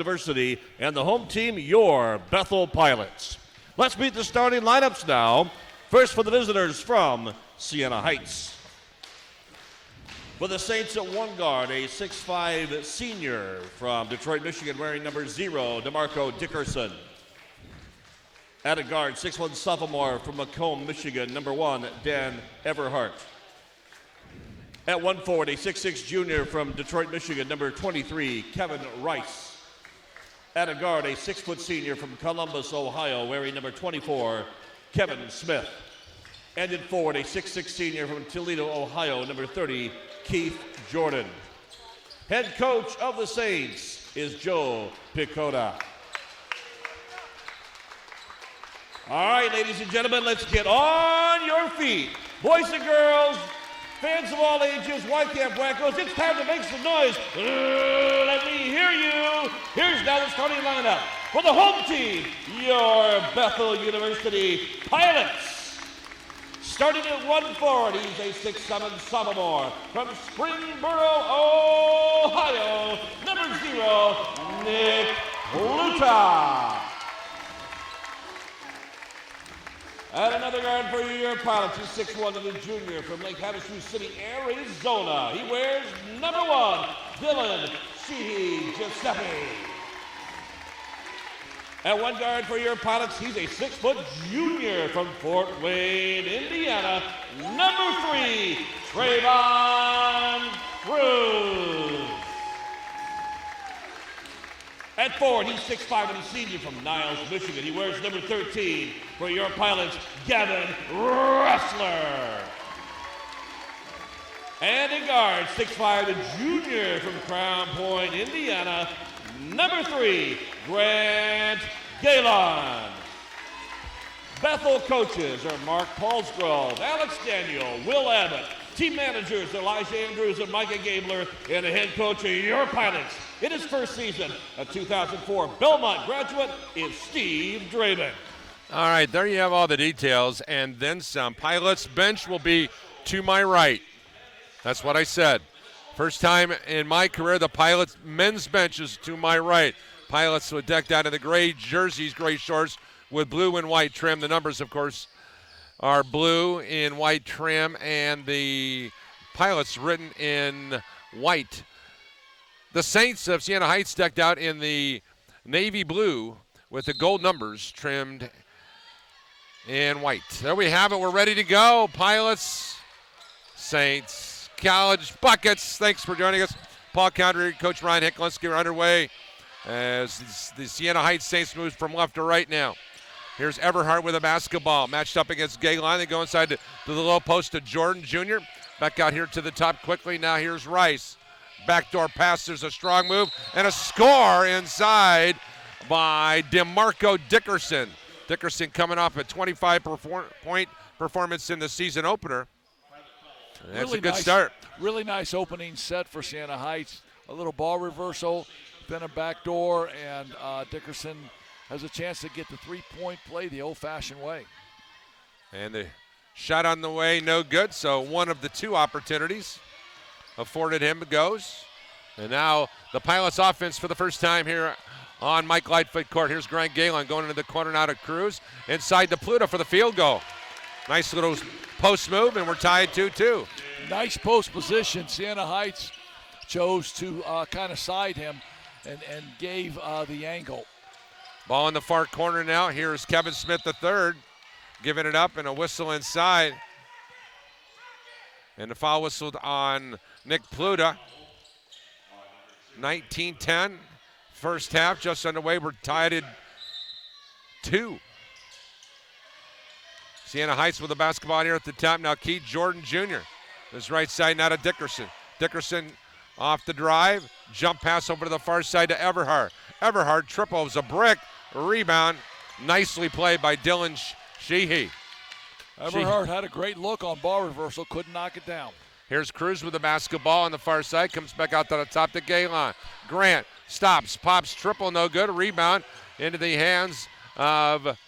University, and the home team, your Bethel Pilots. Let's meet the starting lineups now. First for the visitors from Siena Heights. For the Saints at one guard, a 6'5 senior from Detroit, Michigan, wearing number 0, DeMarco Dickerson. At a guard, 6'1 sophomore from Macomb, Michigan, number 1, Dan Everhart. At one forward, a 6'6 junior from Detroit, Michigan, number 23, Kevin Rice. At a guard, a 6' senior from Columbus, Ohio, wearing number 24, Kevin Smith. And in forward, a 6'6 senior from Toledo, Ohio, number 30, Keith Jordan. Head coach of the Saints is Joe Picota. All right, ladies and gentlemen, let's get on your feet. Boys and girls, fans of all ages, Whitecap Wackos, it's time to make some noise. Let me hear you. Here's now the starting lineup for the home team, your Bethel University Pilots. Starting at 140, he's a 6'7 sophomore from Springboro, Ohio, number 0, Nick Pluta. And another guard for your Pilots is 6'1 and a junior from Lake Havasu City, Arizona. He wears number 1, Dylan Sheehy Giuseppe. At one guard for your Pilots, he's a 6' junior from Fort Wayne, Indiana, number 3, Trayvon Cruz. At forward, he's 6'5 and a senior from Niles, Michigan. He wears number 13 for your Pilots, Gavin Ressler. And in guard, 6'5 a junior from Crown Point, Indiana, number 3, Grant Galen. Bethel coaches are Mark Paulsgrove, Alex Daniel, Will Abbott. Team managers Elijah Andrews and Micah Gabler, and the head coach of your Pilots in his first season, a 2004 Belmont graduate, is Steve Draven. All right, there you have all the details and then some. Pilots bench will be to my right. That's what I said. First time in my career, the Pilots men's bench is to my right. Pilots were decked out in the gray jerseys, gray shorts with blue and white trim. The numbers, of course, are blue in white trim, and the Pilots written in white. The Saints of Siena Heights decked out in the navy blue with the gold numbers trimmed in white. There we have it. We're ready to go. Pilots, Saints, college buckets. Thanks for joining us. Paul Condry, Coach Ryan Hicklinski are underway as the Siena Heights Saints move from left to right now. Here's Everhart with a basketball, matched up against Galen. They go inside to the low post to Jordan Jr. Back out here to the top quickly. Now here's Rice. Backdoor pass, there's a strong move, and a score inside by DeMarco Dickerson. Dickerson coming off a 25-point performance in the season opener. That's really a good start. Really nice opening set for Siena Heights. A little ball reversal, then a backdoor, and Dickerson has a chance to get the three-point play the old-fashioned way. And the shot on the way, no good, so one of the two opportunities afforded him goes. And now the Pilots offense for the first time here on Mike Lightfoot Court. Here's Grant Galen going into the corner now to Cruz. Inside to Pluto for the field goal. Nice little post move, and we're tied 2-2. Nice post position. Siena Heights chose to kind of side him and gave the angle. Ball in the far corner now. Here's Kevin Smith III giving it up, and a whistle inside. And the foul whistled on Nick Pluta. 19-10. First half just underway. We're tied at 2. Siena Heights with the basketball here at the top. Now Keith Jordan Jr. This right side now to Dickerson. Dickerson off the drive. Jump pass over to the far side to Everhart. Everhart triples a brick. Rebound. Nicely played by Dylan Sheehy. Everhart had a great look on ball reversal. Couldn't knock it down. Here's Cruz with the basketball on the far side. Comes back out to the top to Galen. Grant stops. Pops triple. No good. Rebound into the hands of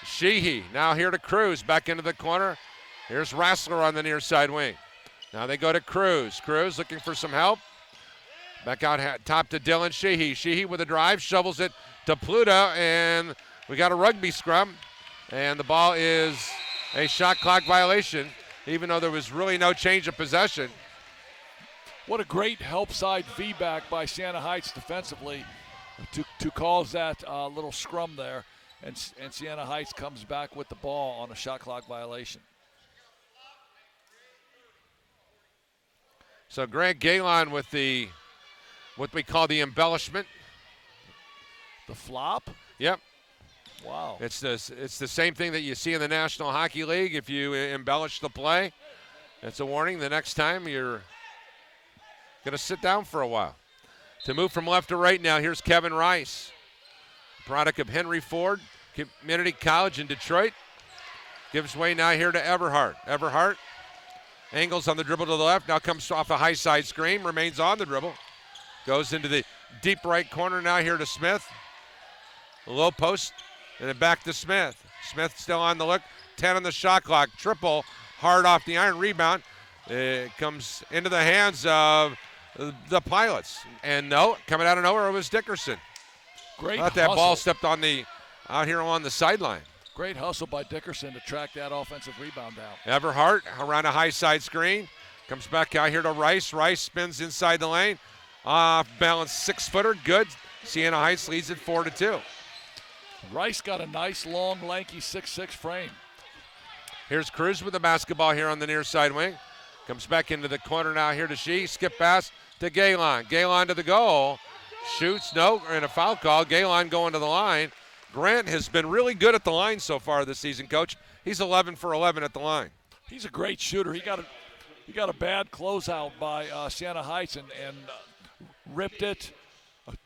Sheehy. Now here to Cruz. Back into the corner. Here's Rassler on the near side wing. Now they go to Cruz. Cruz looking for some help. Back out top to Dylan Sheehy. Sheehy with a drive, shovels it to Pluta, and we got a rugby scrum. And the ball is a shot clock violation, even though there was really no change of possession. What a great help side feedback by Siena Heights defensively to cause that little scrum there. And Siena Heights comes back with the ball on a shot clock violation. So Greg Galen with the, what we call the embellishment. The flop? Yep. Wow. It's the same thing that you see in the National Hockey League. If you embellish the play, it's a warning. The next time you're going to sit down for a while. To move from left to right now, here's Kevin Rice, product of Henry Ford Community College in Detroit. Gives way now here to Everhart. Everhart angles on the dribble to the left, now comes off a high side screen, remains on the dribble. Goes into the deep right corner now here to Smith. Low post, and then back to Smith. Smith still on the look, 10 on the shot clock. Triple, hard off the iron, rebound. It comes into the hands of the Pilots. And no, coming out of nowhere, it was Dickerson. Great Thought that hustle. ball stepped on out here on the sideline. Great hustle by Dickerson to track that offensive rebound down. Everhart around a high side screen. Comes back out here to Rice. Rice spins inside the lane. Off balance 6-footer. Good. Siena Heights leads it 4-2. Rice got a nice, long, lanky 6'6" frame. Here's Cruz with the basketball here on the near side wing. Comes back into the corner now here to Shee. Skip pass to Galen. Galen to the goal. Shoots, no, and a foul call. Galen going to the line. Grant has been really good at the line so far this season, Coach. He's 11 for 11 at the line. He's a great shooter. He got a bad closeout by Siena Heights and ripped it,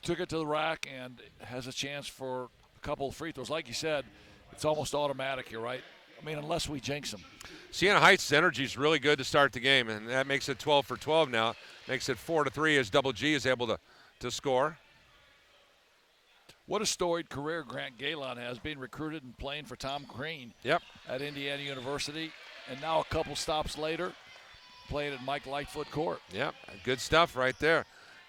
took it to the rack, and has a chance for a couple of free throws. Like you said, it's almost automatic here, right? I mean, unless we jinx them. Siena Heights' energy is really good to start the game, and that makes it 12 for 12 now. Makes it 4-3 as Double G is able to score. What a storied career Grant Galen has, being recruited and playing for Tom Crane at Indiana University. And now a couple stops later, playing at Mike Lightfoot Court. Yep, good stuff right there.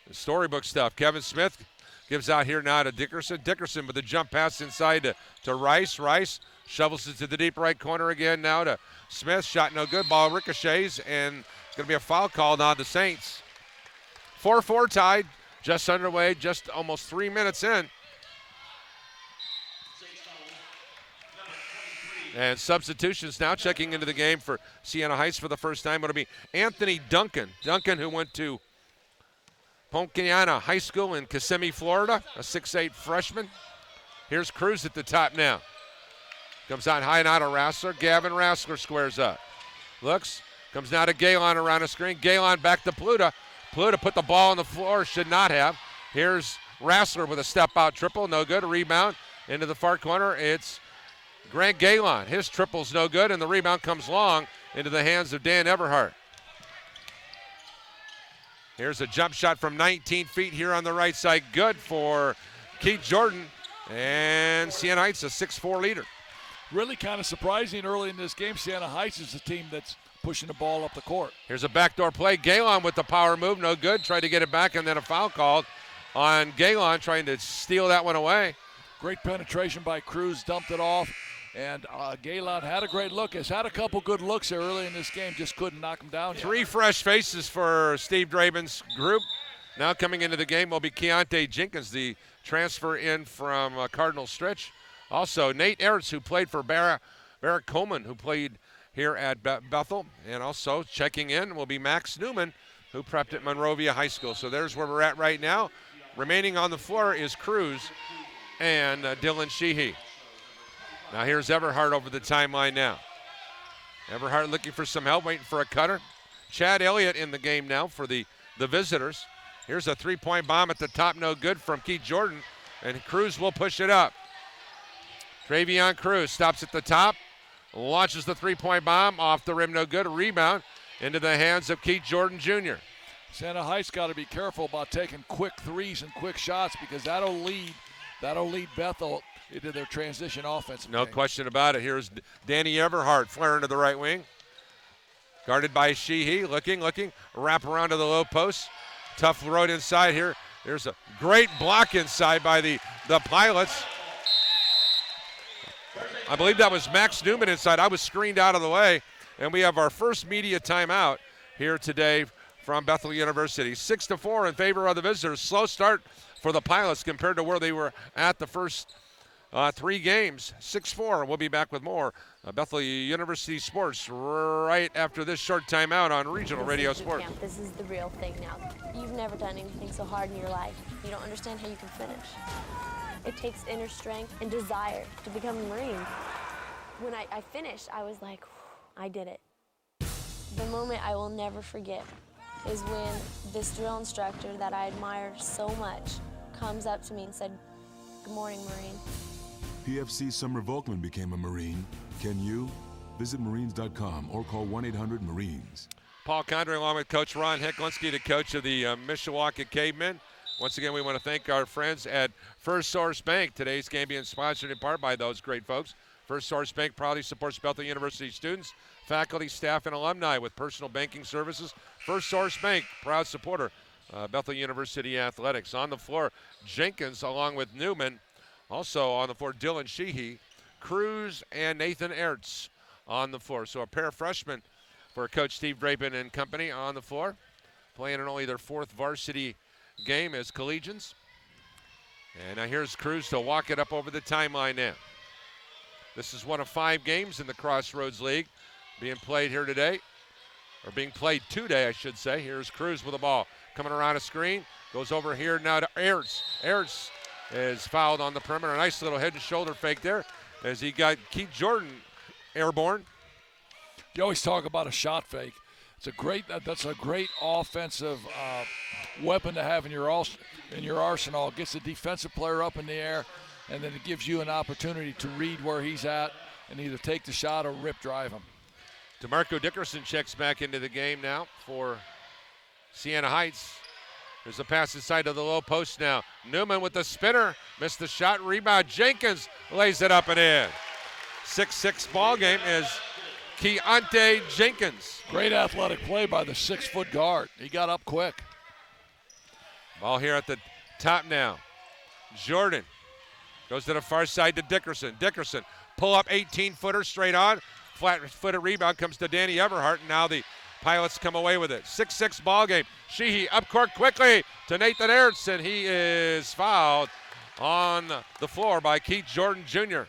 Storybook stuff. Kevin Smith gives out here now to Dickerson. Dickerson with a jump pass inside to Rice. Rice shovels it to the deep right corner again now to Smith. Shot no good. Ball ricochets, and it's going to be a foul called on the Saints. 4-4 tied, just underway, just almost 3 minutes in. And substitutions now checking into the game for Siena Heights for the first time. It'll be Anthony Duncan. Duncan, who went to Ponciana High School in Kissimmee, Florida, a 6'8 freshman. Here's Cruz at the top now. Comes out high now to Rassler. Gavin Rassler squares up. Looks, comes now to Galen around the screen. Galen back to Pluta. Pluta put the ball on the floor, should not have. Here's Rassler with a step-out triple, no good. A rebound into the far corner. It's Grant Galen. His triple's no good, and the rebound comes long into the hands of Dan Everhart. Here's a jump shot from 19 feet here on the right side. Good for Keith Jordan, and Siena Heights a 6-4 leader. Really kind of surprising early in this game. Siena Heights is the team that's pushing the ball up the court. Here's a backdoor play. Galen with the power move, no good. Tried to get it back, and then a foul called on Galen, trying to steal that one away. Great penetration by Cruz, dumped it off. And Galen had a great look. Has had a couple good looks here early in this game. Just couldn't knock him down yet. 3 fresh faces for Steve Draben's group. Now coming into the game will be Keontae Jenkins, the transfer in from Cardinal Stretch. Also, Nate Eretz, who played for Barrett Coleman, who played here at Bethel. And also checking in will be Max Newman, who prepped at Monrovia High School. So there's where we're at right now. Remaining on the floor is Cruz and Dylan Sheehy. Now here's Everhart over the timeline now. Everhart looking for some help, waiting for a cutter. Chad Elliott in the game now for the visitors. Here's a three-point bomb at the top, no good from Keith Jordan, and Cruz will push it up. Travion Cruz stops at the top, launches the three-point bomb, off the rim, no good. A rebound into the hands of Keith Jordan Jr. Siena Heights got to be careful about taking quick threes and quick shots, because that'll lead Bethel into their transition offense. No question about it. Here's Danny Everhart flaring to the right wing. Guarded by Sheehy, looking, wrap around to the low post. Tough road inside here. There's a great block inside by the Pilots. I believe that was Max Newman inside. I was screened out of the way. And we have our first media timeout here today from Bethel University. 6-4 in favor of the visitors. Slow start for the Pilots compared to where they were at the first 3 games. 6-4. We'll be back with more Bethel University Sports right after this short timeout on Regional Radio Sports. This is the real thing now. You've never done anything so hard in your life. You don't understand how you can finish. It takes inner strength and desire to become a Marine. When I finished, I was like, I did it. The moment I will never forget is when this drill instructor that I admire so much comes up to me and said, "Good morning, Marine." PFC Summer Volkman became a Marine. Can you? Visit Marines.com or call 1-800-MARINES. Paul Condrey along with Coach Ron Hicklinski, the coach of the Mishawaka Cavemen. Once again, we want to thank our friends at First Source Bank. Today's game being sponsored in part by those great folks. First Source Bank proudly supports Bethel University students, faculty, staff, and alumni with personal banking services. First Source Bank, proud supporter, Bethel University Athletics. On the floor, Jenkins along with Newman. Also on the floor, Dylan Sheehy, Cruz, and Nathan Ertz on the floor. So a pair of freshmen for Coach Steve Drapin and company on the floor, playing in only their 4th varsity game as collegians. And now here's Cruz to walk it up over the timeline now. This is one of 5 games in the Crossroads League being played here today, or being played today, I should say. Here's Cruz with the ball. Coming around a screen, goes over here now to Ertz. Ertz is fouled on the perimeter. A nice little head and shoulder fake there as he got Keith Jordan airborne. You always talk about a shot fake. That's a great offensive weapon to have in your arsenal. It gets the defensive player up in the air, and then it gives you an opportunity to read where he's at and either take the shot or rip drive him. DeMarco Dickerson checks back into the game now for Siena Heights. There's a pass inside to the low post now. Newman with the spinner. Missed the shot. Rebound. Jenkins lays it up and in. 6-6 ball game is Keontae Jenkins. Great athletic play by the 6-foot guard. He got up quick. Ball here at the top now. Jordan goes to the far side to Dickerson. Dickerson pull up 18-footer straight on. Flat-footed rebound comes to Danny Everhart, and now the Pilots come away with it. 6-6 ball game. Sheehy up court quickly to Nathan Ertz, and he is fouled on the floor by Keith Jordan Jr.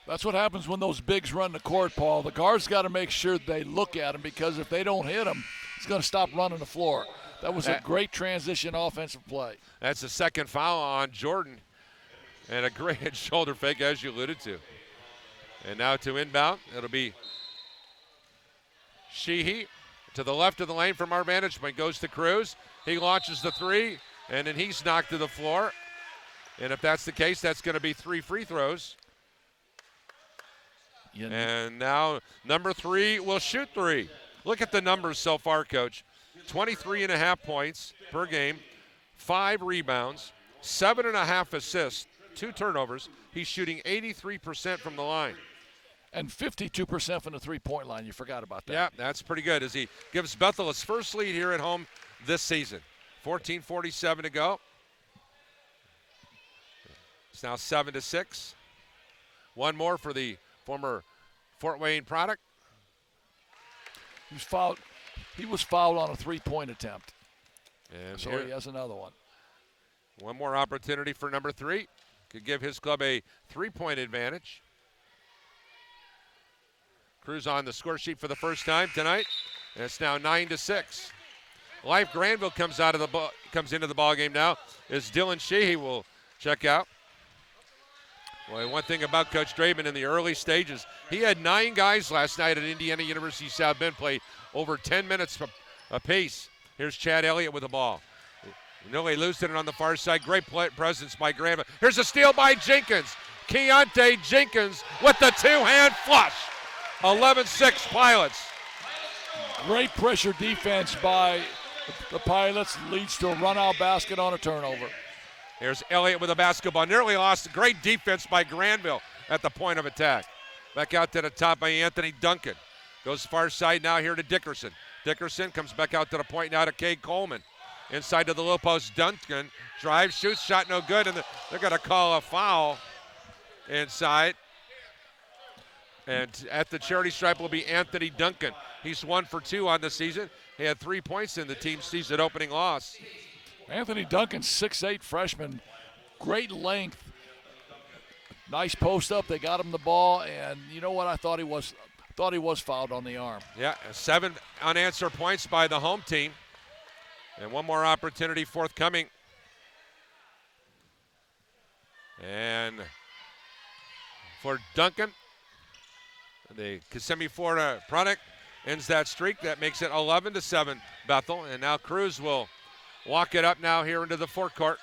That's what happens when those bigs run the court, Paul. The guards got to make sure they look at him, because if they don't hit him, he's going to stop running the floor. That was a great transition offensive play. That's the second foul on Jordan, and a great head shoulder fake, as you alluded to. And now to inbound, it'll be Sheehy to the left of the lane from our vantage point. Goes to Cruz. He launches the 3, and then he's knocked to the floor. And if that's the case, that's going to be 3 free throws. Yeah. And now number 3 will shoot 3. Look at the numbers so far, Coach. 23.5 points per game, 5 rebounds, 7.5 assists, 2 turnovers. He's shooting 83% from the line. And 52% from the three-point line. You forgot about that. Yeah, that's pretty good as he gives Bethel his first lead here at home this season. 14:47 to go. It's now 7-6. One more for the former Fort Wayne product. He was fouled on a three-point attempt. And so he has another one. One more opportunity for number 3. Could give his club a 3-point advantage. Cruz on the score sheet for the first time tonight. And it's now 9-6. Life Granville comes into the ball game now as Dylan Sheehy will check out. Well, one thing about Coach Draven in the early stages, he had 9 guys last night at Indiana University South Bend play over 10 minutes apiece. Here's Chad Elliott with the ball. Nilly loosed it on the far side. Great presence by Granville. Here's a steal by Jenkins. Keontae Jenkins with the 2-hand flush. 11-6 Pilots. Great pressure defense by the Pilots leads to a run-out basket on a turnover. Here's Elliott with a basketball. Nearly lost. Great defense by Granville at the point of attack. Back out to the top by Anthony Duncan. Goes far side now here to Dickerson. Dickerson comes back out to the point now to Cade Coleman. Inside to the low post, Duncan drives, shoots, shot no good, and they're going to call a foul inside. And at the charity stripe will be Anthony Duncan. He's 1 for 2 on the season. He had 3 points in the team's season opening loss. Anthony Duncan, 6'8" freshman, great length. Nice post up. They got him the ball, and you know what? I thought he was fouled on the arm. Yeah, 7 unanswered points by the home team. And one more opportunity forthcoming. And for Duncan, the Kissimmee Florida product ends that streak. That makes it 11-7 Bethel. And now Cruz will walk it up now here into the forecourt.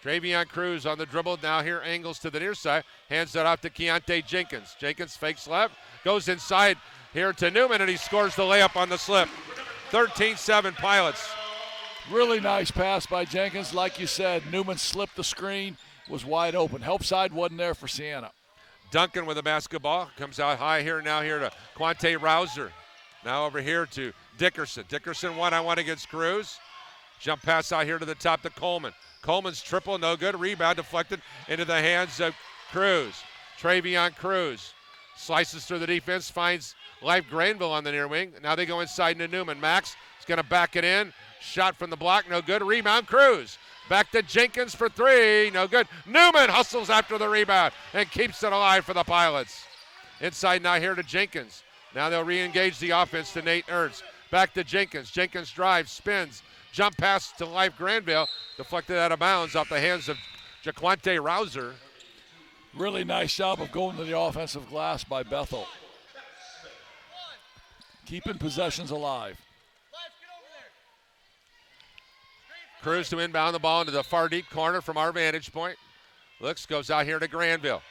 Travion Cruz on the dribble. Now here angles to the near side. Hands that off to Keontae Jenkins. Jenkins fakes left. Goes inside here to Newman, and he scores the layup on the slip. 13-7 Pilots. Really nice pass by Jenkins. Like you said, Newman slipped the screen, was wide open. Help side wasn't there for Siena. Duncan with the basketball. Comes out high here, now here to Quante Rouser. Now over here to Dickerson. Dickerson one-on-one against Cruz. Jump pass out here to the top to Coleman. Coleman's triple, no good. Rebound deflected into the hands of Cruz. Travion Cruz slices through the defense, finds Life Granville on the near wing. Now they go inside into Newman. Max is going to back it in. Shot from the block, no good. Rebound, Cruz. Back to Jenkins for 3, no good. Newman hustles after the rebound and keeps it alive for the Pilots. Inside now here to Jenkins. Now they'll re-engage the offense to Nate Ernst. Back to Jenkins. Jenkins drives, spins. Jump pass to Life Granville. Deflected out of bounds off the hands of Jaquante Rouser. Really nice job of going to the offensive glass by Bethel. Keeping possessions alive. Cruz to inbound the ball into the far deep corner from our vantage point. Looks, goes out here to Granville.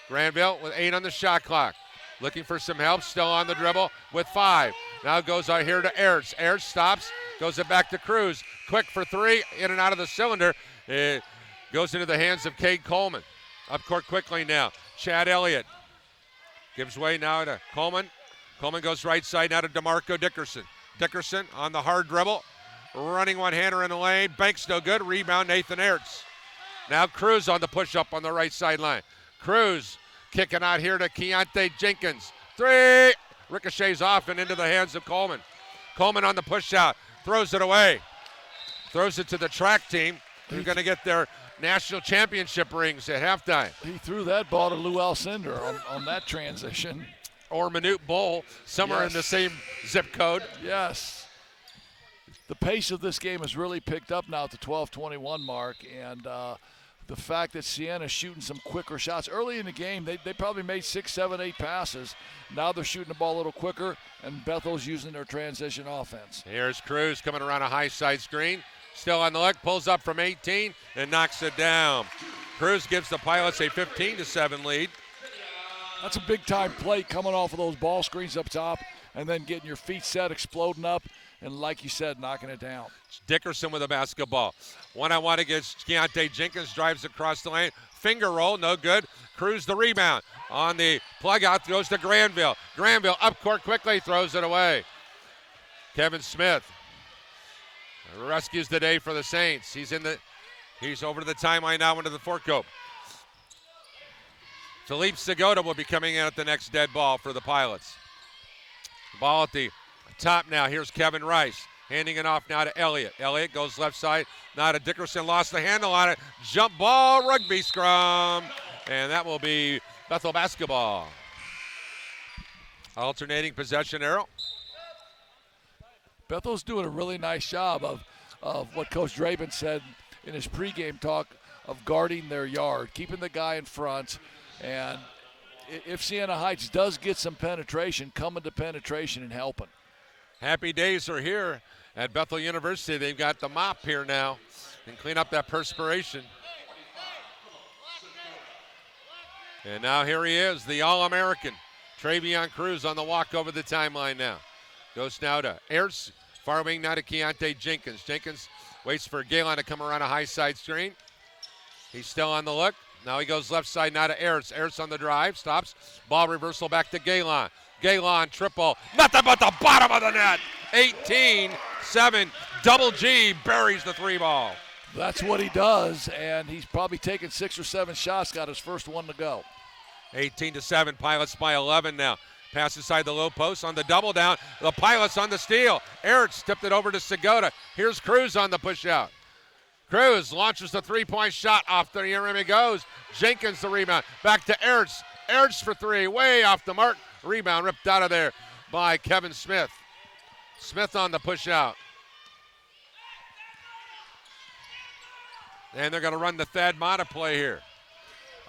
Granville with 8 on the shot clock. Looking for some help, still on the dribble with 5. Now goes out here to Ertz. Ertz stops, goes it back to Cruz. Quick for 3, in and out of the cylinder. It goes into the hands of Cade Coleman. Up court quickly now. Chad Elliott gives way now to Coleman. Coleman goes right side now to DeMarco Dickerson. Dickerson on the hard dribble. Running one-hander in the lane. Banks no good. Rebound Nathan Ertz. Now Cruz on the push-up on the right sideline. Cruz kicking out here to Keontae Jenkins. 3. Ricochets off and into the hands of Coleman. Coleman on the push-out. Throws it away. Throws it to the track team. They're going to get their national championship rings at halftime. He threw that ball to Lou Alcindor on that transition. Or Manute Bowl, somewhere in the same zip code. Yes. The pace of this game has really picked up now at the 12:21 mark, and the fact that Siena's shooting some quicker shots. Early in the game, they probably made 6, 7, 8 passes. Now they're shooting the ball a little quicker, and Bethel's using their transition offense. Here's Cruz coming around a high side screen. Still on the look, pulls up from 18 and knocks it down. Cruz gives the Pilots a 15-7 lead. That's a big-time play coming off of those ball screens up top and then getting your feet set, exploding up, and like you said, knocking it down. Dickerson with a basketball. One-on-one against Keontae Jenkins, drives across the lane. Finger roll, no good. Cruz the rebound. On the plug out, goes to Granville. Granville up court quickly, throws it away. Kevin Smith rescues the day for the Saints. He's over to the timeline now into the forecourt. Philippe Segota will be coming in at the next dead ball for the Pilots. Ball at the top now. Here's Kevin Rice handing it off now to Elliott. Elliott goes left side. Now to Dickerson. Lost the handle on it. Jump ball, rugby scrum. And that will be Bethel basketball. Alternating possession arrow. Bethel's doing a really nice job of what Coach Draven said in his pregame talk of guarding their yard, keeping the guy in front. And if Siena Heights does get some penetration, coming to penetration and helping. Happy days are here at Bethel University. They've got the mop here now and clean up that perspiration. And now here he is, the All-American, Travion Cruz on the walk over the timeline now. Goes now to Ertz, far wing now to Keontae Jenkins. Jenkins waits for Galen to come around a high side screen. He's still on the look. Now he goes left side now to Ertz. Ertz on the drive, stops. Ball reversal back to Galen. Galen triple, nothing but the bottom of the net. 18-7 7. Double G buries the 3 ball. That's what he does, and he's probably taken 6 or 7 shots, got his first one to go. 18-7, Pilots by 11 now. Pass inside the low post on the double down. The Pilots on the steal. Ertz tipped it over to Segota. Here's Cruz on the push out. Cruz launches the 3-point shot off the rim. It goes. Jenkins the rebound. Back to Ertz. Ertz for 3. Way off the mark. Rebound ripped out of there by Kevin Smith. Smith on the push out. And they're going to run the Thad Mata play here.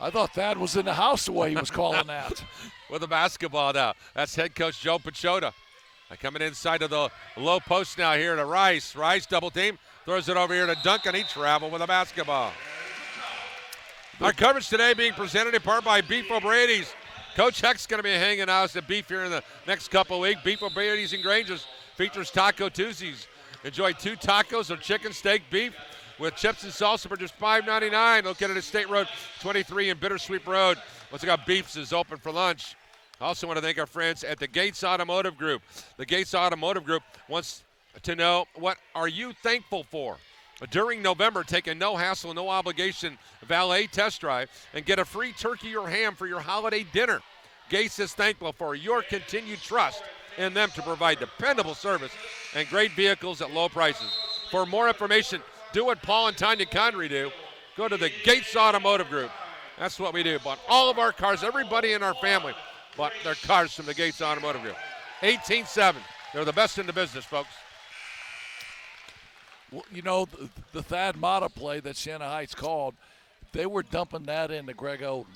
I thought Thad was in the house the way he was calling that. With the basketball now. That's head coach Joe Pachota. Coming inside of the low post now here to Rice. Rice double team. Throws it over here to Duncan. He traveled with a basketball. Our coverage today being presented in part by Beef O'Brady's. Coach Heck's going to be hanging out at Beef here in the next couple of weeks. Beef O'Brady's in Granger's features Taco Tuesdays. Enjoy 2 tacos of chicken, steak, beef with chips and salsa for just $5.99. Located at State Road 23 and Bittersweet Road. Once again, Beef's is open for lunch. I also want to thank our friends at the Gates Automotive Group. The Gates Automotive Group wants to know, what are you thankful for? During November, take a no-hassle, no-obligation valet test drive and get a free turkey or ham for your holiday dinner. Gates is thankful for your continued trust in them to provide dependable service and great vehicles at low prices. For more information, do what Paul and Tanya Connery do. Go to the Gates Automotive Group. That's what we do. Bought all of our cars, everybody in our family bought their cars from the Gates Automotive Group. 18-7. They're the best in the business, folks. Well, you know, the Thad Mata play that Siena Heights called, they were dumping that into Greg Oden.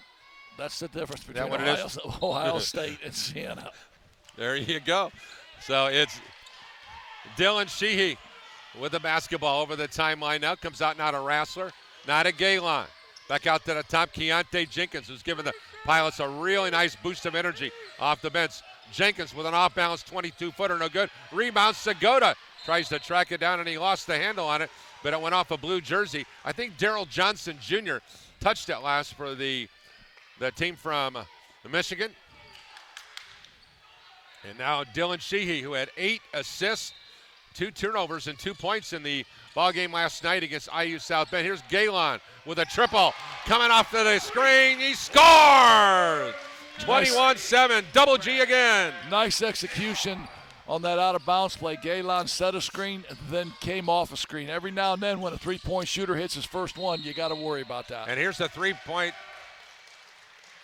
That's the difference between Ohio State and Siena. There you go. So it's Dylan Sheehy with the basketball over the timeline now. Comes out now to Rassler, now to Galen. Back out to the top, Keontae Jenkins, who's given the Pilots a really nice boost of energy off the bench. Jenkins with an off-balance 22-footer, no good. Rebound, Segota tries to track it down, and he lost the handle on it, but it went off a blue jersey. I think Darrell Johnson Jr. touched it last for the team from Michigan. And now Dylan Sheehy, who had 8 assists, 2 turnovers, and 2 points in the ball game last night against IU South Bend. Here's Galen with a triple. Coming off to the screen, he scores! 21-7, double G again. Nice execution on that out-of-bounds play. Galen set a screen, then came off a screen. Every now and then when a three-point shooter hits his first one, you got to worry about that. And here's the three-point.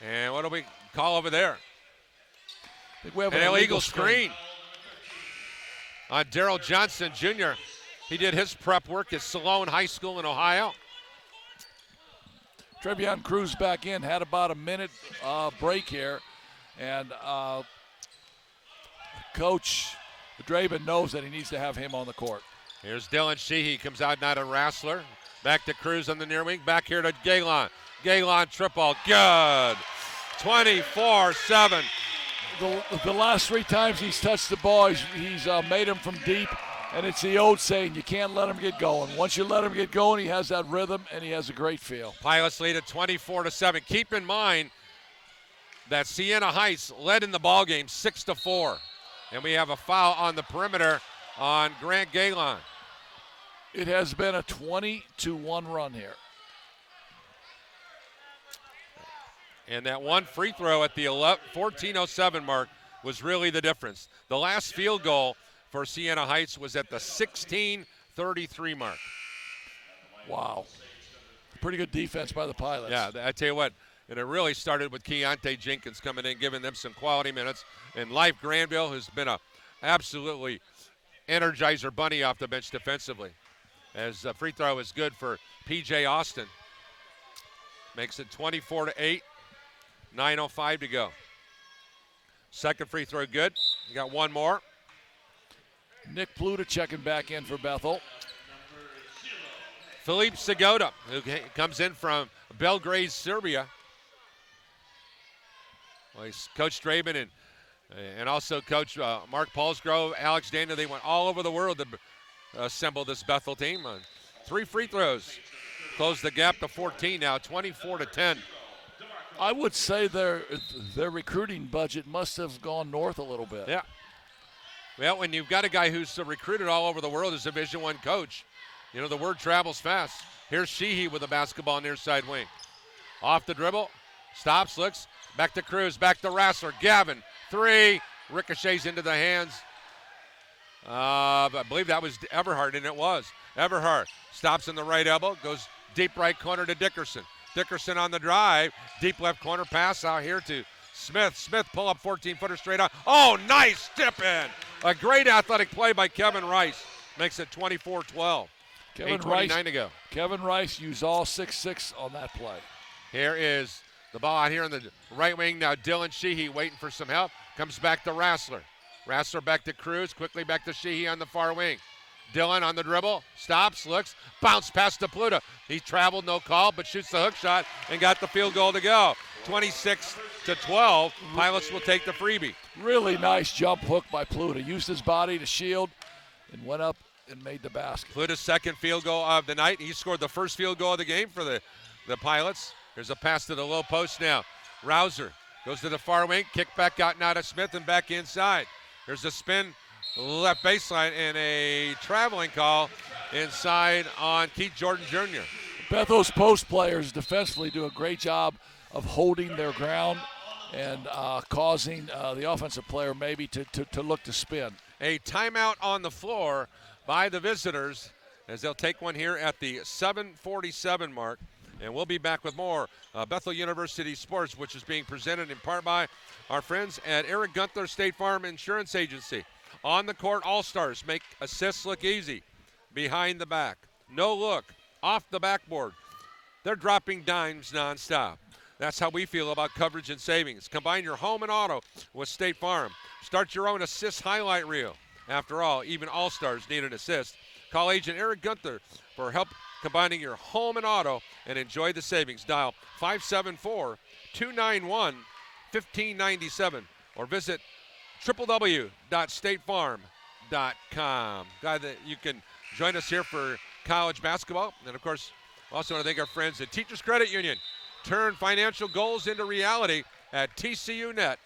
And what do we call over there? I think we have an illegal screen on Darrell Johnson Jr. He did his prep work at Salone High School in Ohio. Trevion Cruz back in, had about a minute break here. And Coach Draven knows that he needs to have him on the court. Here's Dylan Sheehy, comes out now to Rassler. Back to Cruz on the near wing, back here to Galen. Galen triple, good. 24-7. The last 3 times he's touched the ball, he's made him from deep. And it's the old saying, you can't let him get going. Once you let him get going, he has that rhythm, and he has a great feel. Pilots lead at 24-7. Keep in mind that Siena Heights led in the ballgame 6-4. And we have a foul on the perimeter on Grant Galen. It has been a 20-1 run here. And that one free throw at the 14:07 mark was really the difference. The last field goal for Siena Heights was at the 16:33 mark. Wow. Pretty good defense by the Pilots. Yeah, I tell you what, and it really started with Keontae Jenkins coming in, giving them some quality minutes. And Life Granville, who's been a absolutely energizer bunny off the bench defensively. As the free throw is good for P.J. Austin. Makes it 24-8, 9:05 to go. Second free throw good. You got one more. Nick Pluta checking back in for Bethel. Filip Segota, who comes in from Belgrade, Serbia. Well, he's Coach Draven and also Coach Mark Paulsgrove, Alex Daniel. They went all over the world to assemble this Bethel team. 3 free throws. Close the gap to 14 now, 24-10. I would say their recruiting budget must have gone north a little bit. Yeah. Well, when you've got a guy who's recruited all over the world as a Division I coach, you know, the word travels fast. Here's Sheehy with the basketball near side wing. Off the dribble, stops, looks, back to Cruz, back to Rassler. Gavin, 3, ricochets into the hands. I believe that was Everhart, and it was. Everhart stops in the right elbow, goes deep right corner to Dickerson. Dickerson on the drive, deep left corner pass out here to Smith. Smith pull up 14-footer straight on. Oh, nice step in. A great athletic play by Kevin Rice. Makes it 24-12. 8:29 to go. Kevin Rice used all 6'6" on that play. Here is the ball out here on the right wing. Now Dylan Sheehy waiting for some help. Comes back to Rassler. Rassler back to Cruz. Quickly back to Sheehy on the far wing. Dylan on the dribble. Stops, looks, bounce pass to Pluta. He traveled, no call, but shoots the hook shot and got the field goal to go. 26-12. Pilots will take the freebie. Really nice jump hook by Pluta. Used his body to shield and went up and made the basket. Pluta's second field goal of the night. He scored the first field goal of the game for the Pilots. There's a pass to the low post now. Rouser goes to the far wing. Kick back out now to Smith and back inside. There's a spin left baseline and a traveling call inside on Keith Jordan Jr. Bethel's post players defensively do a great job of holding their ground and causing the offensive player maybe to look to spin. A timeout on the floor by the visitors as they'll take one here at the 7:47 mark. And we'll be back with more Bethel University Sports, which is being presented in part by our friends at Eric Gunther State Farm Insurance Agency. On the court, all-stars make assists look easy. Behind the back, no look, off the backboard. They're dropping dimes nonstop. That's how we feel about coverage and savings. Combine your home and auto with State Farm. Start your own assist highlight reel. After all, even all-stars need an assist. Call agent Eric Gunther for help combining your home and auto and enjoy the savings. Dial 574-291-1597 or visit www.statefarm.com. Glad that you can join us here for college basketball. And, of course, we also want to thank our friends at Teachers Credit Union. Turn financial goals into reality at tcunet.com.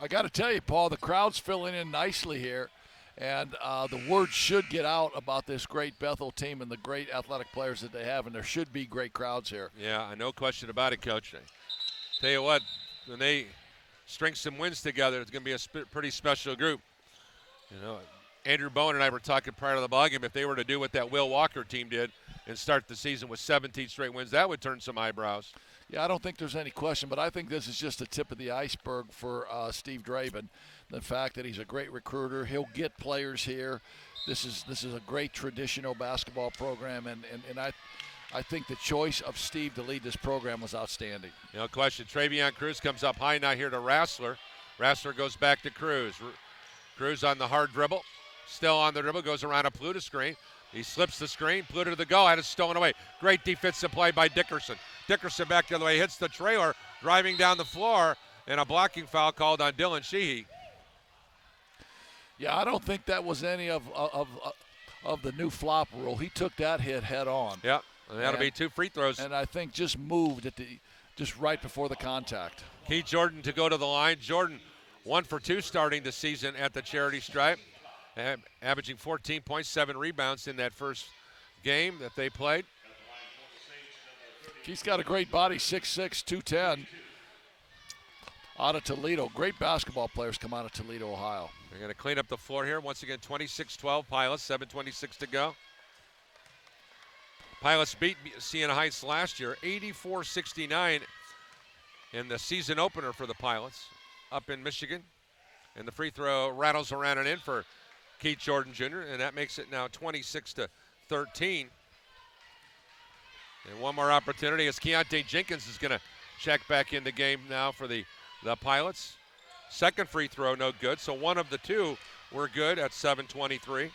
I got to tell you, Paul, the crowd's filling in nicely here. And the word should get out about this great Bethel team and the great athletic players that they have, and there should be great crowds here. Yeah, no question about it, Coach. Tell you what, when they string some wins together, it's going to be a pretty special group. You know, Andrew Bowen and I were talking prior to the ballgame. If they were to do what that Will Walker team did and start the season with 17 straight wins, that would turn some eyebrows. Yeah, I don't think there's any question, but I think this is just the tip of the iceberg for Steve Draven. The fact that he's a great recruiter, he'll get players here. This is a great traditional basketball program, and I think the choice of Steve to lead this program was outstanding. No question. Travion Cruz comes up high now here to Rassler. Rassler goes back to Cruz. Cruz on the hard dribble. Still on the dribble, goes around a Pluta screen. He slips the screen. Pluta to the goal, had it stolen away. Great defensive play by Dickerson. Dickerson back the other way, hits the trailer, driving down the floor, and a blocking foul called on Dylan Sheehy. Yeah, I don't think that was any of the new flop rule. He took that hit head on. Yep, and that'll be 2 free throws. And I think just moved just right before the contact. Keith Jordan to go to the line. Jordan 1 for 2 starting the season at the charity stripe, averaging 14.7 rebounds in that first game that they played. He's got a great body, 6'6", 210. Out of Toledo. Great basketball players come out of Toledo, Ohio. They're going to clean up the floor here. Once again, 26-12 Pilots, 7:26 to go. Pilots beat Siena Heights last year, 84-69 in the season opener for the Pilots up in Michigan. And the free throw rattles around and in for Keith Jordan Jr., and that makes it now 26-13. And one more opportunity as Keontae Jenkins is going to check back in the game now for the Pilots. Second free throw, no good. So one of the 2 were good at 7:23.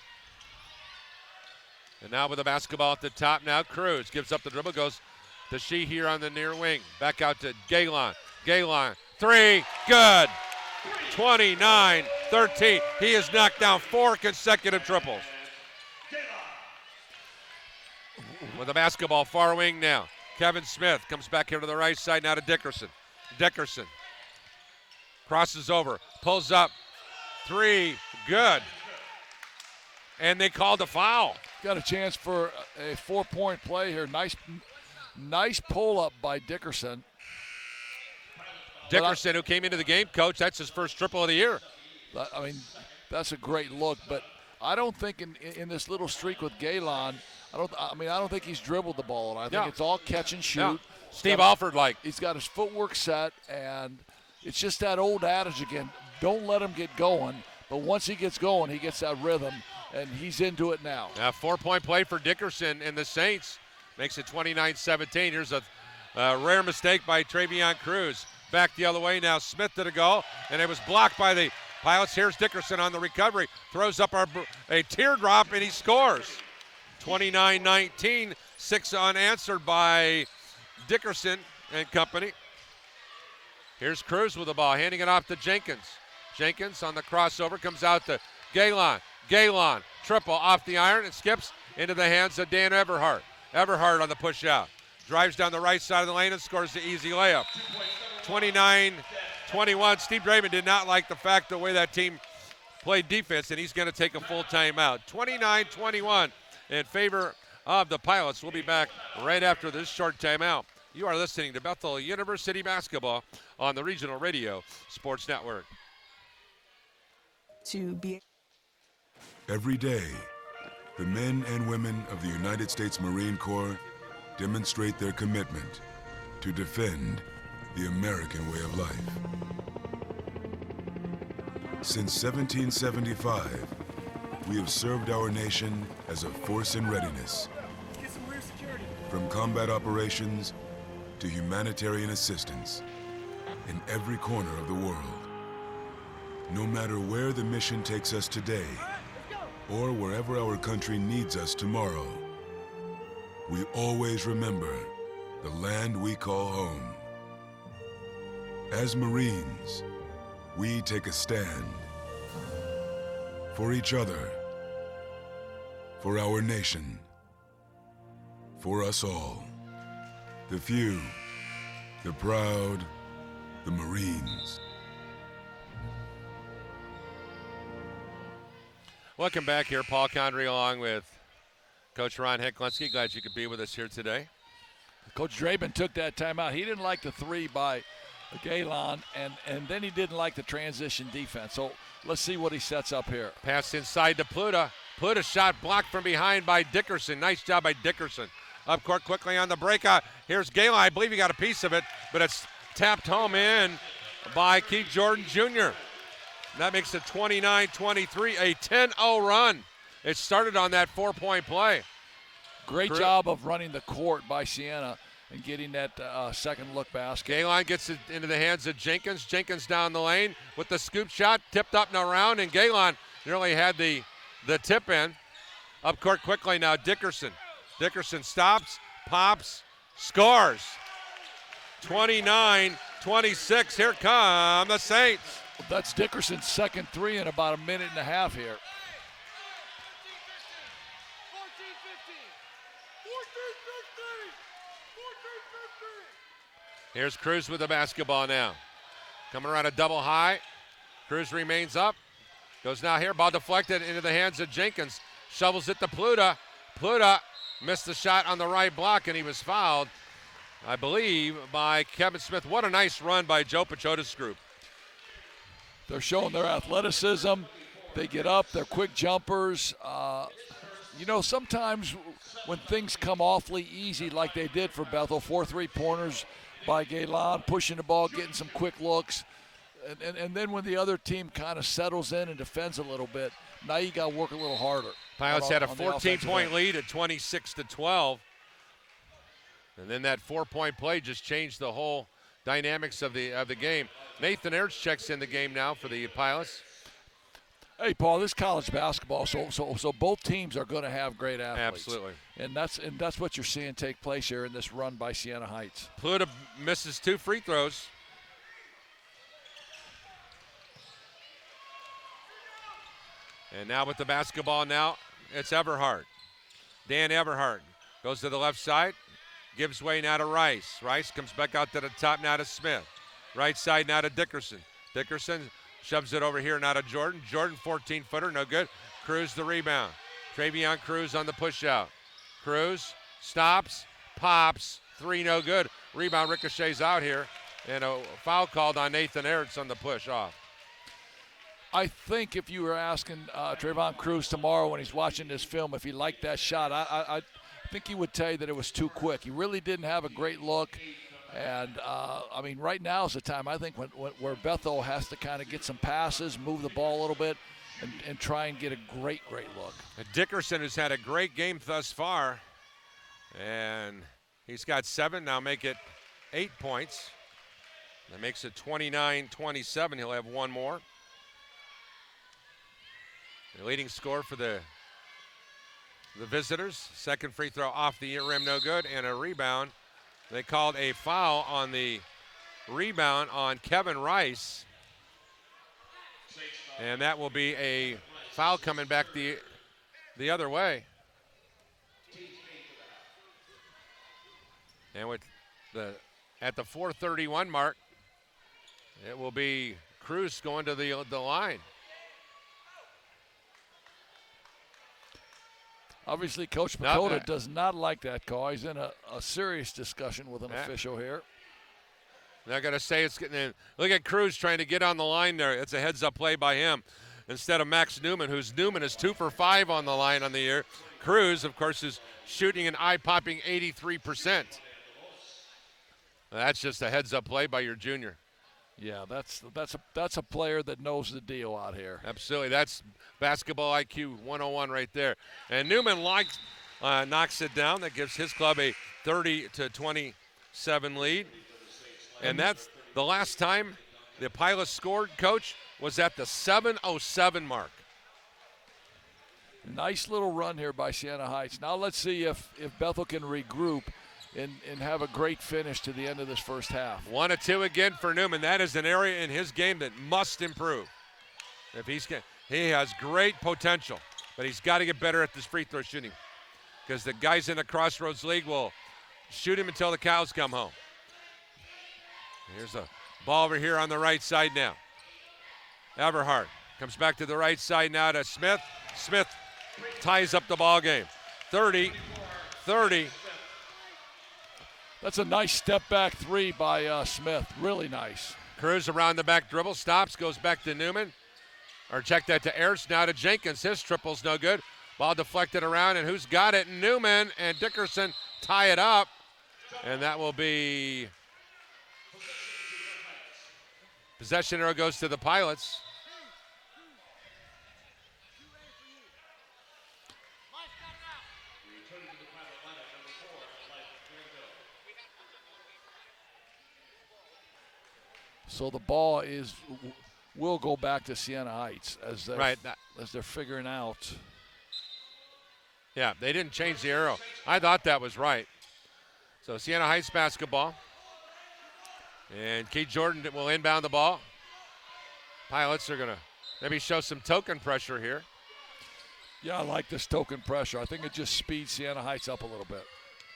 And now with the basketball at the top now, Cruz gives up the dribble, goes to Shee here on the near wing. Back out to Galen. Galen, 3, good. 29-13. He has knocked down 4 consecutive triples. With the basketball far wing now. Kevin Smith comes back here to the right side now to Dickerson. Dickerson crosses over, pulls up, 3, good. And they called a foul. Got a chance for a 4-point play here. Nice pull-up by Dickerson. Dickerson, who came into the game, coach, that's his first triple of the year. I mean, that's a great look, but I don't think in this little streak with Galen, I don't think he's dribbled the ball. I think it's all catch and shoot. Yeah. Steve Alford He's got his footwork set, and it's just that old adage again, don't let him get going. But once he gets going, he gets that rhythm, and he's into it now. 4-point play for Dickerson, and the Saints makes it 29-17. Here's a rare mistake by Travion Cruz. Back the other way now. Smith to the goal, and it was blocked by the Pilots. Here's Dickerson on the recovery. Throws up a teardrop, and he scores. 29-19. 6 unanswered by Dickerson and company. Here's Cruz with the ball, handing it off to Jenkins. Jenkins on the crossover comes out to Galen. Galen, triple off the iron and skips into the hands of Dan Everhart. Everhart on the push out. Drives down the right side of the lane and scores the easy layup. 29-21. Steve Draymond did not like the fact the way that team played defense, and he's going to take a full timeout. 29-21 in favor of the Pilots. We'll be back right after this short timeout. You are listening to Bethel University basketball on the Regional Radio Sports Network. Every day, the men and women of the United States Marine Corps demonstrate their commitment to defend the American way of life. Since 1775, we have served our nation as a force in readiness. From combat operations to humanitarian assistance in every corner of the world. No matter where the mission takes us today, or wherever our country needs us tomorrow, we always remember the land we call home. As Marines, we take a stand for each other, for our nation, for us all. The few, the proud, the Marines. Welcome back here. Paul Condry along with Coach Ron Heklinski. Glad you could be with us here today. Coach Draben took that timeout. He didn't like the 3 by Galen, and then he didn't like the transition defense. So let's see what he sets up here. Pass inside to Pluta. Pluta shot blocked from behind by Dickerson. Nice job by Dickerson. Up court quickly on the breakout. Here's Galen. I believe he got a piece of it, but it's tapped home in by Keith Jordan Jr. That makes it 29-23, a 10-0 run. It started on that 4-point play. Great job of running the court by Siena and getting that second look basket. Galen gets it into the hands of Jenkins. Jenkins down the lane with the scoop shot, tipped up and around, and Galen nearly had the tip in. Up court quickly now, Dickerson. Dickerson stops, pops, scores. 29-26, here come the Saints. That's Dickerson's second 3 in about a minute and a half here. 14-15. 14-15. Here's Cruz with the basketball now. Coming around a double high. Cruz remains up. Goes now here, ball deflected into the hands of Jenkins. Shovels it to Pluta. Pluta missed the shot on the right block, and he was fouled, I believe, by Kevin Smith. What a nice run by Joe Pachoda's group. They're showing their athleticism. They get up. They're quick jumpers. Sometimes when things come awfully easy like they did for Bethel, 4 3-pointers by Galen, pushing the ball, getting some quick looks. And then when the other team kind of settles in and defends a little bit, now you got to work a little harder. Pilots had a 14-point lead at 26-12. And then that 4-point play just changed the whole dynamics of the game. Nathan Ertz checks in the game now for the Pilots. Hey, Paul, this is college basketball, so both teams are going to have great athletes. Absolutely. And that's what you're seeing take place here in this run by Siena Heights. Pluta misses 2 free throws. And now with the basketball now, it's Everhart. Dan Everhart goes to the left side, gives way now to Rice. Rice comes back out to the top now to Smith. Right side now to Dickerson. Dickerson Shoves it over here, now to Jordan. Jordan, 14-footer, no good. Cruz the rebound. Travion Cruz on the push out. Cruz stops, pops, 3 no good. Rebound ricochets out here, and a foul called on Nathan Ertz on the push off. I think if you were asking Trayvon Cruz tomorrow when he's watching this film if he liked that shot, I think he would tell you that it was too quick. He really didn't have a great look. And, I mean, right now is the time, I think, where Bethel has to kind of get some passes, move the ball a little bit, and try and get a great look. And Dickerson has had a great game thus far. And he's got 7, now make it 8 points. That makes it 29-27. He'll have 1 more. The leading score for the visitors. Second free throw off the rim, no good, and a rebound. They called a foul on the rebound on Kevin Rice. And that will be a foul coming back the other way. And with at the 4:31 mark, it will be Cruz going to the line. Obviously, Coach Makota does not like that call. He's in a serious discussion with an official here. They're going to say it's getting in. Look at Cruz trying to get on the line there. It's a heads-up play by him instead of Max Newman, Newman is 2 for 5 on the line on the year. Cruz, of course, is shooting an eye-popping 83%. That's just a heads-up play by your junior. Yeah, that's a player that knows the deal out here. Absolutely, that's basketball IQ 101 right there. And Newman knocks it down. That gives his club a 30-27 lead. And that's the last time the Pilots scored, Coach, was at the 7:07 mark. Nice little run here by Siena Heights. Now let's see if Bethel can regroup and have a great finish to the end of this first half. 1 of 2 again for Newman. That is an area in his game that must improve. He has great potential, but he's got to get better at this free throw shooting because the guys in the Crossroads League will shoot him until the cows come home. Here's a ball over here on the right side now. Everhart comes back to the right side now to Smith. Smith ties up the ball game. 30-30. That's a nice step-back 3 by Smith. Really nice. Cruz around the back dribble, stops, goes back to Newman. Or check that to Ertz, now to Jenkins. His triple's no good. Ball deflected around, and who's got it? Newman and Dickerson tie it up. And that will be possession arrow goes to the Pilots. So the ball will go back to Siena Heights as they're figuring out. Yeah, they didn't change the arrow. I thought that was right. So Siena Heights basketball. And Keith Jordan will inbound the ball. Pilots are going to maybe show some token pressure here. Yeah, I like this token pressure. I think it just speeds Siena Heights up a little bit.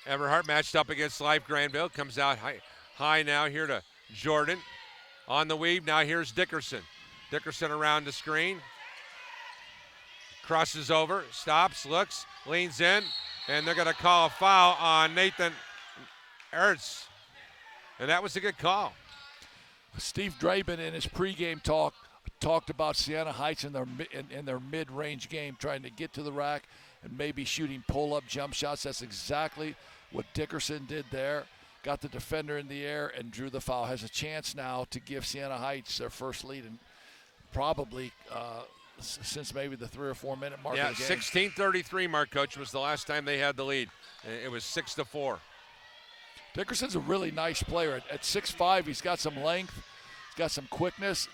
Everhart matched up against Life Granville. Comes out high now here to Jordan. On the weave, now here's Dickerson. Dickerson around the screen. Crosses over, stops, looks, leans in, and they're going to call a foul on Nathan Ertz. And that was a good call. Steve Draben in his pregame talked about Siena Heights in their mid-range game, trying to get to the rack and maybe shooting pull-up jump shots. That's exactly what Dickerson did there. Got the defender in the air and drew the foul. Has a chance now to give Siena Heights their first lead, and probably since maybe the 3 or 4 minute mark of the game. 16:33 mark, Coach, was the last time they had the lead. It was 6-4. Dickerson's a really nice player. At 6'5", he's got some length, he's got some quickness.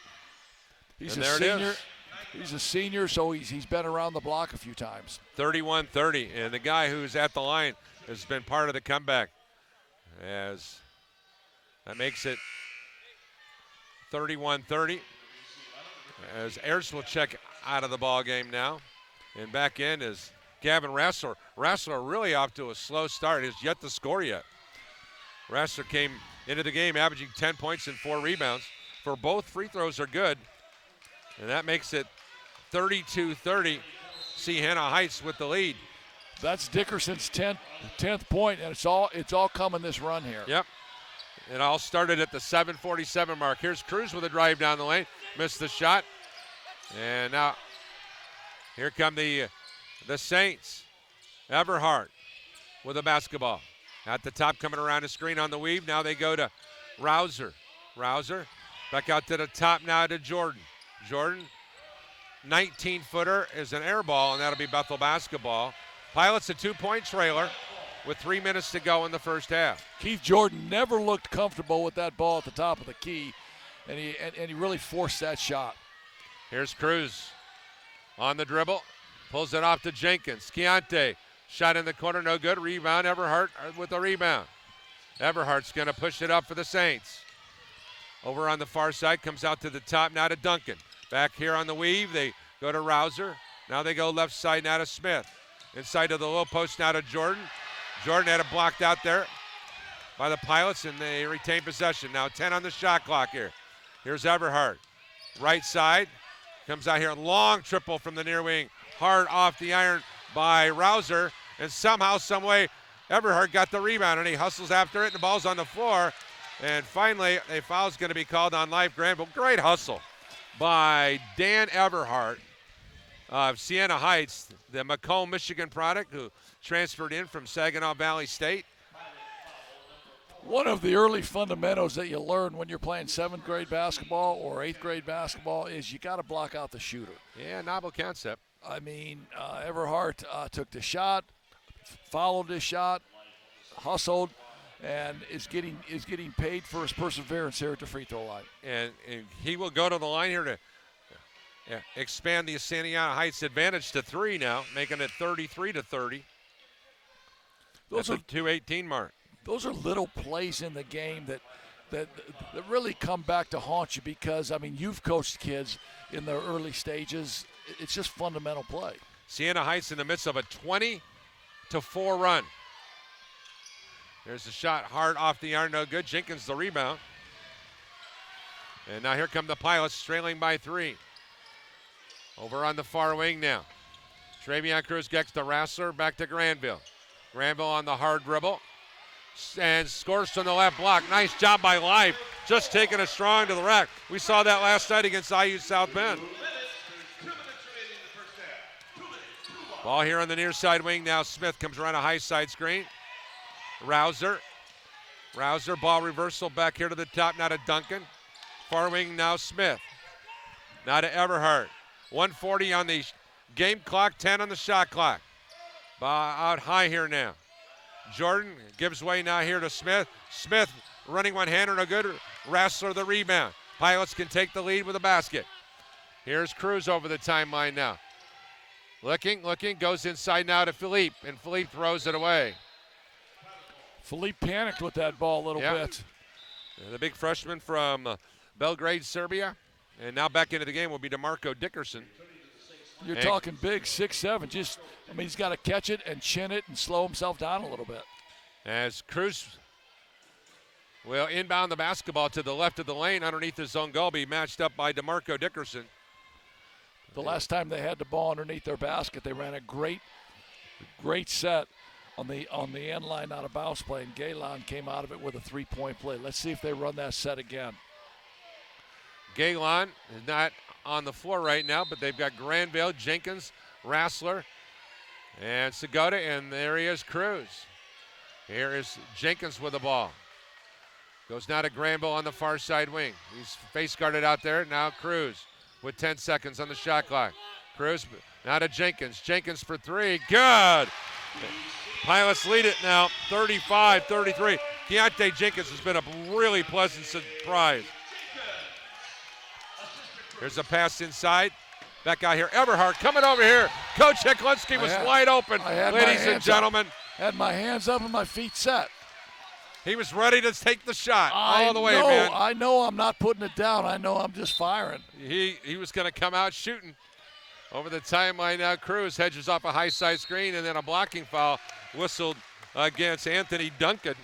He's a senior. He's a senior, so he's been around the block a few times. 31-30, and the guy who's at the line has been part of the comeback. As that makes it 31-30. As Ayers will check out of the ball game now. And back in is Gavin Rassler. Rassler really off to a slow start. He's yet to score yet. Rassler came into the game averaging 10 points and 4 rebounds. For both free throws are good. And that makes it 32-30. Siena Heights with the lead. That's Dickerson's 10th point, and it's all coming this run here. Yep. It all started at the 7:47 mark. Here's Cruz with a drive down the lane. Missed the shot. And now here come the Saints. Everhart with a basketball. At the top, coming around the screen on the weave. Now they go to Rouser. Rouser back out to the top now to Jordan. Jordan, 19-footer is an air ball, and that'll be Bethel basketball. Pilots a 2-point trailer with 3 minutes to go in the first half. Keith Jordan never looked comfortable with that ball at the top of the key, and he really forced that shot. Here's Cruz on the dribble. Pulls it off to Jenkins. Chiante, shot in the corner, no good. Rebound, Everhart with the rebound. Everhart's going to push it up for the Saints. Over on the far side, comes out to the top now to Duncan. Back here on the weave, they go to Rouser. Now they go left side now to Smith. Inside to the low post now to Jordan. Jordan had it blocked out there by the Pilots, and they retain possession. Now 10 on the shot clock here. Here's Everhart. Right side, comes out here. Long triple from the near wing. Hard off the iron by Rouser, and somehow, some way, Everhart got the rebound, and he hustles after it, and the ball's on the floor. And finally, a foul's going to be called on Life Granville. Great hustle by Dan Everhart of Siena Heights, the Macomb, Michigan product, who transferred in from Saginaw Valley State. One of the early fundamentals that you learn when you're playing 7th grade basketball or 8th grade basketball is you got to block out the shooter. Yeah, novel concept. I mean, Everhart took the shot, followed the shot, hustled, and is getting paid for his perseverance here at the free throw line. And he will go to the line here to expand the Siena Heights advantage to 3 now, making it 33-30. Those are 2:18 mark. Those are little plays in the game that really come back to haunt you because, I mean, you've coached kids in the early stages. It's just fundamental play. Siena Heights in the midst of a 20-4 run. There's the shot, hard off the iron, no good. Jenkins the rebound. And now here come the Pilots, trailing by 3. Over on the far wing now. Travion Cruz gets to Rassler, back to Granville. Granville on the hard dribble. And scores from the left block. Nice job by Life, just taking it strong to the rack. We saw that last night against IU South Bend. Ball here on the near side wing now. Smith comes around a high side screen. Rouser, ball reversal back here to the top, now to Duncan. Far wing now Smith. Now to Everhart. 1:40 on the game clock, 10 on the shot clock. Ball out high here now. Jordan gives way now here to Smith. Smith running one-hander, no good. Rassler the rebound. Pilots can take the lead with a basket. Here's Cruz over the timeline now. Looking, goes inside now to Philippe, and Philippe throws it away. Philippe panicked with that ball a little bit. And the big freshman from Belgrade, Serbia. And now back into the game will be DeMarco Dickerson. You're talking big, 6'7". He's got to catch it and chin it and slow himself down a little bit. As Cruz will inbound the basketball to the left of the lane underneath his own goal, be matched up by DeMarco Dickerson. The last time they had the ball underneath their basket, they ran a great set on the end line out of bounce play, and Galen came out of it with a 3-point play. Let's see if they run that set again. Galen is not on the floor right now, but they've got Granville, Jenkins, Rassler, and Segota, and there he is, Cruz. Here is Jenkins with the ball. Goes now to Granville on the far side wing. He's face guarded out there. Now Cruz with 10 seconds on the shot clock. Cruz now to Jenkins. Jenkins for 3. Good. Pilots lead it now, 35-33. Keontae Jenkins has been a really pleasant surprise. Here's a pass inside. Back out here. Everhart coming over here. Coach Heklinski was wide open, ladies and gentlemen. Had my hands up and my feet set. He was ready to take the shot all the way, man. I know I'm not putting it down. I know I'm just firing. He was going to come out shooting. Over the timeline now, Cruz hedges off a high side screen, and then a blocking foul whistled against Anthony Duncan.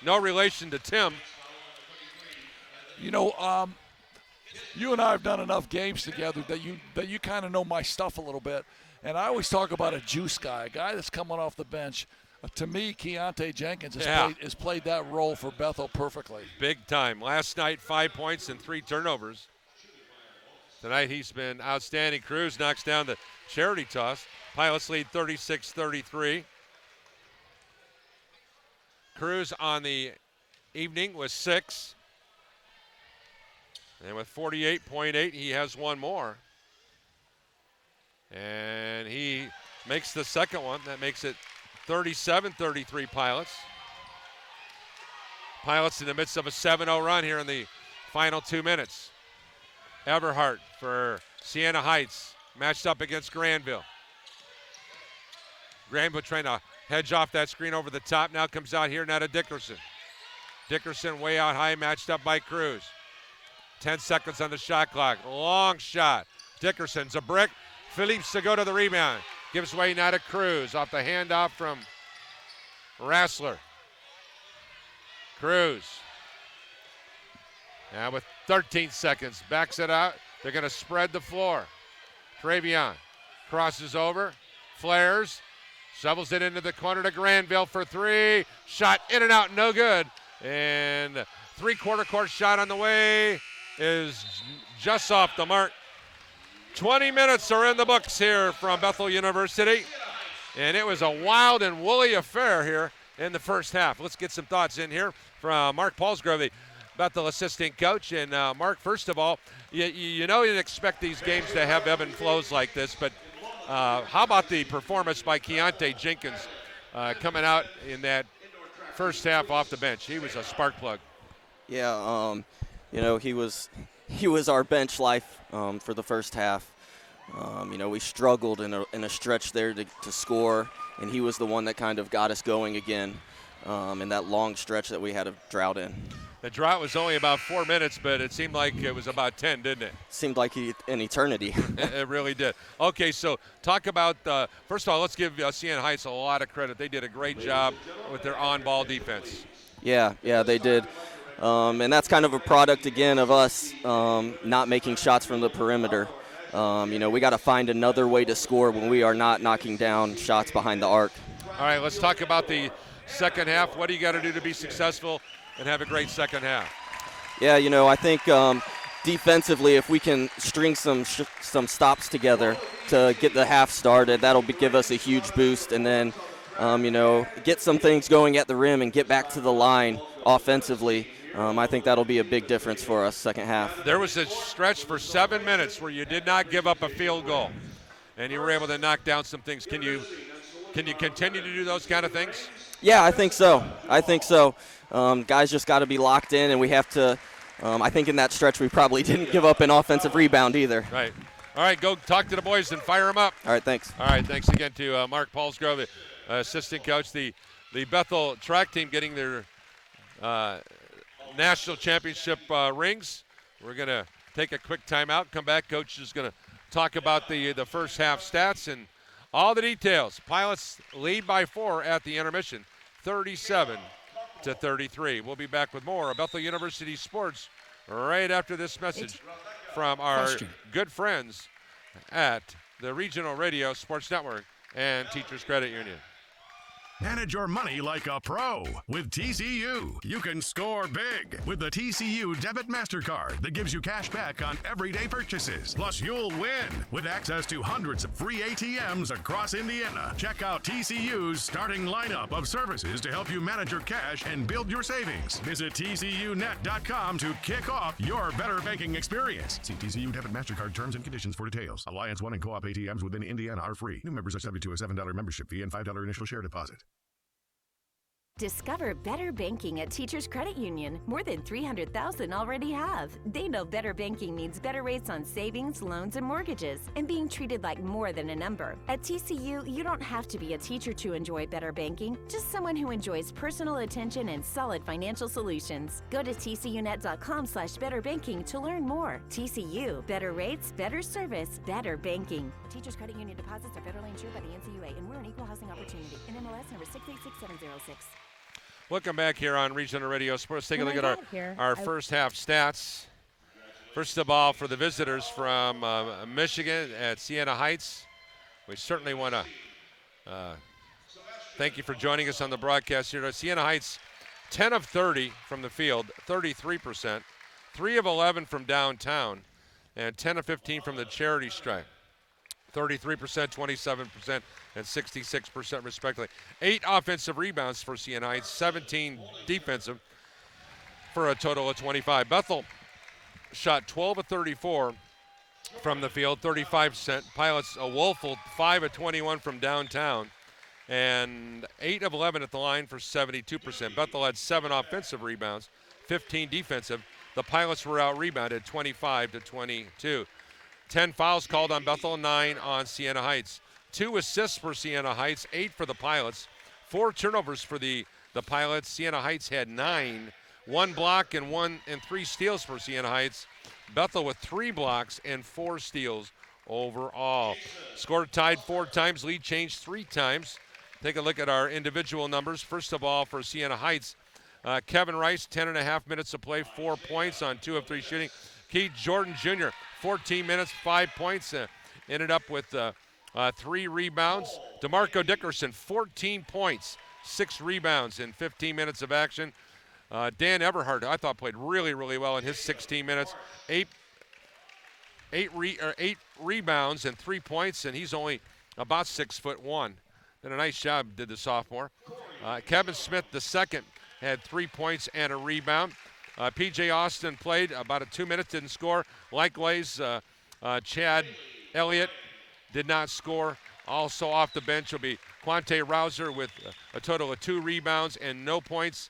No relation to Tim. you and I have done enough games together that you kind of know my stuff a little bit. And I always talk about a juice guy, a guy that's coming off the bench. To me, Keontae Jenkins has played that role for Bethel perfectly. Big time. Last night, 5 points and 3 turnovers. Tonight he's been outstanding. Cruz knocks down the charity toss. Pilots lead 36-33. Cruz on the evening was 6. And with 48.8, he has one more. And he makes the second one. That makes it 37-33 Pilots. Pilots in the midst of a 7-0 run here in the final 2 minutes. Everhart for Siena Heights, matched up against Granville. Granville trying to hedge off that screen over the top. Now comes out here, now to Dickerson. Dickerson way out high, matched up by Cruz. 10 seconds on the shot clock. Long shot. Dickerson's a brick. Philippe Segoda the rebound. Gives way now to Cruz off the handoff from Rassler. Cruz. Now with 13 seconds, backs it out. They're going to spread the floor. Travion crosses over, flares, shovels it into the corner to Granville for 3. Shot in and out, no good. And three-quarter court shot on the way is just off the mark. 20 minutes are in the books here from Bethel University. And it was a wild and woolly affair here in the first half. Let's get some thoughts in here from Mark Paulsgrove, the Bethel assistant coach. And Mark, first of all, you know you'd expect these games to have ebb and flows like this, but how about the performance by Keontae Jenkins coming out in that first half off the bench? He was a spark plug. Yeah, he was our bench life for the first half. We struggled in a stretch there to score, and he was the one that kind of got us going again in that long stretch that we had a drought in. The drought was only about 4 minutes, but it seemed like it was about 10, didn't it? Seemed like an eternity. It really did. Okay, so talk about, first of all, let's give Siena Heights a lot of credit. They did a great job with their on-ball defense. Yeah, they did. And that's kind of a product, again, of us not making shots from the perimeter. We got to find another way to score when we are not knocking down shots behind the arc. All right, let's talk about the second half. What do you got to do to be successful and have a great second half? Yeah, I think defensively, if we can string some stops together to get the half started, that'll give us a huge boost. And then, get some things going at the rim and get back to the line offensively. I think that'll be a big difference for us second half. There was a stretch for 7 minutes where you did not give up a field goal, and you were able to knock down some things. Can you continue to do those kind of things? Yeah, I think so. Guys just got to be locked in, and we have to I think in that stretch we probably didn't give up an offensive rebound either. Right. All right, go talk to the boys and fire them up. All right, thanks. All right, thanks again to Mark Paulsgrove, the assistant coach. The Bethel track team getting their national championship rings. We're going to take a quick timeout, come back. Coach is going to talk about the first half stats and all the details. Pilots lead by 4 at the intermission, 37-33. We'll be back with more of Bethel University Sports right after this message from our good friends at the Regional Radio Sports Network and Teachers Credit Union. Manage your money like a pro with TCU. You can score big with the TCU Debit MasterCard that gives you cash back on everyday purchases. Plus, you'll win with access to hundreds of free ATMs across Indiana. Check out TCU's starting lineup of services to help you manage your cash and build your savings. Visit TCUnet.com to kick off your better banking experience. See TCU Debit MasterCard terms and conditions for details. Alliance One and Co-op ATMs within Indiana are free. New members are subject to a $7 membership fee and $5 initial share deposit. Discover better banking at Teachers Credit Union. More than 300,000 already have. They know better banking means better rates on savings, loans, and mortgages, and being treated like more than a number. At TCU, you don't have to be a teacher to enjoy better banking, just someone who enjoys personal attention and solid financial solutions. Go to tcunet.com/betterbanking to learn more. TCU, better rates, better service, better banking. Teachers Credit Union deposits are federally insured by the NCUA, and we're an equal housing opportunity. NMLS number 686706. Welcome back here on Regional Radio Sports. Take a look at our first half stats First of all, for the visitors from Michigan at Siena Heights, we certainly want to thank you for joining us on the broadcast here. Siena Heights, 10 of 30 from the field, 33%, 3 of 11 from downtown, and 10 of 15 from the charity stripe, 33%, 27%, and 66% respectively. 8 offensive rebounds for Siena Heights, 17 defensive, for a total of 25. Bethel shot 12 of 34 from the field, 35%. Pilots a woeful 5 of 21 from downtown, and 8 of 11 at the line for 72%. Bethel had 7 offensive rebounds, 15 defensive. The Pilots were out-rebounded 25 to 22. 10 fouls called on Bethel, 9 on Siena Heights. 2 assists for Siena Heights, 8 for the Pilots. 4 turnovers for the Pilots. Siena Heights had 9. 1 block and 3 steals for Siena Heights. Bethel with 3 blocks and 4 steals overall. Score tied 4 times, lead changed 3 times. Take a look at our individual numbers. First of all, for Siena Heights, Kevin Rice, 10.5 minutes of play, 4 points on 2 of 3 shooting. Keith Jordan Jr., 14 minutes, 5 points, ended up with 3 rebounds. DeMarco Dickerson, 14 points, 6 rebounds in 15 minutes of action. Dan Everhart, I thought, played really, really well in his 16 minutes. 8 rebounds and 3 points, and he's only about 6'1". Did a nice job, did the sophomore. Kevin Smith, the second, had 3 points and a rebound. P.J. Austin played about 2 minutes, didn't score. Likewise, Chad Elliott did not score. Also off the bench will be Quante Rouser with a total of 2 rebounds and no points.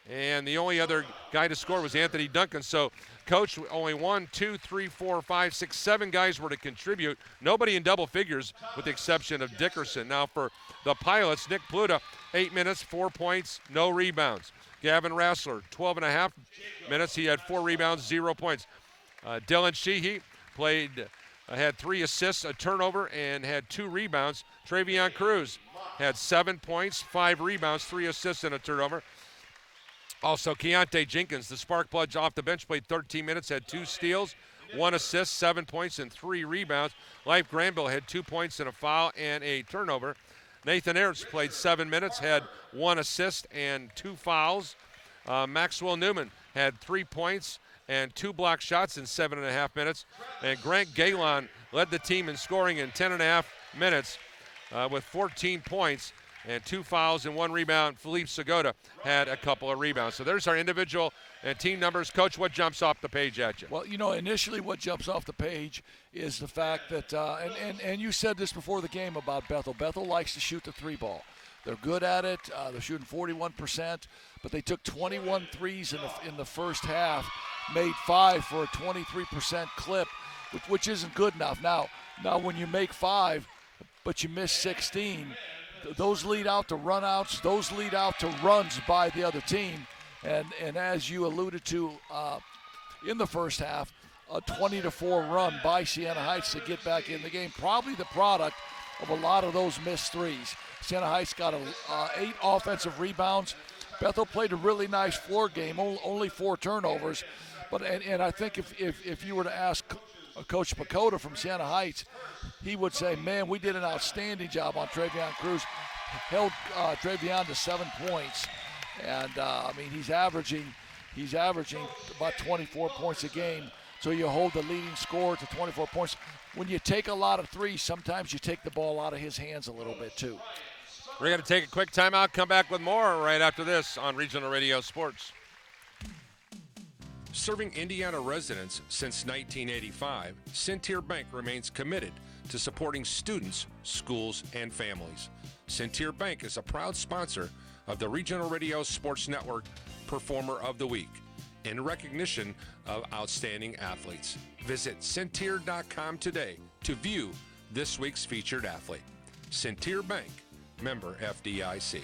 And the only other guy to score was Anthony Duncan. So, Coach, only 1, 2, 3, 4, 5, 6, 7 guys were to contribute. Nobody in double figures with the exception of Dickerson. Now for the Pilots, Nick Pluta, 8 minutes, 4 points, no rebounds. Gavin Rassler, 12.5 minutes. He had 4 rebounds, 0 points. Dylan Sheehy had 3 assists, a turnover, and had 2 rebounds. Travion Cruz had 7 points, 5 rebounds, 3 assists, and a turnover. Also, Keontae Jenkins, the spark plug off the bench, played 13 minutes, had 2 steals, 1 assist, 7 points, and 3 rebounds. Life Granville had 2 points and a foul and a turnover. Nathan Ertz played 7 minutes, had 1 assist and 2 fouls. Maxwell Newman had 3 points and 2 block shots in 7.5 minutes. And Grant Galen led the team in scoring in 10.5 minutes with 14 points and 2 fouls and 1 rebound. Philippe Segota had a couple of rebounds. So there's our individual and team numbers. Coach, what jumps off the page at you? Well, initially what jumps off the page is the fact that, and you said this before the game about Bethel. Bethel likes to shoot the 3 ball. They're good at it. They're shooting 41%, but they took 21 threes in the first half, made 5 for a 23% clip, which isn't good enough. Now when you make 5, but you miss 16, those lead out to runouts. Those lead out to runs by the other team. And as you alluded to in the first half, a 20-4 run by Siena Heights to get back in the game. Probably the product of a lot of those missed threes. Siena Heights got 8 offensive rebounds. Bethel played a really nice floor game, only 4 turnovers. But I think if you were to ask Coach Pacoda from Siena Heights, he would say, man, we did an outstanding job on Travion Cruz. Held Travion to 7 points. And, he's averaging about 24 points a game. So you hold the leading scorer to 24 points. When you take a lot of threes, sometimes you take the ball out of his hands a little bit too. We're going to take a quick timeout, come back with more right after this on Regional Radio Sports. Serving Indiana residents since 1985, Centier Bank remains committed to supporting students, schools, and families. Centier Bank is a proud sponsor of the Regional Radio Sports Network Performer of the Week in recognition of outstanding athletes. Visit Centier.com today to view this week's featured athlete. Centier Bank, member FDIC.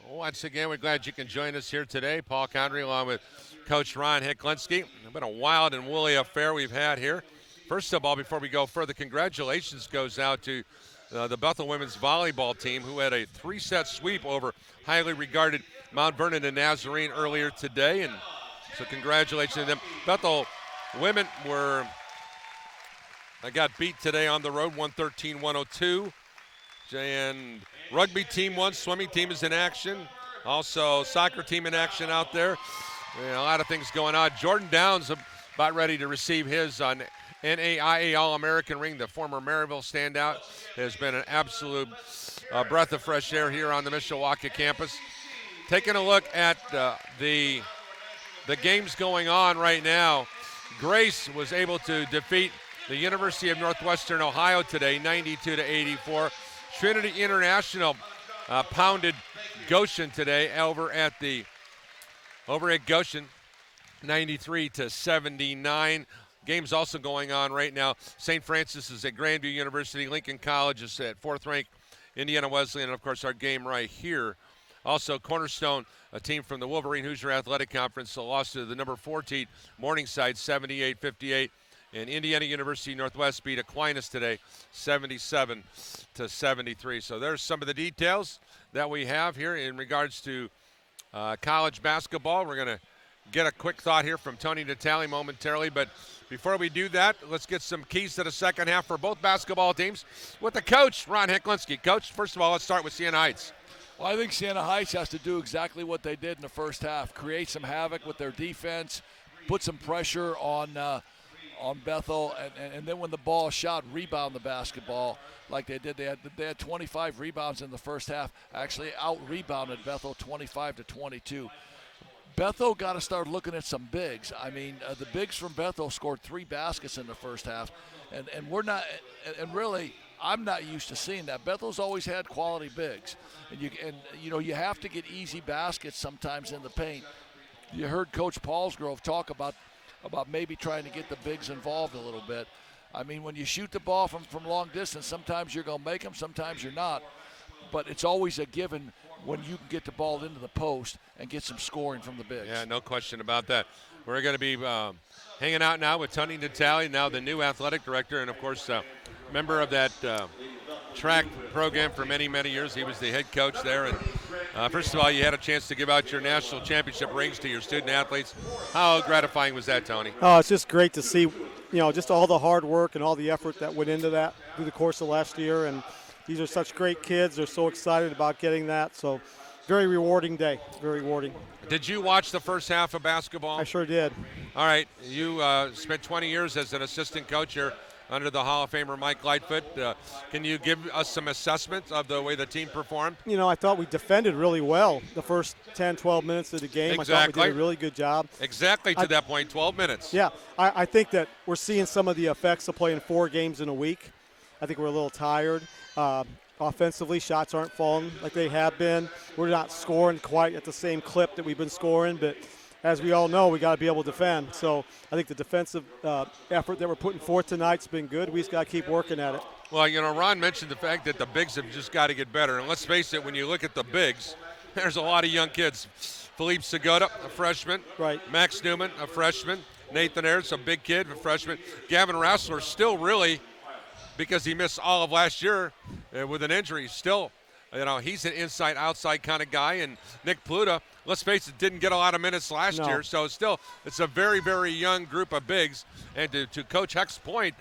Once again, we're glad you can join us here today. Paul Condry along with Coach Ron Hicklinski. It's been a wild and woolly affair we've had here. First of all, before we go further, congratulations goes out to the Bethel women's volleyball team, who had a 3-set sweep over highly regarded Mount Vernon and Nazarene earlier today. And so congratulations to them. Bethel women got beat today on the road, 113-102. And rugby team won, swimming team is in action. Also soccer team in action out there. A lot of things going on. Jordan Downs about ready to receive his NAIA All-American ring. The former Maryville standout has been an absolute breath of fresh air here on the Mishawaka campus. Taking a look at the games going on right now, Grace was able to defeat the University of Northwestern Ohio today, 92-84. Trinity International pounded Goshen today over at Goshen, 93-79. Games also going on right now. St. Francis is at Grandview University. Lincoln College is at 4th ranked Indiana Wesleyan, and of course our game right here. Also Cornerstone, a team from the Wolverine Hoosier Athletic Conference, lost to the number 4 seed Morningside 78-58. And Indiana University Northwest beat Aquinas today 77-73. So there's some of the details that we have here in regards to college basketball. We're going to get a quick thought here from Tony Natale momentarily, but before we do that, let's get some keys to the second half for both basketball teams with the coach, Ron Hicklinski. Coach, first of all, let's start with Siena Heights. Well, I think Siena Heights has to do exactly what they did in the first half, create some havoc with their defense, put some pressure on Bethel, and then when the ball is shot, rebound the basketball like they did. They had 25 rebounds in the first half, actually out-rebounded Bethel 25-22. Bethel got to start looking at some bigs. I mean, the bigs from Bethel scored 3 baskets in the first half, and we're not – and really – I'm not used to seeing that. Bethel's always had quality bigs, and you have to get easy baskets sometimes in the paint. You heard Coach Paulsgrove talk about maybe trying to get the bigs involved a little bit. I mean, when you shoot the ball from long distance, sometimes you're going to make them, sometimes you're not. But it's always a given when you can get the ball into the post and get some scoring from the bigs. Yeah, no question about that. We're going to be hanging out now with Tony Natale, now the new athletic director, and of course, member of that track program for many, many years. He was the head coach there. And first of all, you had a chance to give out your national championship rings to your student athletes. How gratifying was that, Tony? Oh, it's just great to see, just all the hard work and all the effort that went into that through the course of last year. And these are such great kids. They're so excited about getting that. So very rewarding day, very rewarding. Did you watch the first half of basketball? I sure did. All right. You spent 20 years as an assistant coach here under the Hall of Famer Mike Lightfoot. Can you give us some assessment of the way the team performed? I thought we defended really well the first 10, 12 minutes of the game. Exactly. I thought we did a really good job. Exactly to that point, 12 minutes. Yeah, I think that we're seeing some of the effects of playing 4 games in a week. I think we're a little tired. Offensively, shots aren't falling like they have been. We're not scoring quite at the same clip that we've been scoring, but as we all know, we got to be able to defend. So I think the defensive effort that we're putting forth tonight's been good. We just got to keep working at it. Well, Ron mentioned the fact that the bigs have just got to get better. And let's face it, when you look at the bigs, there's a lot of young kids. Philippe Segota, a freshman. Right. Max Newman, a freshman. Nathan Ayers, a big kid, a freshman. Gavin Rassler still really, because he missed all of last year with an injury, still, he's an inside-outside kind of guy. And Nick Pluta, let's face it, didn't get a lot of minutes last year. So still, it's a very, very young group of bigs. And to Coach Heck's point,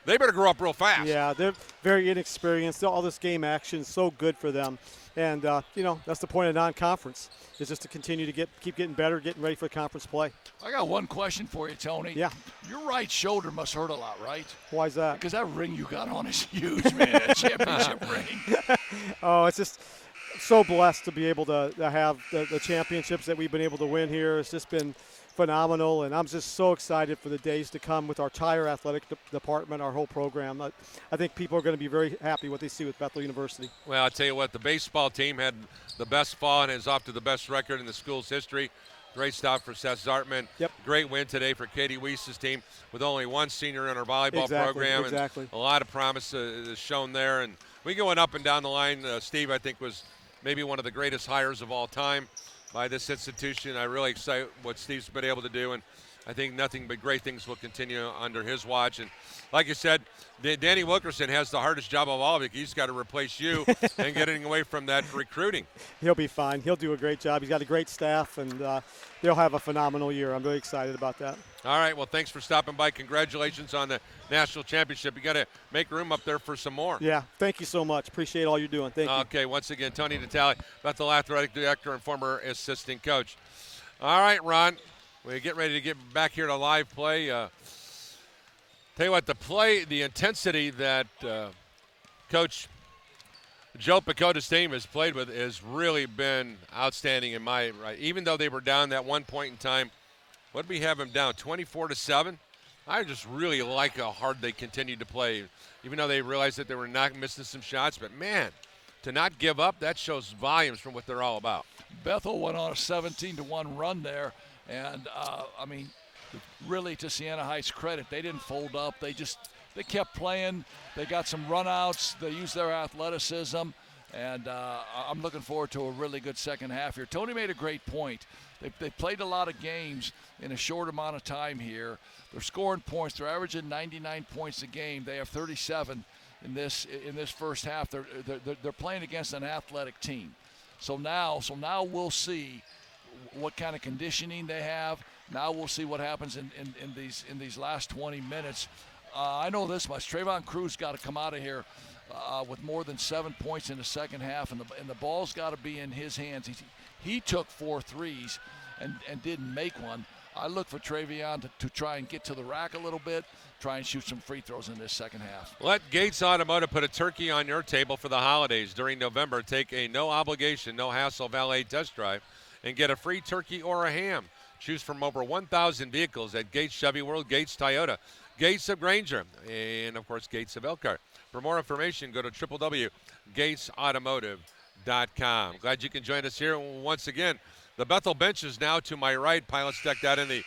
they better grow up real fast. Yeah, they're very inexperienced. All this game action is so good for them. And, that's the point of non-conference, is just to continue to keep getting better, getting ready for conference play. I got one question for you, Tony. Yeah. Your right shoulder must hurt a lot, right? Why is that? Because that ring you got on is huge, man. That championship ring. Oh, it's just so blessed to be able to have the championships that we've been able to win here. It's just been phenomenal, and I'm just so excited for the days to come with our entire athletic department, our whole program. I think people are going to be very happy what they see with Bethel University. Well, I'll tell you what, the baseball team had the best fall and is off to the best record in the school's history. Great stop for Seth Zartman. Yep. Great win today for Katie Weiss's team with only one senior in our volleyball program. Exactly. And a lot of promise is shown there. And we going up and down the line. Steve, I think, was maybe one of the greatest hires of all time by this institution. I really excite what Steve's been able to do. And I think nothing but great things will continue under his watch. And like you said, Danny Wilkerson has the hardest job of all of it. He's got to replace you and getting away from that recruiting. He'll be fine. He'll do a great job. He's got a great staff, and they'll have a phenomenal year. I'm really excited about that. All right, well, thanks for stopping by. Congratulations on the national championship. You got to make room up there for some more. Yeah, thank you so much. Appreciate all you're doing. Thank you. Okay, once again, Tony Natale, Bethel Athletic Director and former assistant coach. All right, Ron, we get ready to get back here to live play. Tell you what, the intensity that Coach Joe Pacoda's team has played with has really been outstanding in my right. Even though they were down that one point in time, what did we have them down, 24-7? I just really like how hard they continued to play, even though they realized that they were not missing some shots. But, man, to not give up, that shows volumes from what they're all about. Bethel went on a 17-1 run there, and, really to Siena Heights' credit, they didn't fold up. They kept playing. They got some runouts. They used their athleticism, and I'm looking forward to a really good second half here. Tony made a great point. They played a lot of games in a short amount of time here. They're scoring points. They're averaging 99 points a game. They have 37 in this first half. They're playing against an athletic team. So now we'll see what kind of conditioning they have. Now we'll see what happens in these last 20 minutes. I know this much: Trayvon Cruz got to come out of here with more than 7 points in the second half, and the ball's got to be in his hands. He took 4 threes and didn't make one. I look for Travion to try and get to the rack a little bit, try and shoot some free throws in this second half. Let Gates Automotive put a turkey on your table for the holidays during November. Take a no-obligation, no-hassle valet test drive and get a free turkey or a ham. Choose from over 1,000 vehicles at Gates Chevy World, Gates Toyota, Gates of Granger, and, of course, Gates of Elkhart. For more information, go to www.gatesautomotive.com. Glad you can join us here once again. The Bethel bench is now to my right. Pilots decked out in the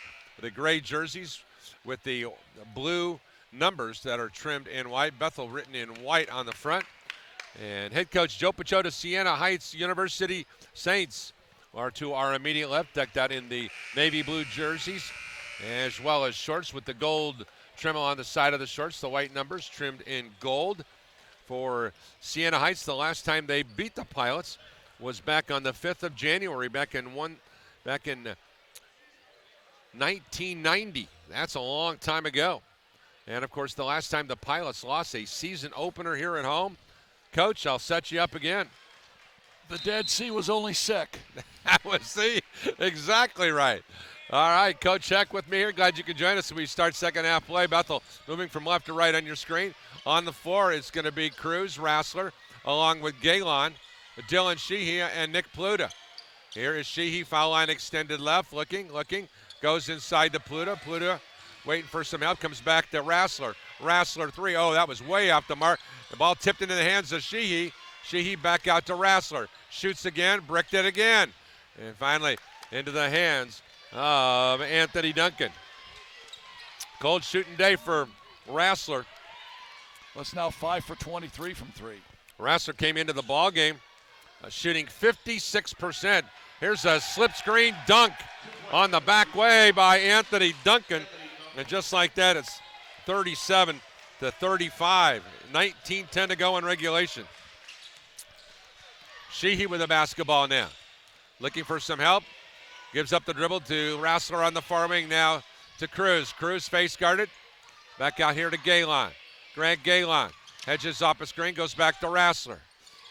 gray jerseys with the blue numbers that are trimmed in white. Bethel written in white on the front. And head coach Joe Pachoda, Siena Heights University Saints, are to our immediate left, decked out in the navy blue jerseys, as well as shorts with the gold trim on the side of the shorts, the white numbers trimmed in gold. For Siena Heights, the last time they beat the Pilots was back on the 5th of January, back in 1990. That's a long time ago. And, of course, the last time the Pilots lost a season opener here at home. Coach, I'll set you up again. The Dead Sea was only sick. That was exactly right. All right, Coach, check with me here. Glad you could join us as we start second half play. Bethel moving from left to right on your screen. On the floor, it's going to be Cruz, Rassler, along with Galen, Dylan Sheehy, and Nick Pluta. Here is Sheehy, foul line extended left, looking, goes inside to Pluta. Pluta waiting for some help, comes back to Rassler. Rassler 3. Oh, that was way off the mark. The ball tipped into the hands of Sheehy. Sheehy back out to Rassler. Shoots again, bricked it again. And finally into the hands of Anthony Duncan. Cold shooting day for Rassler. Well, it's now 5 for 23 from 3. Rassler came into the ball game shooting 56%. Here's a slip screen dunk on the back way by Anthony Duncan. And just like that, it's 37-35. 19-10 to go in regulation. Sheehy with the basketball now. Looking for some help. Gives up the dribble to Rassler on the far wing now to Cruz. Cruz face guarded. Back out here to Galen. Greg Galen hedges off a screen, goes back to Rassler.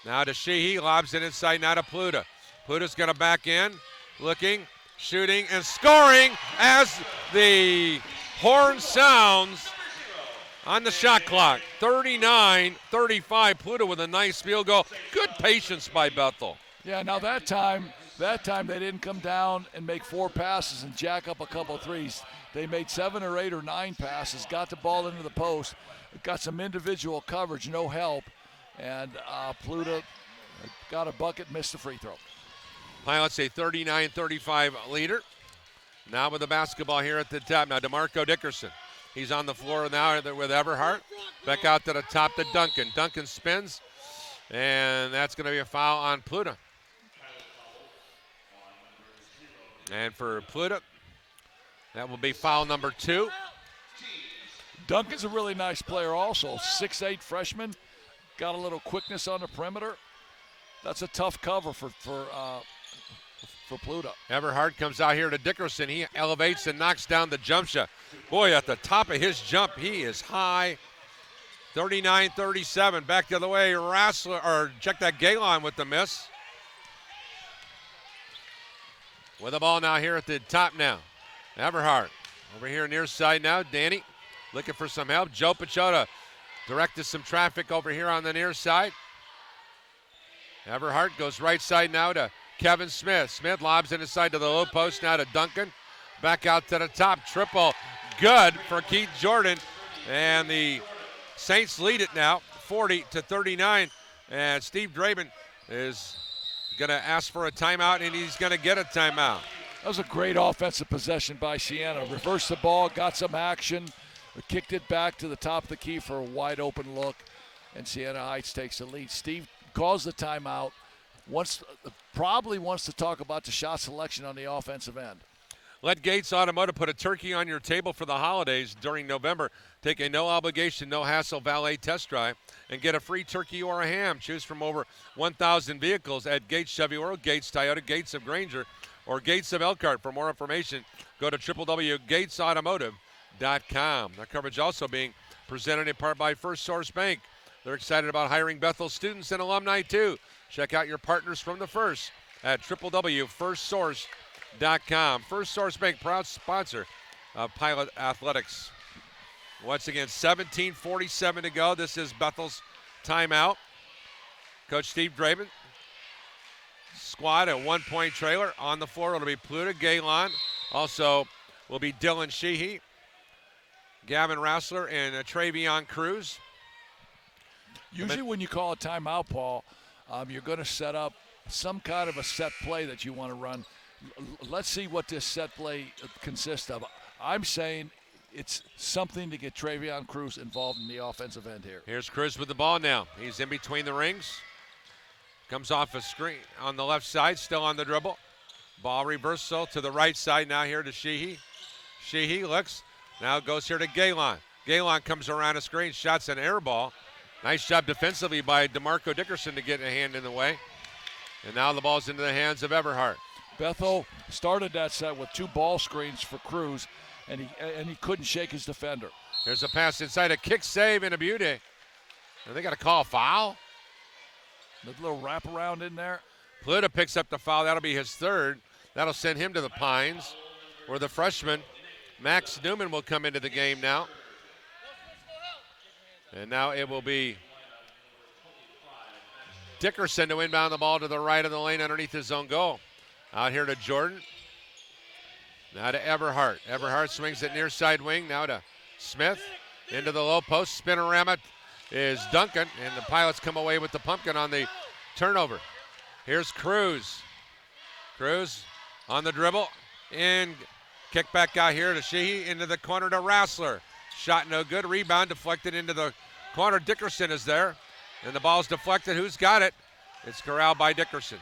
Now to Sheehy, lobs it inside, now to Pluta. Pluta's going to back in, looking, shooting, and scoring as the horn sounds on the shot clock. 39-35, Pluta with a nice field goal. Good patience by Bethel. Yeah, now that time they didn't come down and make 4 passes and jack up a couple threes. They made 7 or 8 or 9 passes, got the ball into the post, got some individual coverage, no help, and Pluta got a bucket, missed the free throw. Pilots a 39-35 leader. Now with the basketball here at the top. Now DeMarco Dickerson. He's on the floor now with Everhart. Back out to the top to Duncan. Duncan spins, and that's going to be a foul on Pluta. And for Pluta, That will be foul number 2. Duncan's a really nice player also. 6'8" freshman. Got a little quickness on the perimeter. That's a tough cover for Pluto. Everhart comes out here to Dickerson. He elevates and knocks down the jump shot. Boy, at the top of his jump, he is high. 39-37. Back the other way. Check that Galen with the miss. With the ball now here at the top now. Everhart over here near side now. Danny looking for some help. Joe Pachota directed some traffic over here on the near side. Everhart goes right side now to Kevin Smith. Smith lobs it inside to the low post now to Duncan. Back out to the top. Triple good for Keith Jordan. And the Saints lead it now 40-39. And Steve Draven is going to ask for a timeout, and he's going to get a timeout. That was a great offensive possession by Siena. Reversed the ball, got some action, kicked it back to the top of the key for a wide open look, and Siena Heights takes the lead. Steve calls the timeout, probably wants to talk about the shot selection on the offensive end. Let Gates Automotive put a turkey on your table for the holidays during November. Take a no-obligation, no-hassle valet test drive and get a free turkey or a ham. Choose from over 1,000 vehicles at Gates Chevy World, Gates Toyota, Gates of Granger, or Gates of Elkhart. For more information, go to www.gatesautomotive.com. That coverage also being presented in part by First Source Bank. They're excited about hiring Bethel students and alumni, too. Check out your partners from the First at www.firstsource.com. First Source Bank, proud sponsor of Pilot Athletics. Once again, 17:47 to go. This is Bethel's timeout. Coach Steve Draven. Squad, a 1-point trailer. On the floor, it'll be Pluta, Galen. Also will be Dylan Sheehy, Gavin Rassler, and Travion Cruz. Usually when you call a timeout, Paul, you're going to set up some kind of a set play that you want to run. Let's see what this set play consists of. I'm saying it's something to get Travion Cruz involved in the offensive end here. Here's Cruz with the ball now. He's in between the rings. Comes off a screen on the left side, still on the dribble. Ball reversal to the right side now here to Sheehy. Sheehy looks, now goes here to Galen. Galen comes around a screen, shots an air ball. Nice job defensively by DeMarco Dickerson to get a hand in the way. And now the ball's into the hands of Everhart. Bethel started that set with 2 ball screens for Cruz, and he couldn't shake his defender. There's a pass inside, a kick save, and a beauty. And they got to call a foul. The little wraparound in there. Pluta picks up the foul. That'll be his 3rd. That'll send him to the Pines, where the freshman, Max Newman, will come into the game now. And now it will be Dickerson to inbound the ball to the right of the lane underneath his own goal. Out here to Jordan. Now to Everhart. Everhart swings it near side wing. Now to Smith. Into the low post. Spinorama is Duncan. And the Pilots come away with the pumpkin on the turnover. Here's Cruz. Cruz on the dribble. And kick back out here to Sheehy. Into the corner to Rassler. Shot no good. Rebound deflected into the corner. Dickerson is there. And the ball's deflected. Who's got it? It's corralled by Dickerson.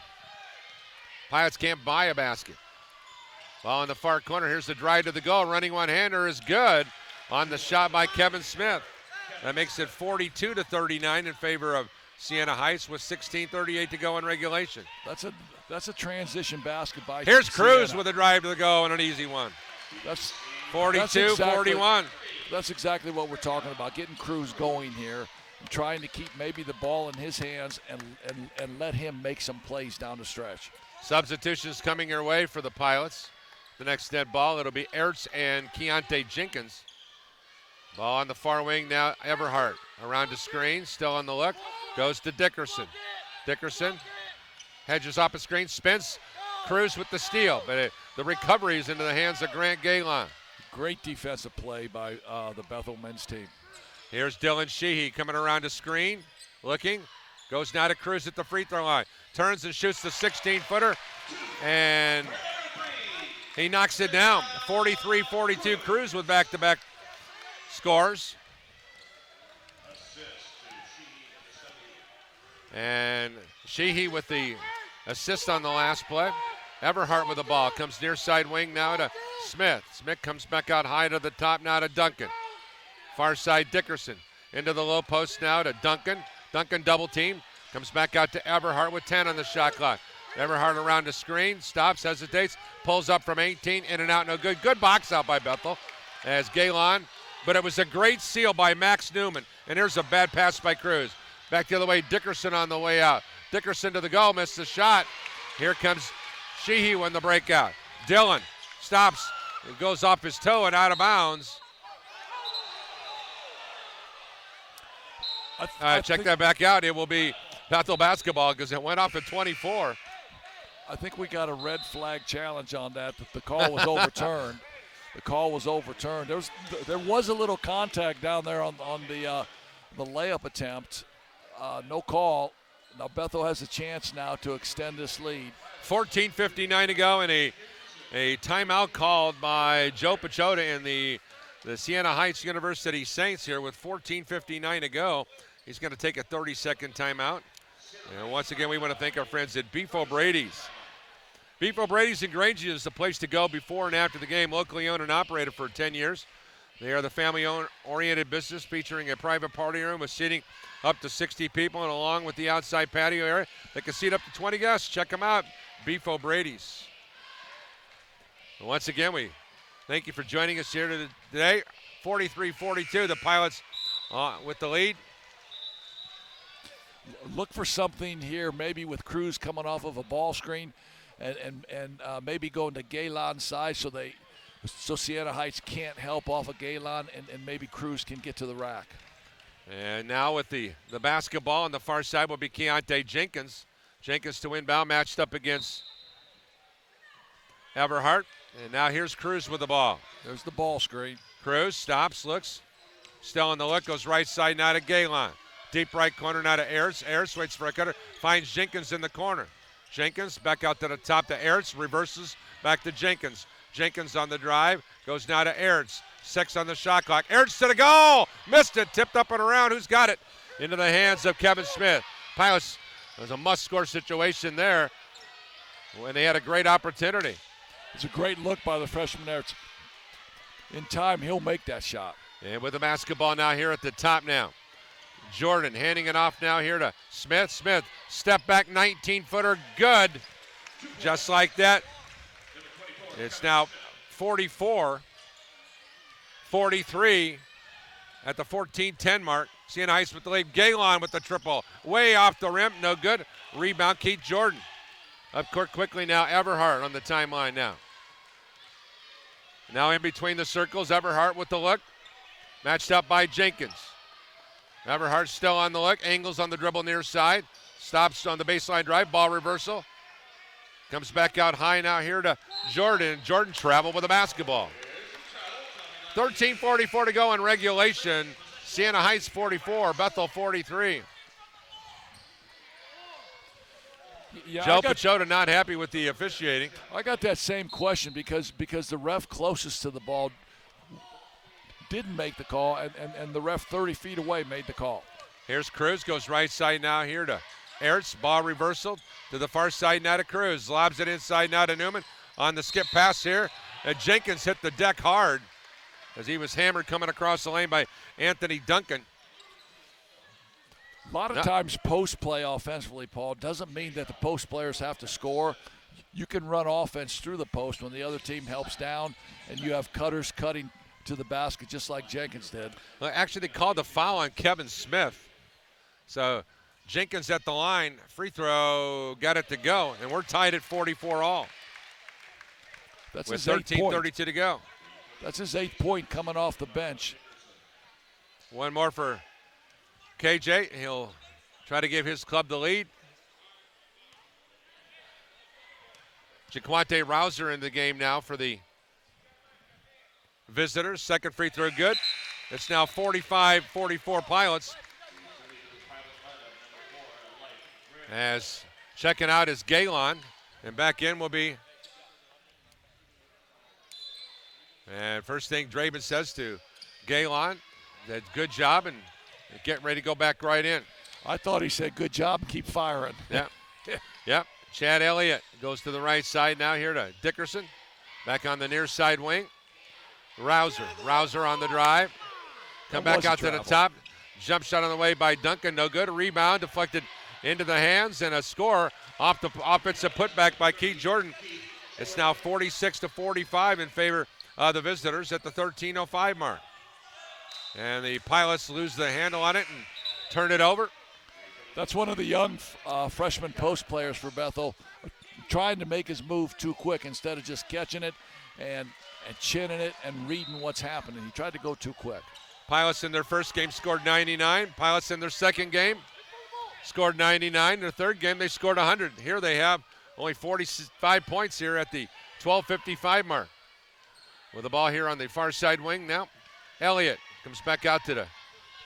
Pilots can't buy a basket. Ball in the far corner. Here's the drive to the goal. Running one-hander is good on the shot by Kevin Smith. That makes it 42-39 in favor of Siena Heights with 16:38 to go in regulation. That's a transition basket by Here's Cruz Siena. with a drive to the goal and an easy one. That's 42-41. That's exactly what we're talking about, getting Cruz going here, trying to keep maybe the ball in his hands and let him make some plays down the stretch. Substitutions coming your way for the Pilots. The next dead ball, it'll be Ertz and Keontae Jenkins. Ball on the far wing now, Everhart. Around the screen, still on the look. Goes to Dickerson. Dickerson hedges off a screen, spins. Cruz with the steal, but the recovery is into the hands of Grant Galen. Great defensive play by the Bethel men's team. Here's Dylan Sheehy coming around the screen, looking. Goes now to Cruz at the free throw line. Turns and shoots the 16-footer, and he knocks it down. 43-42, Cruz with back-to-back scores. And Sheehy with the assist on the last play. Everhart with the ball. Comes near side wing now to Smith. Smith comes back out high to the top now to Duncan. Far side Dickerson. Into the low post now to Duncan. Duncan double team. Comes back out to Everhart with 10 on the shot clock. Everhart around the screen. Stops, hesitates. Pulls up from 18. In and out, no good. Good box out by Bethel as Galen. But it was a great seal by Max Newman. And here's a bad pass by Cruz. Back the other way, Dickerson on the way out. Dickerson to the goal, missed the shot. Here comes Sheehy when the breakout. Dillon stops. It goes off his toe and out of bounds. Check that back out. It will be Bethel basketball because it went off at 24. I think we got a red flag challenge on that. The call was overturned. The call was overturned. There was a little contact down there on the layup attempt. No call. Now Bethel has a chance now to extend this lead. 14:59 to go, and a timeout called by Joe Pachota and the Siena Heights University Saints here with 14:59 to go. He's going to take a 30-second timeout. And once again, we want to thank our friends at Beef O'Brady's. Beef O'Brady's in Granger is the place to go before and after the game. Locally owned and operated for 10 years. They are the family-oriented business featuring a private party room with seating up to 60 people, and along with the outside patio area that can seat up to 20 guests. Check them out, Beef O'Brady's. And once again, we thank you for joining us here today. 43-42, the Pilots with the lead. Look for something here, maybe with Cruz coming off of a ball screen and maybe going to Galen's side so Siena Heights can't help off of Galen and maybe Cruz can get to the rack. And now with the basketball on the far side will be Keontae Jenkins. Jenkins to inbound, matched up against Everhart. And now here's Cruz with the ball. There's the ball screen. Cruz stops, looks. Still on the look, goes right side now to Galen. Deep right corner now to Ayers. Ayers waits for a cutter, finds Jenkins in the corner. Jenkins back out to the top to Ayers, reverses back to Jenkins. Jenkins on the drive, goes now to Ayers. 6 on the shot clock. Ayers to the goal! Missed it, tipped up and around. Who's got it? Into the hands of Kevin Smith. Pilots, there's a must-score situation there when they had a great opportunity. It's a great look by the freshman there. In time, he'll make that shot. And with the basketball now here at the top now. Jordan handing it off now here to Smith. Smith, step back 19-footer, good. Just like that. It's now 44-43 at the 14-10 mark. Siena Heights with the lead. Galen with the triple. Way off the rim, no good. Rebound, Keith Jordan. Up court quickly now, Everhart on the timeline now. Now in between the circles, Everhart with the look. Matched up by Jenkins. Everhart still on the look. Angles on the dribble near side. Stops on the baseline drive. Ball reversal. Comes back out high now here to Jordan. Jordan travel with the basketball. 13:44 to go in regulation. Siena Heights 44, Bethel 43. Yeah, Joe Pachota not happy with the officiating. I got that same question because the ref closest to the ball didn't make the call, and the ref 30 feet away made the call. Here's Cruz, goes right side now here to Ertz. Ball reversal to the far side now to Cruz. Lobs it inside now to Newman. On the skip pass here, Jenkins hit the deck hard as he was hammered coming across the lane by Anthony Duncan. A lot of times post play offensively, Paul, doesn't mean that the post players have to score. You can run offense through the post when the other team helps down, and you have cutters cutting to the basket just like Jenkins did. Well, actually, they called the foul on Kevin Smith. So Jenkins at the line, free throw, got it to go, and we're tied at 44 all. That's with his 13:32 to go. That's his 8th point coming off the bench. One more for KJ. He'll try to give his club the lead. Jaquante Rouser in the game now for the visitors. Second free throw good. It's now 45-44 Pilots. As checking out is Galen, and back in will be. And first thing Draven says to Galen, that good job, and get ready to go back right in. I thought he said good job and keep firing. Yeah. Yep. Chad Elliott goes to the right side now here to Dickerson. Back on the near side wing. Rouser on the drive. Come back out to the top. Jump shot on the way by Duncan. No good. A rebound deflected into the hands and a score off the offensive putback by Keith Jordan. It's now 46-45 in favor of the visitors at the 13:05 mark. And the Pilots lose the handle on it and turn it over. That's one of the young freshman post players for Bethel, trying to make his move too quick instead of just catching it and chinning it and reading what's happening. He tried to go too quick. Pilots in their first game scored 99. Pilots in their second game scored 99. In their third game, they scored 100. Here they have only 45 points here at the 12:55 mark. With the ball here on the far side wing now. Elliott comes back out to the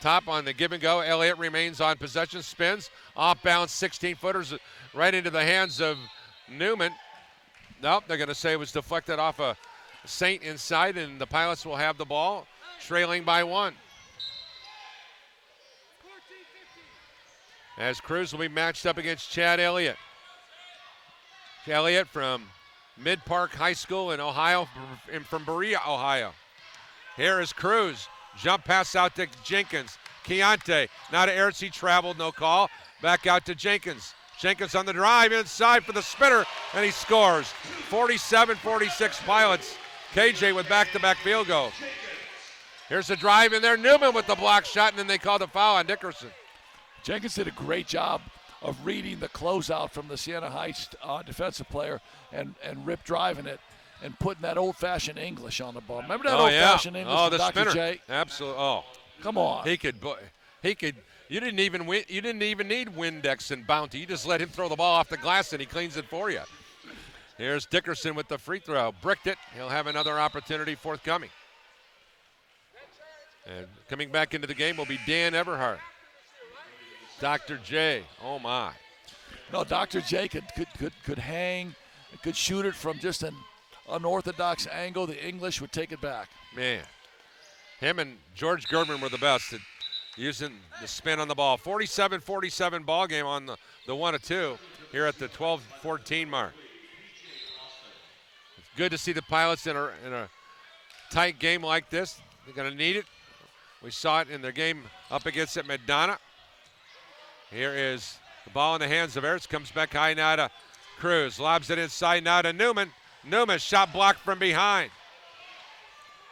top on the give and go. Elliott remains on possession, spins, off balance 16-footers right into the hands of Newman. Nope, they're going to say it was deflected off a Saint inside, and the Pilots will have the ball, trailing by 1. As Cruz will be matched up against Chad Elliott. Elliott from Mid Park High School in Ohio, from Berea, Ohio. Here is Cruz. Jump pass out to Jenkins. Keontae, now to Ertz, he traveled, no call. Back out to Jenkins. Jenkins on the drive, inside for the spinner, and he scores. 47-46 Pilots. KJ with back-to-back field goals. Here's the drive in there. Newman with the block shot, and then they called a foul on Dickerson. Jenkins did a great job of reading the closeout from the Siena Heights defensive player and rip driving it and putting that old-fashioned English on the ball. Remember that old-fashioned English from the Dr. spinner. J? Absolutely. Oh, come on. He could. You didn't even need Windex and Bounty. You just let him throw the ball off the glass and he cleans it for you. Here's Dickerson with the free throw. Bricked it. He'll have another opportunity forthcoming. And coming back into the game will be Dan Everhart. Dr. J. Oh my. No, Dr. J could hang, could shoot it from just an unorthodox angle. The English would take it back. Man, him and George Girdman were the best at using the spin on the ball. 47-47 ball game on the 1-2 here at the 12-14 mark. It's good to see the Pilots in a tight game like this. They're going to need it. We saw it in their game up against at Madonna. Here is the ball in the hands of Ertz. Comes back high now to Cruz. Lobs it inside now to Newman. Newman shot blocked from behind.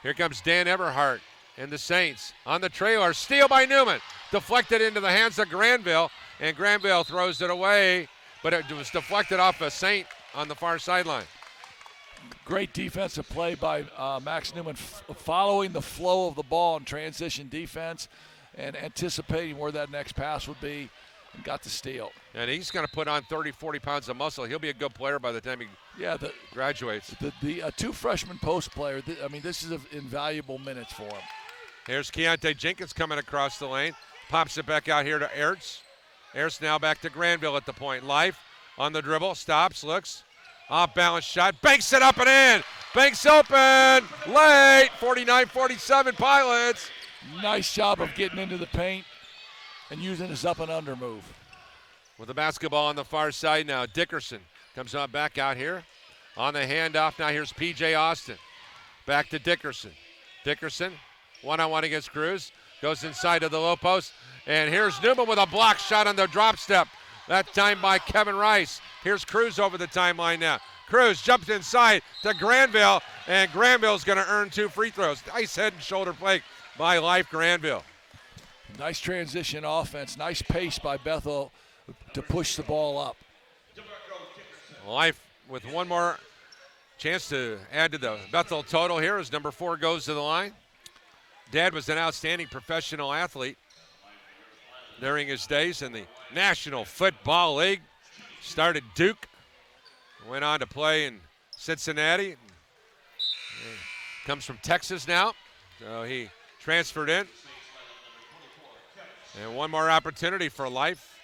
Here comes Dan Everhart and the Saints on the trailer. Steal by Newman. Deflected into the hands of Granville, and Granville throws it away, but it was deflected off a Saint on the far sideline. Great defensive play by Max Newman, following the flow of the ball in transition defense and anticipating where that next pass would be, and got the steal. And he's going to put on 30, 40 pounds of muscle. He'll be a good player by the time he graduates. The two freshman post player, this is invaluable minutes for him. Here's Keontae Jenkins coming across the lane. Pops it back out here to Ertz. Ertz now back to Granville at the point. Life on the dribble. Stops, looks. Off-balance shot. Banks it up and in. Banks open. Late. 49-47 Pilots. Nice job of getting into the paint and using his up and under move. With the basketball on the far side now. Dickerson comes on back out here. On the handoff now, here's P.J. Austin. Back to Dickerson. Dickerson, one-on-one against Cruz. Goes inside to the low post. And here's Newman with a block shot on the drop step. That time by Kevin Rice. Here's Cruz over the timeline now. Cruz jumps inside to Granville, and Granville's going to earn 2 free throws. Nice head and shoulder play by Life Granville. Nice transition offense. Nice pace by Bethel to push the ball up. Life with one more chance to add to the Bethel total here as number 4 goes to the line. Dad was an outstanding professional athlete during his days in the National Football League. Started Duke, went on to play in Cincinnati. Comes from Texas now, so he transferred in. And one more opportunity for Life.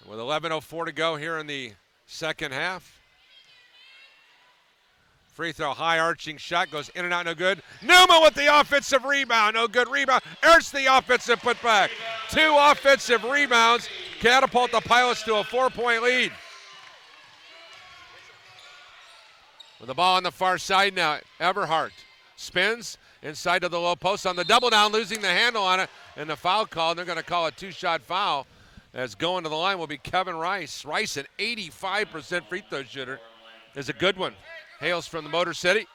With 11:04 to go here in the second half. Free throw, high arching shot, goes in and out, no good. Newman with the offensive rebound, no good rebound. Ertz the offensive putback. 2 offensive rebounds catapult the Pilots to a 4-point lead. With the ball on the far side now, Everhart spins inside to the low post on the double down, losing the handle on it, and the foul call. They're going to call a 2-shot foul, as going to the line will be Kevin Rice. Rice, an 85% free throw shooter, is a good one. Hails from the Motor City.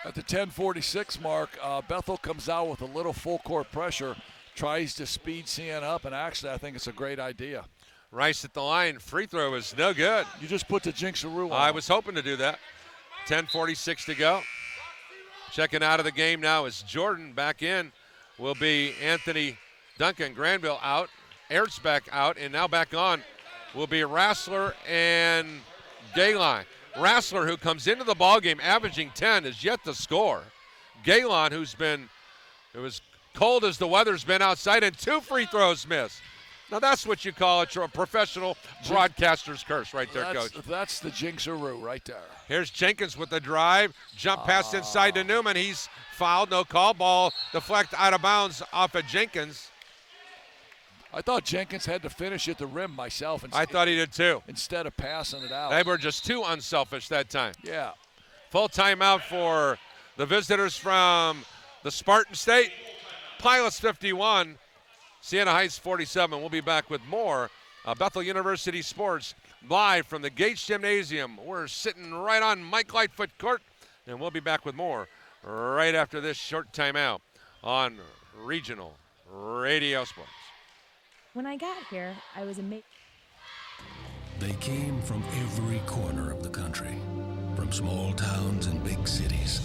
At the 10:46 mark, Bethel comes out with a little full court pressure, tries to speed Siena up, and actually I think it's a great idea. Rice at the line, free throw is no good. You just put the jinxaroo on. I was hoping to do that. 10:46 to go. Checking out of the game now is Jordan. Back in will be Anthony Duncan. Granville out, Erzbeck out, and now back on will be Rassler and Galen. Rassler, who comes into the ballgame averaging 10, is yet to score. Galen, it was cold as the weather's been outside, and 2 free throws missed. Now that's what you call a professional broadcaster's curse right there, Coach. That's the jinxaroo right there. Here's Jenkins with the drive. Jump pass inside to Newman. He's fouled, no call. Ball deflect out of bounds off of Jenkins. I thought Jenkins had to finish at the rim myself. I thought he did too. Instead of passing it out. They were just too unselfish that time. Yeah. Full timeout for the visitors from the Spartan State. Pilots 51, Siena Heights 47. We'll be back with more Bethel University Sports live from the Gates Gymnasium. We're sitting right on Mike Lightfoot Court, and we'll be back with more right after this short timeout on Regional Radio Sports. When I got here, I was amazed. They came from every corner of the country, from small towns and big cities.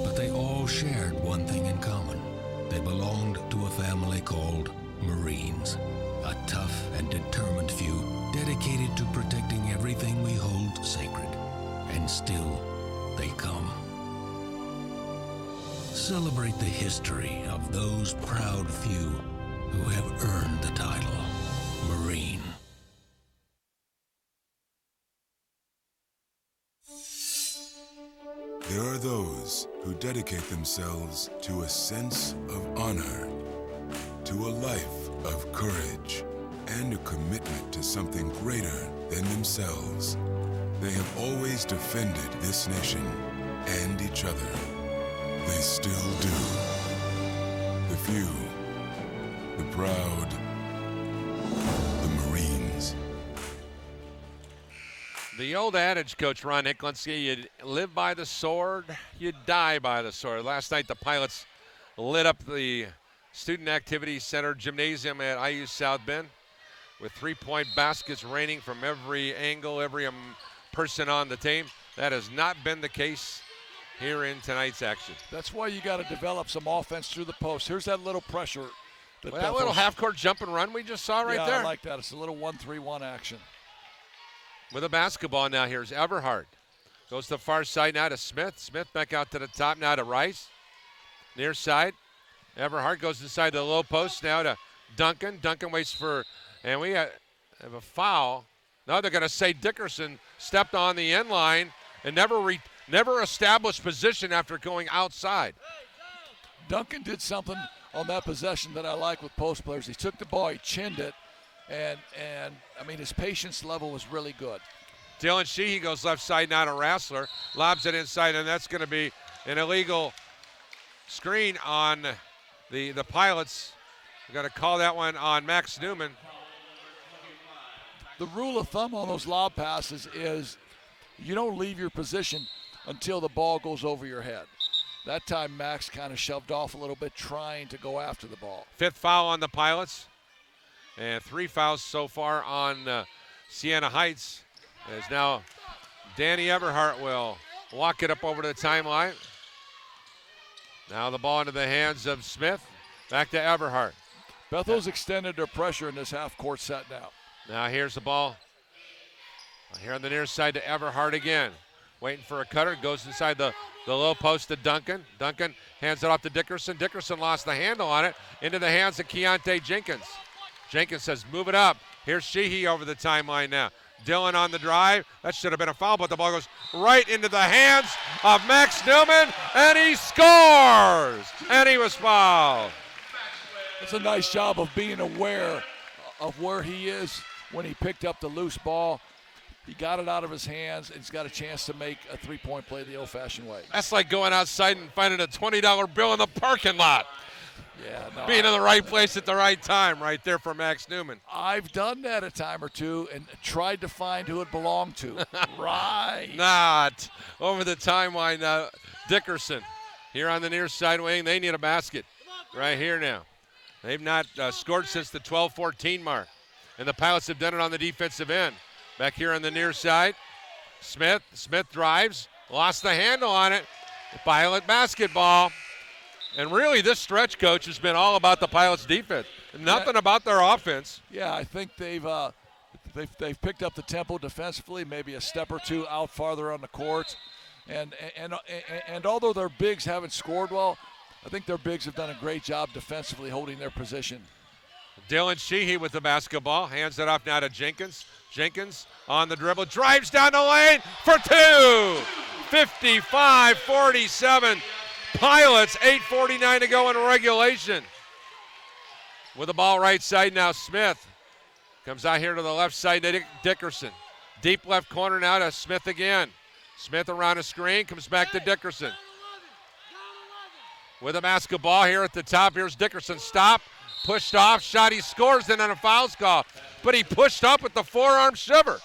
But they all shared one thing in common. They belonged to a family called Marines, a tough and determined few dedicated to protecting everything we hold sacred. And still, they come. Celebrate the history of those proud few who have earned the title Marine. There are those who dedicate themselves to a sense of honor, to a life of courage, and a commitment to something greater than themselves. They have always defended this nation and each other. They still do. The few, the proud, the Marines. The old adage, Coach Ron Hicklinski, you live by the sword, you die by the sword. Last night the Pilots lit up the Student Activity Center gymnasium at IU South Bend with 3-point baskets raining from every angle, every person on the team. That has not been the case here in tonight's action. That's why you got to develop some offense through the post. Here's that little pressure. That little half-court jump and run we just saw right there. I like that. It's a little 1-3-1 action. With a basketball now, here's Everhart. Goes to the far side now to Smith. Smith back out to the top now to Rice. Near side. Everhart goes inside the low post now to Duncan. Duncan waits for, and we have a foul. Now they're going to say Dickerson stepped on the end line and never established position after going outside. Duncan did something on that possession that I like with post players. He took the ball, he chinned it, and I mean, his patience level was really good. Dylan Sheehy goes left side now to Rassler, lobs it inside, and that's going to be an illegal screen on the Pilots. We're going to call that one on Max Newman. The rule of thumb on those lob passes is you don't leave your position until the ball goes over your head. That time Max kind of shoved off a little bit trying to go after the ball. 5th foul on the Pilots, and 3 fouls so far on Siena Heights. As now Danny Everhart will walk it up over to the timeline. Now the ball into the hands of Smith. Back to Everhart. Bethel's extended their pressure in this half-court set now. Now here's the ball. Here on the near side to Everhart again. Waiting for a cutter. Goes inside the low post to Duncan. Duncan hands it off to Dickerson. Dickerson lost the handle on it. Into the hands of Keontae Jenkins. Jenkins says, move it up. Here's Sheehy over the timeline now. Dylan on the drive. That should have been a foul, but the ball goes right into the hands of Max Newman, and he scores! And he was fouled. It's a nice job of being aware of where he is when he picked up the loose ball. He got it out of his hands, and he's got a chance to make a three-point play the old-fashioned way. That's like going outside and finding a $20 bill in the parking lot. Yeah, no, Being in the right place at the right time right there for Max Newman. I've done that a time or two and tried to find who it belonged to. Right. Not over the timeline. Dickerson here on the near side wing. They need a basket right here now. They've not scored since the 12-14 mark. And the Pilots have done it on the defensive end. Back here on the near side, Smith drives, lost the handle on it. Pilot basketball. And really this stretch, Coach, has been all about the Pilots' defense. Nothing about their offense. Yeah, I think they've picked up the tempo defensively, maybe a step or two out farther on the court. And although their bigs haven't scored well, I think their bigs have done a great job defensively holding their position. Dylan Sheehy with the basketball, hands it off now to Jenkins. Jenkins on the dribble, drives down the lane for two. 55-47. Pilots, 8:49 to go in regulation. With the ball right side now, Smith comes out here to the left side to Dickerson. Deep left corner now to Smith again. Smith around a screen, comes back to Dickerson. With a basketball here at the top, here's Dickerson. Stop, pushed off, shot, he scores, and then a foul's call. But he pushed up with the forearm shiver.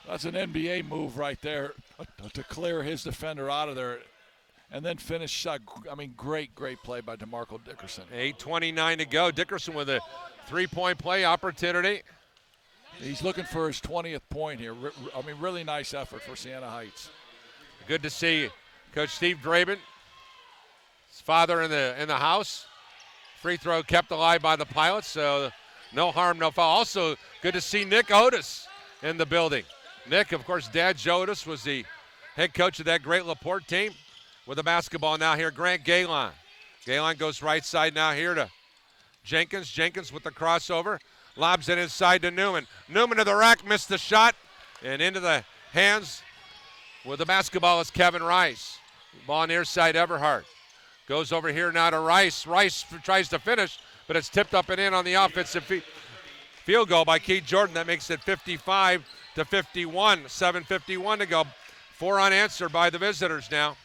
That's an NBA move right there to clear his defender out of there. And then finish shot. I mean, great play by DeMarco Dickerson. 8:29 to go. Dickerson with a three-point play opportunity. He's looking for his 20th point here. I mean, really nice effort for Siena Heights. Good to see Coach Steve Draben, his father in the house. Free throw kept alive by the Pilots, so no harm, no foul. Also, good to see Nick Otis in the building. Nick, of course, Dad Joe Otis was the head coach of that great LaPorte team. With the basketball now here, Grant Galen. Galen goes right side now here to Jenkins. Jenkins with the crossover. Lobs it inside to Newman. Newman to the rack, missed the shot. And into the hands with the basketball is Kevin Rice. Ball near side, Everhart. Goes over here now to Rice. Rice tries to finish, but it's tipped up and in on the offensive field goal by Keith Jordan. That makes it 55-51. 7:51 to go. 4 unanswered by the visitors now.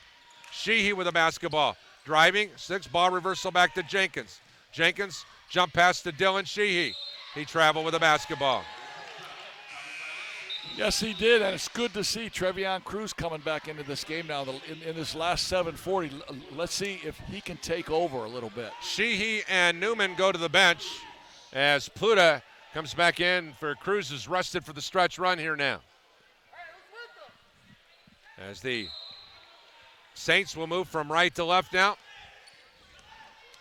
Sheehy with the basketball. Driving, 6 ball reversal back to Jenkins. Jenkins, jump pass to Dylan Sheehy. He traveled with the basketball. Yes, he did, and it's good to see Trevion Cruz coming back into this game now. In this last 7:40, let's see if he can take over a little bit. Sheehy and Newman go to the bench as Pluta comes back in for Cruz, is rested for the stretch run here now. As the Saints will move from right to left now.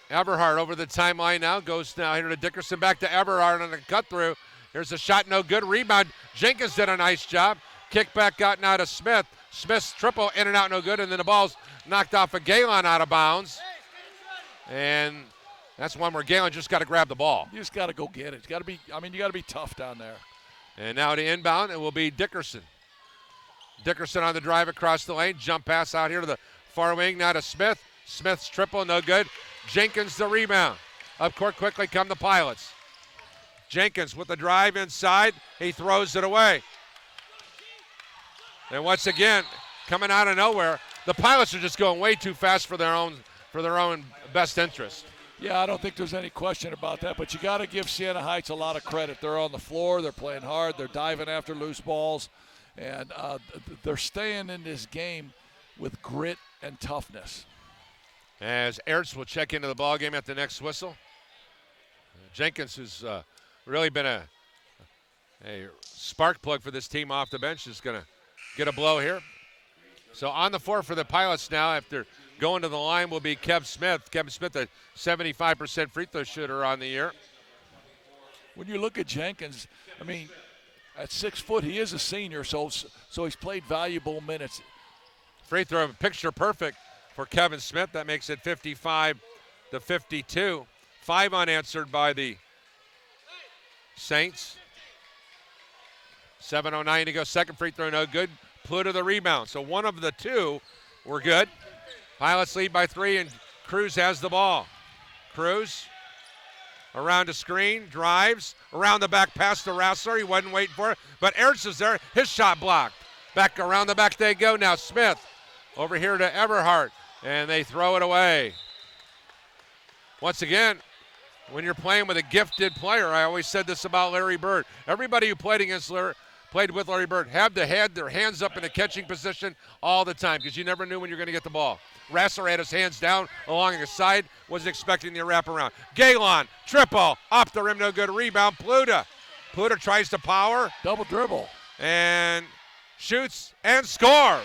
Everhart over the timeline now. Goes now here to Dickerson. Back to Everhart on the cut through. Here's a shot, no good. Rebound. Jenkins did a nice job. Kick back out now to Smith. Smith's triple in and out, no good. And then the ball's knocked off of Galen out of bounds. And that's one where Galen just got to grab the ball. You just got to go get it. You got to be tough down there. And now to inbound, it will be Dickerson. Dickerson on the drive across the lane. Jump pass out here to the far wing. Now to Smith. Smith's triple, no good. Jenkins the rebound. Up court quickly come the Pilots. Jenkins with the drive inside. He throws it away. And once again, coming out of nowhere, the Pilots are just going way too fast for their own best interest. Yeah, I don't think there's any question about that, but you got to give Siena Heights a lot of credit. They're on the floor. They're playing hard. They're diving after loose balls. And they're staying in this game with grit and toughness. As Ertz will check into the ballgame at the next whistle. Jenkins, who's really been a spark plug for this team off the bench, is going to get a blow here. So on the floor for the Pilots now, after going to the line, will be Kev Smith. Kevin Smith, a 75% free throw shooter on the year. When you look at Jenkins, I mean, at 6 foot, he is a senior, so he's played valuable minutes. Free throw, picture perfect for Kevin Smith. That makes it 55-52. 5 unanswered by the Saints. 7:09 to go. Second free throw, no good. Pluta the rebound. So one of the 2 were good. Pilots lead by 3, and Cruz has the ball. Cruz Around the screen, drives, around the back pass to Rassler. He wasn't waiting for it, but Ertz is there. His shot blocked. Back around the back they go now. Smith over here to Everhart, and they throw it away. Once again, when you're playing with a gifted player, I always said this about Larry Bird. Everybody who played with Larry Bird had their hands up in a catching position all the time because you never knew when you were going to get the ball. Rassler had his hands down along his side, wasn't expecting the wraparound. Galen, triple, off the rim, no good. Rebound, Pluta. Pluta tries to power. Double dribble. And shoots and scores.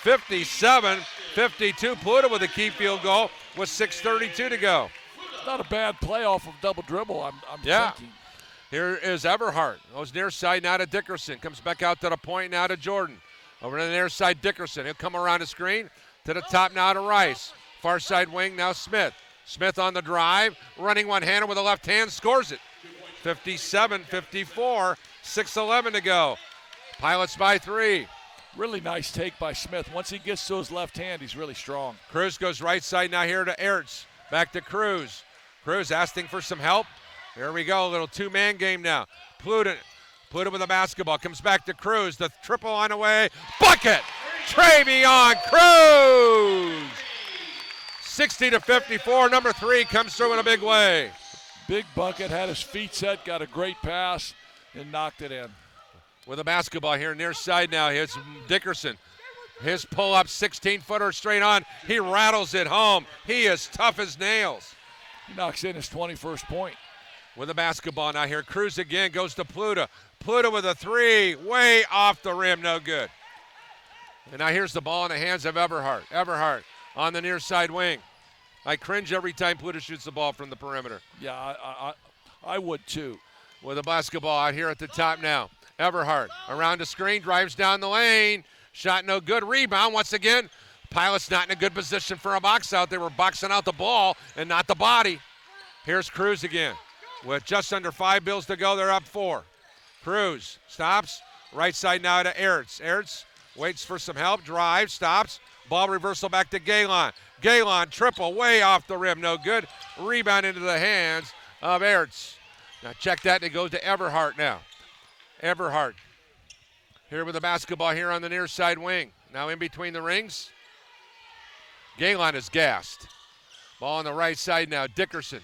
57-52. Pluta with a key field goal with 6:32 to go. It's not a bad play off of double dribble, I'm thinking. Here is Everhart. Goes near side now to Dickerson. Comes back out to the point now to Jordan. Over to the near side, Dickerson. He'll come around the screen. To the top now to Rice. Far side wing now Smith. Smith on the drive. Running one-hander with the left hand. Scores it. 57-54. 6:11 to go. Pilots by 3. Really nice take by Smith. Once he gets to his left hand, he's really strong. Cruz goes right side now here to Ertz. Back to Cruz. Cruz asking for some help. Here we go. A little two-man game now. Pluta with the basketball. Comes back to Cruz. The triple on the way. Bucket! Travion Cruz! 60-54. Number 3 comes through in a big way. Big bucket. Had his feet set. Got a great pass and knocked it in. With a basketball here near side now. Here's Dickerson. His pull-up 16-footer straight on. He rattles it home. He is tough as nails. He knocks in his 21st point. With a basketball now here. Cruz again goes to Pluta. Pluta with a 3. Way off the rim. No good. And now here's the ball in the hands of Everhart. Everhart on the near side wing. I cringe every time Pluta shoots the ball from the perimeter. Yeah, I would too. With a basketball out here at the top now. Everhart around the screen, drives down the lane. Shot no good. Rebound once again. Pilots not in a good position for a box out. They were boxing out the ball and not the body. Here's Cruz again. With just under 5 bills to go, they're up 4. Cruz stops. Right side now to Ertz. Ertz waits for some help. Drives. Stops. Ball reversal back to Galen. Galen triple way off the rim. No good. Rebound into the hands of Ertz. Now check that. It goes to Everhart now. Everhart here with the basketball here on the near side wing. Now in between the rings. Galen is gassed. Ball on the right side now. Dickerson.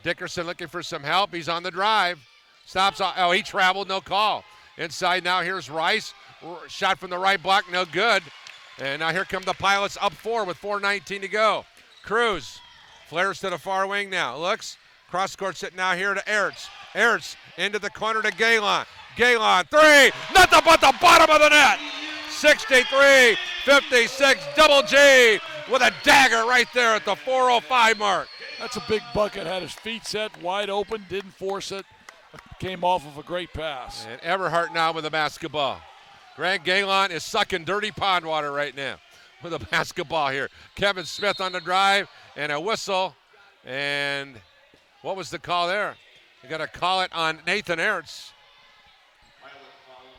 Dickerson looking for some help. He's on the drive. Stops. Oh, he traveled. No call. Inside now. Here's Rice. Shot from the right block. No good. And now here come the Pilots up 4 with 4:19 to go. Cruz flares to the far wing now. Looks. Cross court it now here to Ertz. Ertz into the corner to Galen. Galen, 3. Nothing but the bottom of the net. 63-56. Double G with a dagger right there at the 4:05 mark. That's a big bucket. Had his feet set, wide open, didn't force it. Came off of a great pass. And Everhart now with the basketball. Greg Galen is sucking dirty pond water right now with a basketball here. Kevin Smith on the drive and a whistle. And what was the call there? You got to call it on Nathan Ertz.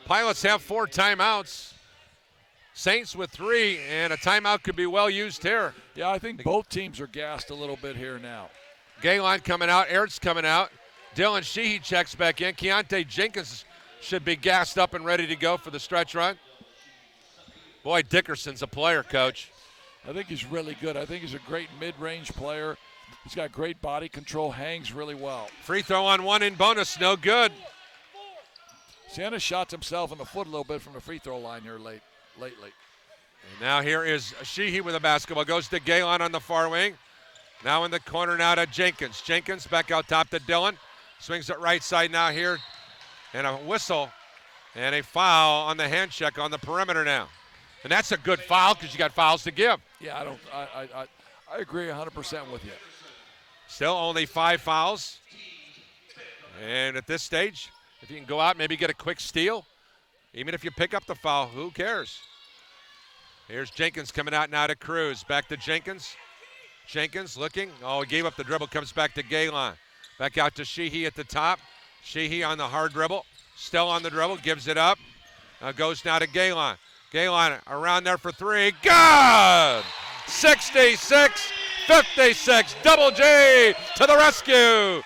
Pilots have 4 timeouts. Saints with 3, and a timeout could be well used here. Yeah, I think both teams are gassed a little bit here now. Galen coming out, Ertz coming out. Dylan Sheehy checks back in. Keontae Jenkins should be gassed up and ready to go for the stretch run. Boy, Dickerson's a player, Coach. I think he's really good. I think he's a great mid-range player. He's got great body control, hangs really well. Free throw on 1 in bonus, no good. Siena shot himself in the foot a little bit from the free throw line here lately. And now here is Sheehy with a basketball. Goes to Galen on the far wing. Now in the corner now to Jenkins. Jenkins back out top to Dillon. Swings it right side now here. And a whistle and a foul on the hand check on the perimeter now. And that's a good foul because you got fouls to give. Yeah, I agree 100% with you. Still only 5 fouls. And at this stage, if you can go out and maybe get a quick steal, even if you pick up the foul, who cares? Here's Jenkins coming out now to Cruz. Back to Jenkins. Jenkins looking. Oh, he gave up the dribble. Comes back to Galen. Back out to Sheehy at the top. Sheehy on the hard dribble. Still on the dribble. Gives it up. Goes now to Galen. Galen around there for 3. Good! 66-54. 56. Double J to the rescue.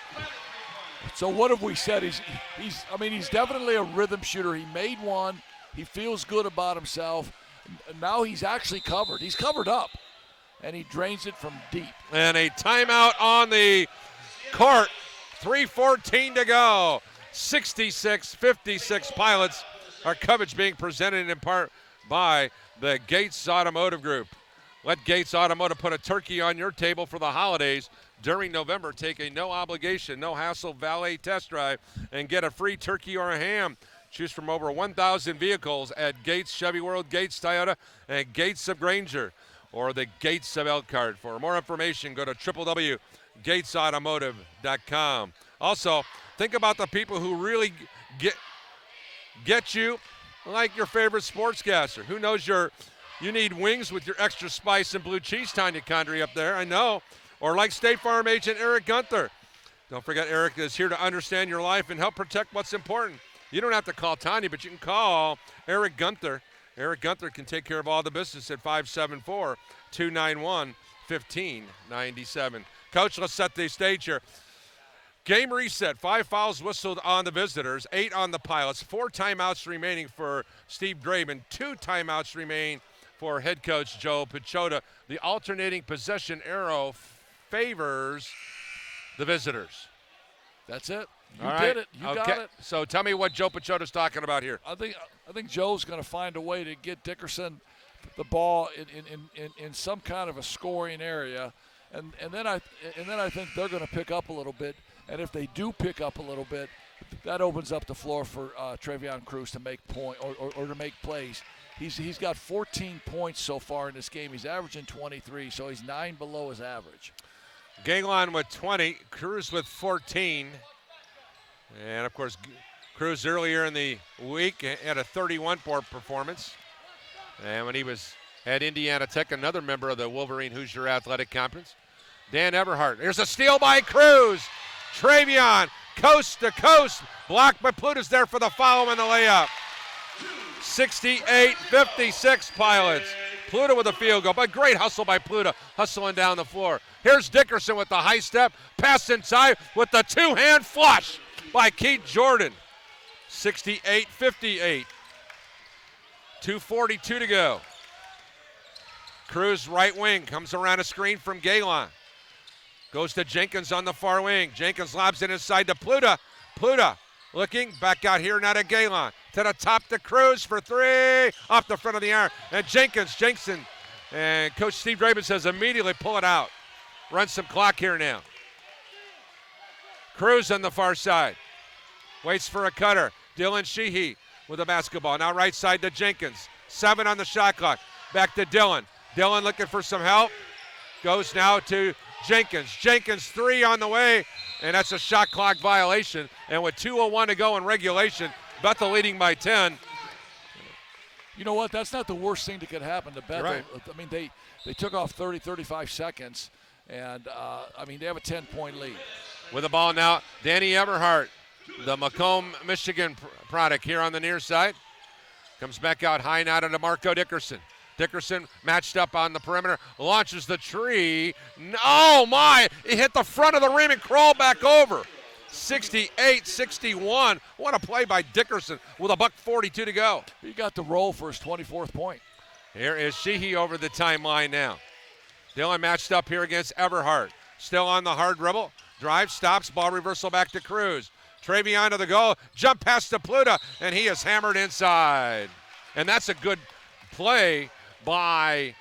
So what have we said? He's definitely a rhythm shooter. He made one. He feels good about himself. Now he's actually covered. He's covered up, and he drains it from deep. And a timeout on the court. 3:14 to go. 66-56 Pilots. Our coverage being presented in part by the Gates Automotive Group. Let Gates Automotive put a turkey on your table for the holidays. During November, take a no-obligation, no-hassle valet test drive and get a free turkey or a ham. Choose from over 1,000 vehicles at Gates Chevy World, Gates Toyota, and Gates of Granger, or the Gates of Elkhart. For more information, go to www.gatesautomotive.com. Also, think about the people who really get you, like your favorite sportscaster. Who knows you need wings with your extra spice and blue cheese, Tanya Condry up there, I know. Or like State Farm agent Eric Gunther. Don't forget, Eric is here to understand your life and help protect what's important. You don't have to call Tanya, but you can call Eric Gunther. Eric Gunther can take care of all the business at 574-291-1597. Coach, let's set the stage here. Game reset. 5 fouls whistled on the visitors, 8 on the Pilots. 4 timeouts remaining for Steve Draven. 2 timeouts remain for head coach Joe Pichota. The alternating possession arrow favors the visitors. That's it. You All did right. it. You Okay. got it. So tell me what Joe Pichota's talking about here. I think Joe's going to find a way to get Dickerson the ball in some kind of a scoring area, and then I think they're going to pick up a little bit. And if they do pick up a little bit, that opens up the floor for Trevion Cruz to make point or to make plays. He's got 14 points so far in this game. He's averaging 23, so he's 9 below his average. Galen with 20, Cruz with 14. And, of course, Cruz earlier in the week had a 31-point performance. And when he was at Indiana Tech, another member of the Wolverine Hoosier Athletic Conference. Dan Everhart. There's a steal by Cruz. Trevion, coast to coast. Blocked by Plutus there for the foul and the layup. 68-56 Pilots. Pluta with a field goal, but great hustle by Pluta, hustling down the floor. Here's Dickerson with the high step, pass inside with the two-hand flush by Keith Jordan. 68-58. 2:42 to go. Cruz right wing, comes around a screen from Galen. Goes to Jenkins on the far wing. Jenkins lobs it inside to Pluta. Pluta looking back out here, now to Galen. To the top to Cruz for 3. Off the front of the arm. And Jensen. And Coach Steve Draven says immediately pull it out. Run some clock here now. Cruz on the far side. Waits for a cutter. Dylan Sheehy with a basketball. Now right side to Jenkins. 7 on the shot clock. Back to Dylan. Dylan looking for some help. Goes now to Jenkins. Jenkins 3 on the way, and that's a shot clock violation. And with 2:01 to go in regulation, Bethel leading by 10. You know what? That's not the worst thing that could happen to Bethel. Right. I mean, they took off 35 seconds, and, they have a 10-point lead. With the ball now, Danny Everhart, the Macomb, Michigan product here on the near side. Comes back out high now to DeMarco Dickerson. Dickerson matched up on the perimeter, launches the tree. Oh, my! He hit the front of the rim and crawled back over. 68-61. What a play by Dickerson with $1:42 to go. He got the roll for his 24th point. Here is Sheehy over the timeline now. Dylan matched up here against Everhart. Still on the hard dribble. Drive, stops, ball reversal back to Cruz. Trevion to the goal, jump past to Pluta, and he is hammered inside. And that's a good play by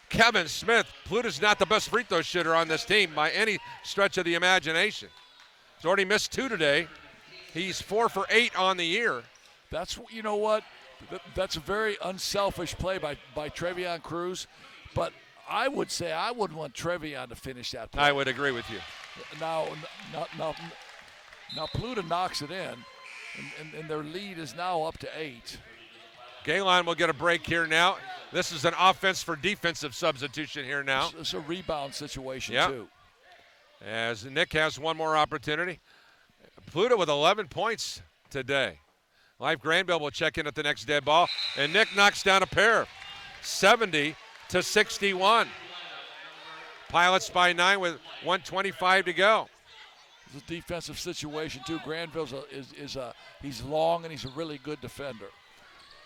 Kevin Smith. Pluta's not the best free throw shooter on this team by any stretch of the imagination. He's already missed 2 today. He's 4 for 8 on the year. You know what? That's a very unselfish play by Trevion Cruz, but I would say I wouldn't want Trevion to finish that play. I would agree with you. Now Pluta knocks it in, and their lead is now up to 8. Galen will get a break here now. This is an offense for defensive substitution here now. It's a rebound situation, too. As Nick has one more opportunity. Pluta with 11 points today. Life Granville will check in at the next dead ball, and Nick knocks down a pair. 70-61. Pilots by 9 with 1:25 to go. It's a defensive situation too. Granville's he's long and he's a really good defender.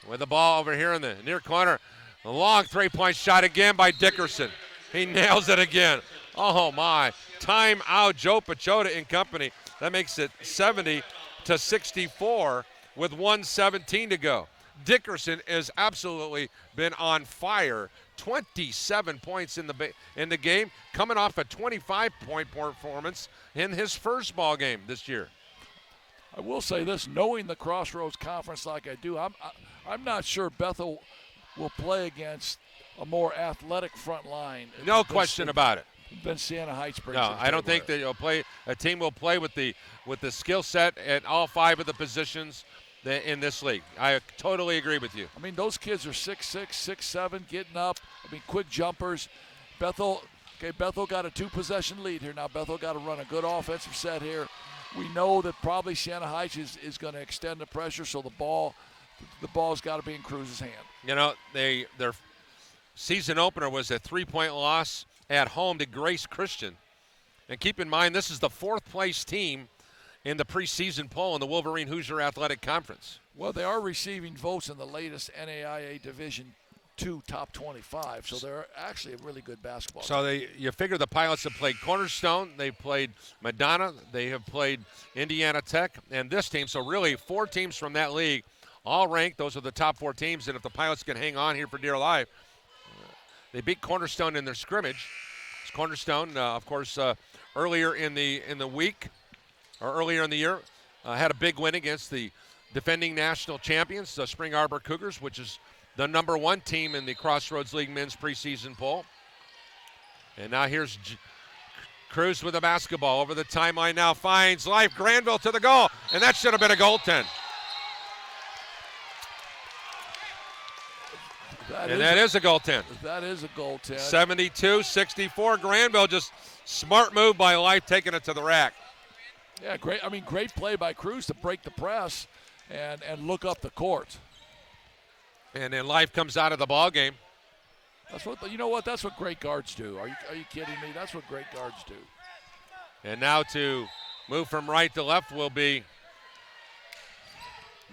With the ball over here in the near corner. A long three-point shot again by Dickerson. He nails it again. Oh, my. Timeout, Joe Pachota and company. That makes it 70-64 with 1:17 to go. Dickerson has absolutely been on fire. 27 points in the game, coming off a 25-point performance in his first ball game this year. I will say this, knowing the Crossroads Conference like I do, I'm not sure Bethel will play against a more athletic front line. No question about it. Than Siena Heights brings. No, I don't think that a team will play with the skill set at all 5 of the positions in this league. I totally agree with you. I mean, those kids are 6'6", 6'7", getting up. I mean, quick jumpers. Bethel got a 2-possession lead here. Now Bethel got to run a good offensive set here. We know that probably Siena Heights is going to extend the pressure, so the ball's got to be in Cruz's hand. You know, their season opener was a 3-point loss at home to Grace Christian. And keep in mind, this is the 4th-place team in the preseason poll in the Wolverine Hoosier Athletic Conference. Well, they are receiving votes in the latest NAIA Division II Top 25, so they're actually a really good basketball team. So you figure the Pilots have played Cornerstone, they played Madonna, they have played Indiana Tech, and this team. So really 4 teams from that league, all ranked. Those are the top 4 teams, and if the Pilots can hang on here for dear life, they beat Cornerstone in their scrimmage. It's Cornerstone, of course, earlier in the week, or earlier in the year, had a big win against the defending national champions, the Spring Arbor Cougars, which is the number 1 team in the Crossroads League men's preseason poll. And now here's Cruz with the basketball over the timeline now, finds Life, Granville to the goal, and that should have been a goaltend. That is a goaltend. That is a goaltend. 72-64, Granville, just smart move by Life, taking it to the rack. Yeah, great. I mean, great play by Cruz to break the press and look up the court. And then Life comes out of the ball game. That's what you know. What that's what great guards do. Are you kidding me? That's what great guards do. And now to move from right to left will be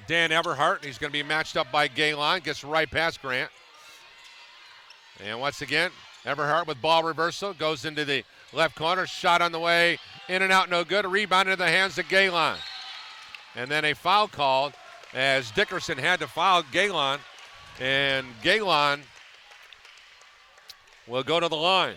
Dan Everhart. He's going to be matched up by Galen. Gets right past Grant. And once again, Everhart with ball reversal goes into the left corner. Shot on the way. In and out, no good. A rebound into the hands of Galen. And then a foul called as Dickerson had to foul Galen. And Galen will go to the line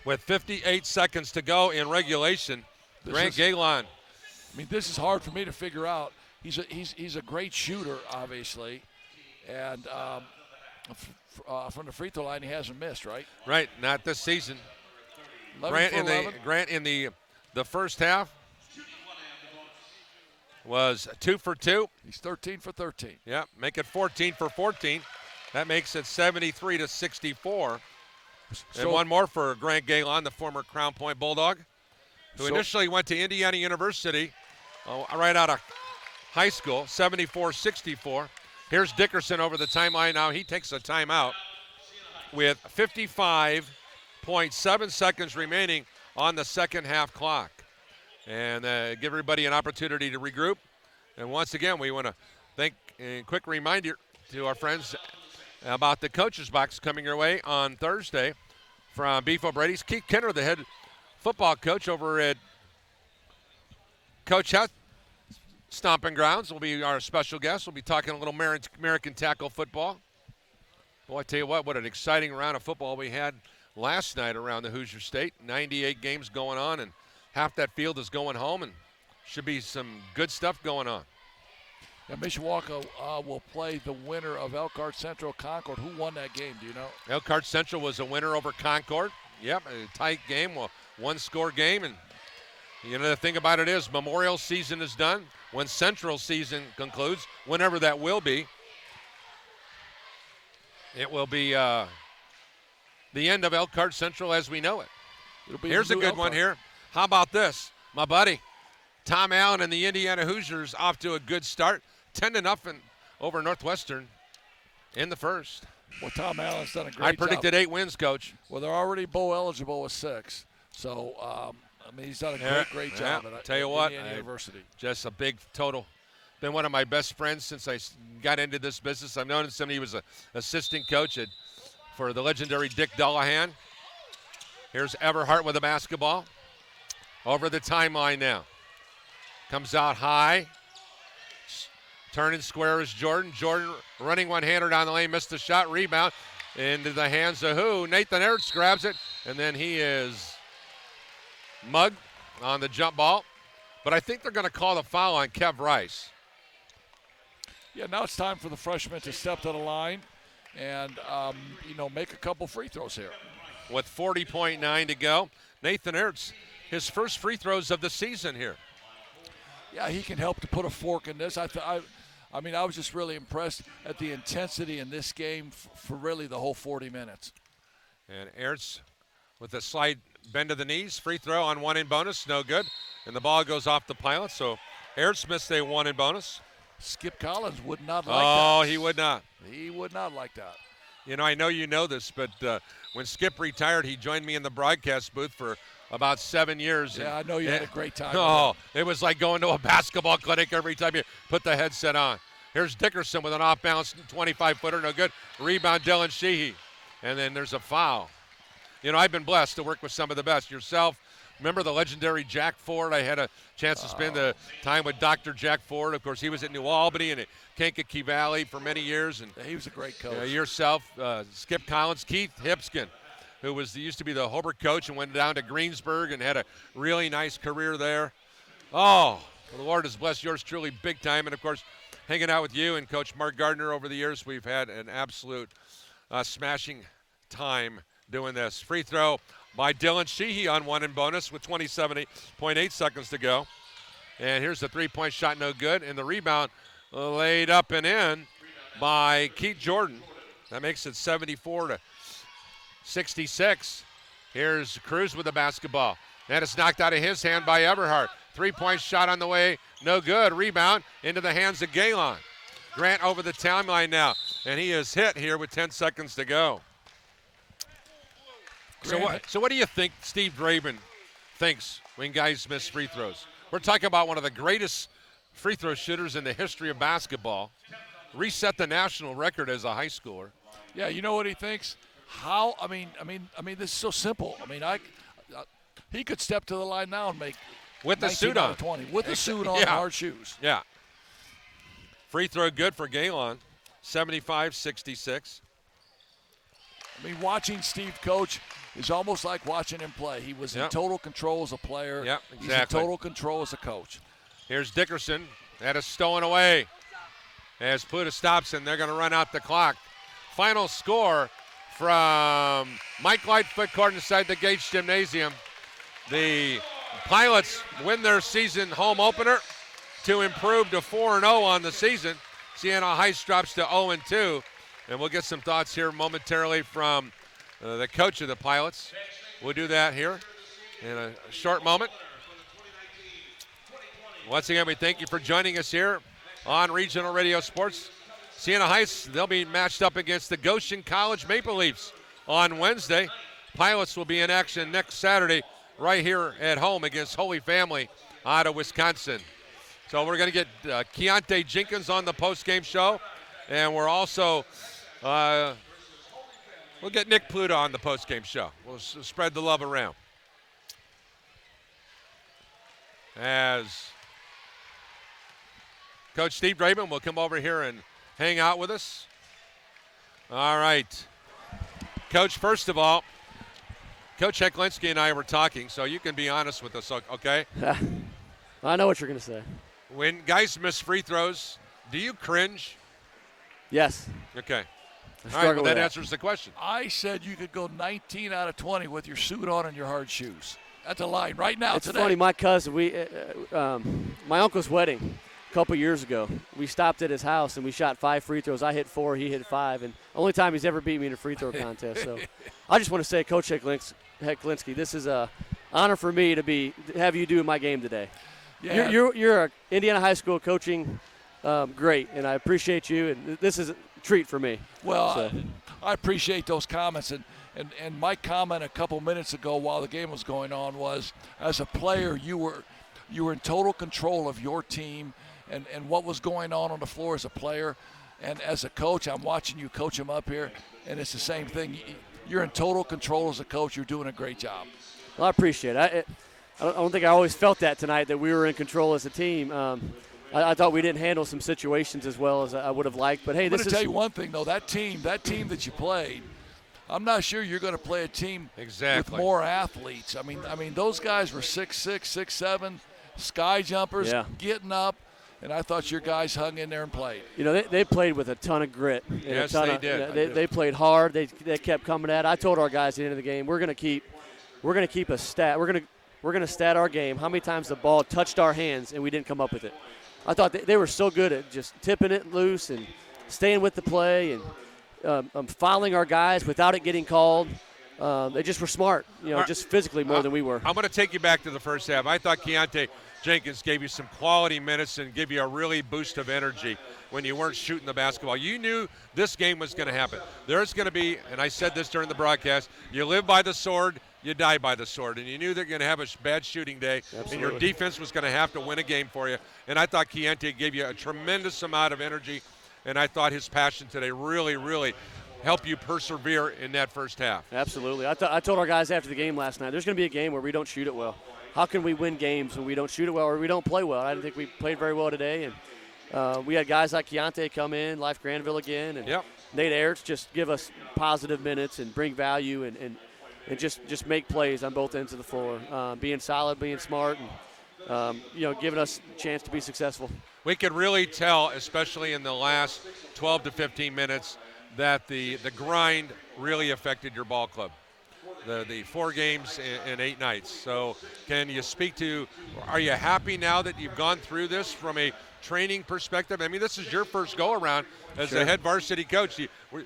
with 58 seconds to go in regulation. Grant Galen. I mean, this is hard for me to figure out. He's a great shooter, obviously, and from the free throw line, he hasn't missed, right? Right, not this season. Grant in the first half was 2 for 2. He's 13 for 13. Yeah, make it 14 for 14. That makes it 73-64. And one more for Grant Galen, the former Crown Point Bulldog, who initially went to Indiana University right out of high school, 74-64. Here's Dickerson over the timeline now. He takes a timeout with 55.7 seconds remaining on the second half clock. And give everybody an opportunity to regroup. And once again, we want to thank a quick reminder to our friends about the Coach's Box coming your way on Thursday from Beef O'Brady's. Keith Kenner, the head football coach over at Coach Hutt Stomping Grounds, will be our special guest. We'll be talking a little American tackle football. Boy, I tell you what an exciting round of football we had last night around the Hoosier State. 98 games going on, and half that field is going home, and should be some good stuff going on. Yeah, Mishawaka will play the winner of Elkhart Central Concord. Who won that game? Do you know? Elkhart Central was a winner over Concord. Yep, a tight game, one-score game. And you know, the thing about it is Memorial season is done. When Central season concludes, whenever that will be, it will be the end of Elkhart Central as we know it. Here's a good one here. How about this? My buddy, Tom Allen and the Indiana Hoosiers off to a good start. 10-0 over Northwestern in the first. Well, Tom Allen's done a great job. I predicted 8 wins, Coach. Well, they're already bowl eligible with 6. So, he's done a great job at tell you what, Indiana University. Just a big total. Been one of my best friends since I got into this business. I've known him. He was an assistant coach for the legendary Dick Dullahan. Here's Everhart with the basketball. Over the timeline now. Comes out high. Turning square is Jordan. Jordan running one-hander down the lane, missed the shot. Rebound into the hands of who? Nathan Ertz grabs it, and then he is mugged on the jump ball. But I think they're going to call the foul on Kev Rice. Yeah, now it's time for the freshman to step to the line and, make a couple free throws here. With 40.9 to go, Nathan Ertz, his first free throws of the season here. Yeah, he can help to put a fork in this. I was just really impressed at the intensity in this game for really the whole 40 minutes. And Ertz with a slight bend of the knees. Free throw on 1 in bonus, no good. And the ball goes off the pilot, so Ertz missed a 1 in bonus. Skip Collins would not like that. Oh, he would not. He would not like that. I know you know this, but when Skip retired, he joined me in the broadcast booth for about 7 years. Yeah, I know you had a great time. Oh, it was like going to a basketball clinic every time you put the headset on. Here's Dickerson with an off-balance 25-footer, no good. Rebound, Dylan Sheehy. And then there's a foul. I've been blessed to work with some of the best. Yourself, remember the legendary Jack Ford? I had a chance to spend the time with Dr. Jack Ford. Of course, he was at New Albany and at Kankakee Valley for many years. And he was a great coach. Yourself, Skip Collins, Keith Hipskin, who used to be the Hobart coach and went down to Greensburg and had a really nice career there. Oh, well, the Lord has blessed yours truly big time. And, of course, hanging out with you and Coach Mark Gardner over the years, we've had an absolute smashing time doing this. Free throw by Dylan Sheehy on 1 in bonus with 27.8 seconds to go. And here's the three-point shot, no good. And the rebound laid up and in by Keith Jordan. That makes it 74-66. Here's Cruz with the basketball. And it's knocked out of his hand by Everhart. Three-point shot on the way, no good. Rebound into the hands of Galen. Grant over the timeline now. And he is hit here with 10 seconds to go. So what do you think Steve Draven thinks when guys miss free throws? We're talking about one of the greatest free throw shooters in the history of basketball. Reset the national record as a high schooler. Yeah, you know what he thinks? This is so simple. He could step to the line now and make with the suit on 20 with the suit on, hard shoes. Yeah. Free throw good for Galen, 75-66. Watching Steve coach is almost like watching him play. He was in total control as a player. Yep, exactly. He's in total control as a coach. Here's Dickerson. That is stolen away as Pluta stops, and they're going to run out the clock. Final score from Mike Lightfoot Court inside the Gates Gymnasium. The Pilots win their season home opener to improve to 4-0 on the season. Siena Heights drops to 0-2. And we'll get some thoughts here momentarily from the coach of the Pilots. We'll do that here in a short moment. Once again, we thank you for joining us here on Regional Radio Sports. Siena Heights, they'll be matched up against the Goshen College Maple Leafs on Wednesday. Pilots will be in action next Saturday right here at home against Holy Family out of Wisconsin. So we're going to get Keontae Jenkins on the postgame show. And we're also, we'll get Nick Pluta on the postgame show. We'll spread the love around. As Coach Steve Draven will come over here and hang out with us. All right. Coach, first of all, Coach Heklinski and I were talking, so you can be honest with us, okay? I know what you're going to say. When guys miss free throws, do you cringe? Yes. Okay. All right, well, that answers the question. I said you could go 19 out of 20 with your suit on and your hard shoes. That's a line right now it's today. Funny, my cousin, my uncle's wedding a couple years ago, we stopped at his house and we shot 5 free throws. I hit 4, he hit 5, and only time he's ever beat me in a free throw contest. So I just want to say, Coach Heklinski, this is an honor for me to have you do my game today. Yeah. You're an Indiana high school coaching great, and I appreciate you, and this is a treat for me. Well, I appreciate those comments. And my comment a couple minutes ago while the game was going on was, as a player, you were in total control of your team and what was going on the floor as a player. And as a coach, I'm watching you coach them up here, and it's the same thing. You're in total control as a coach. You're doing a great job. Well, I appreciate it. I don't think I always felt that tonight, that we were in control as a team. I thought we didn't handle some situations as well as I would have liked. But, hey, I'm going to tell you one thing, though. That team that you played, I'm not sure you're going to play a team with more athletes. I mean, those guys were 6'6", 6'7", sky jumpers, getting up. And I thought your guys hung in there and played. You know, they played with a ton of grit. Yes, they did. They played hard. They kept coming at it. I told our guys at the end of the game, we're going to keep a stat. We're going to stat our game, how many times the ball touched our hands and we didn't come up with it. I thought they were so good at just tipping it loose and staying with the play and fouling our guys without it getting called. They just were smart, just physically more than we were. I'm going to take you back to the first half. I thought Keontae Jenkins gave you some quality minutes and give you a really boost of energy when you weren't shooting the basketball. You knew this game was going to happen. There's going to be, and I said this during the broadcast, you live by the sword, you die by the sword. And you knew they're going to have a bad shooting day. Absolutely. And your defense was going to have to win a game for you. And I thought Keontae gave you a tremendous amount of energy, and I thought his passion today really, really helped you persevere in that first half. Absolutely. I told our guys after the game last night, there's going to be a game where we don't shoot it well. How can we win games when we don't shoot it well or we don't play well? I didn't think we played very well today. And we had guys like Keontae come in, Life Granville again, and Nate Aerts just give us positive minutes and bring value and just make plays on both ends of the floor, being solid, being smart, and giving us a chance to be successful. We could really tell, especially in the last 12 to 15 minutes, that the grind really affected your ball club. The 4 games in 8 nights. So can you speak to, are you happy now that you've gone through this from a training perspective? I mean, this is your first go-around as the head varsity coach.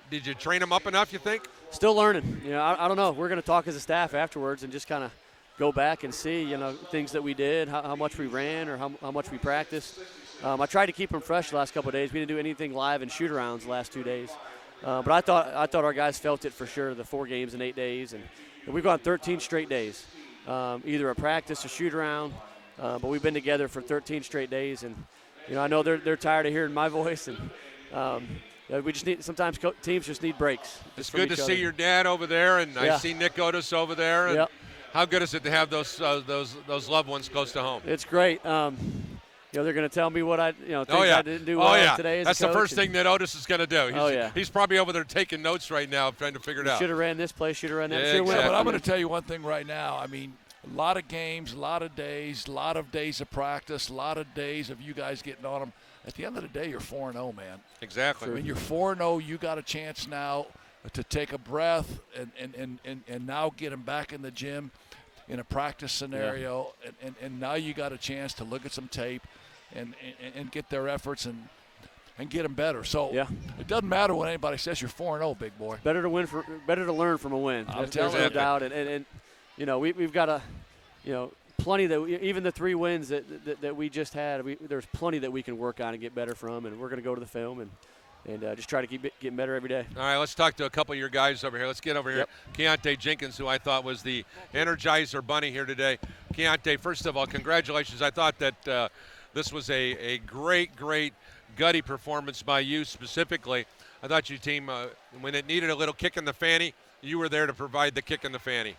Did you train them up enough, you think? Still learning. I don't know. We're going to talk as a staff afterwards and just kind of go back and see, things that we did, how much we ran or how much we practiced. I tried to keep them fresh the last couple of days. We didn't do anything live in shoot-arounds the last 2 days. But I thought our guys felt it for sure, the 4 games in 8 days. And we've gone 13 straight days, either a practice or shoot-around. But we've been together for 13 straight days. And, I know they're tired of hearing my voice. And we just need – sometimes teams just need breaks. It's good to see your dad over there, and I see Nick Otis over there. And how good is it to have those loved ones close to home? It's great. They're going to tell me what I didn't do well today as That's a coach. the first thing that Otis is going to do. He's probably over there taking notes right now, trying to figure it out. Should have ran this play, should have ran that. Exactly. But I'm going to tell you one thing right now. I mean, a lot of games, a lot of days, a lot of days of practice, a lot of days of you guys getting on them. At the end of the day, you're 4-0, man. Exactly. I mean, you're 4-0. You got a chance now to take a breath and now get them back in the gym in a practice scenario. Yeah. And now you got a chance to look at some tape and get their efforts and get them better. So it doesn't matter what anybody says. You're 4-0, big boy. Better to learn from a win. There's no doubt. And we've got plenty that even the 3 wins that we just had. There's plenty that we can work on and get better from. And we're going to go to the film and just try to keep getting better every day. All right, let's talk to a couple of your guys over here. Let's get over here. Keontae Jenkins, who I thought was the Energizer Bunny here today. Keontae, first of all, congratulations. I thought that this was a great gutty performance by you specifically. I thought your team, when it needed a little kick in the fanny, you were there to provide the kick in the fanny.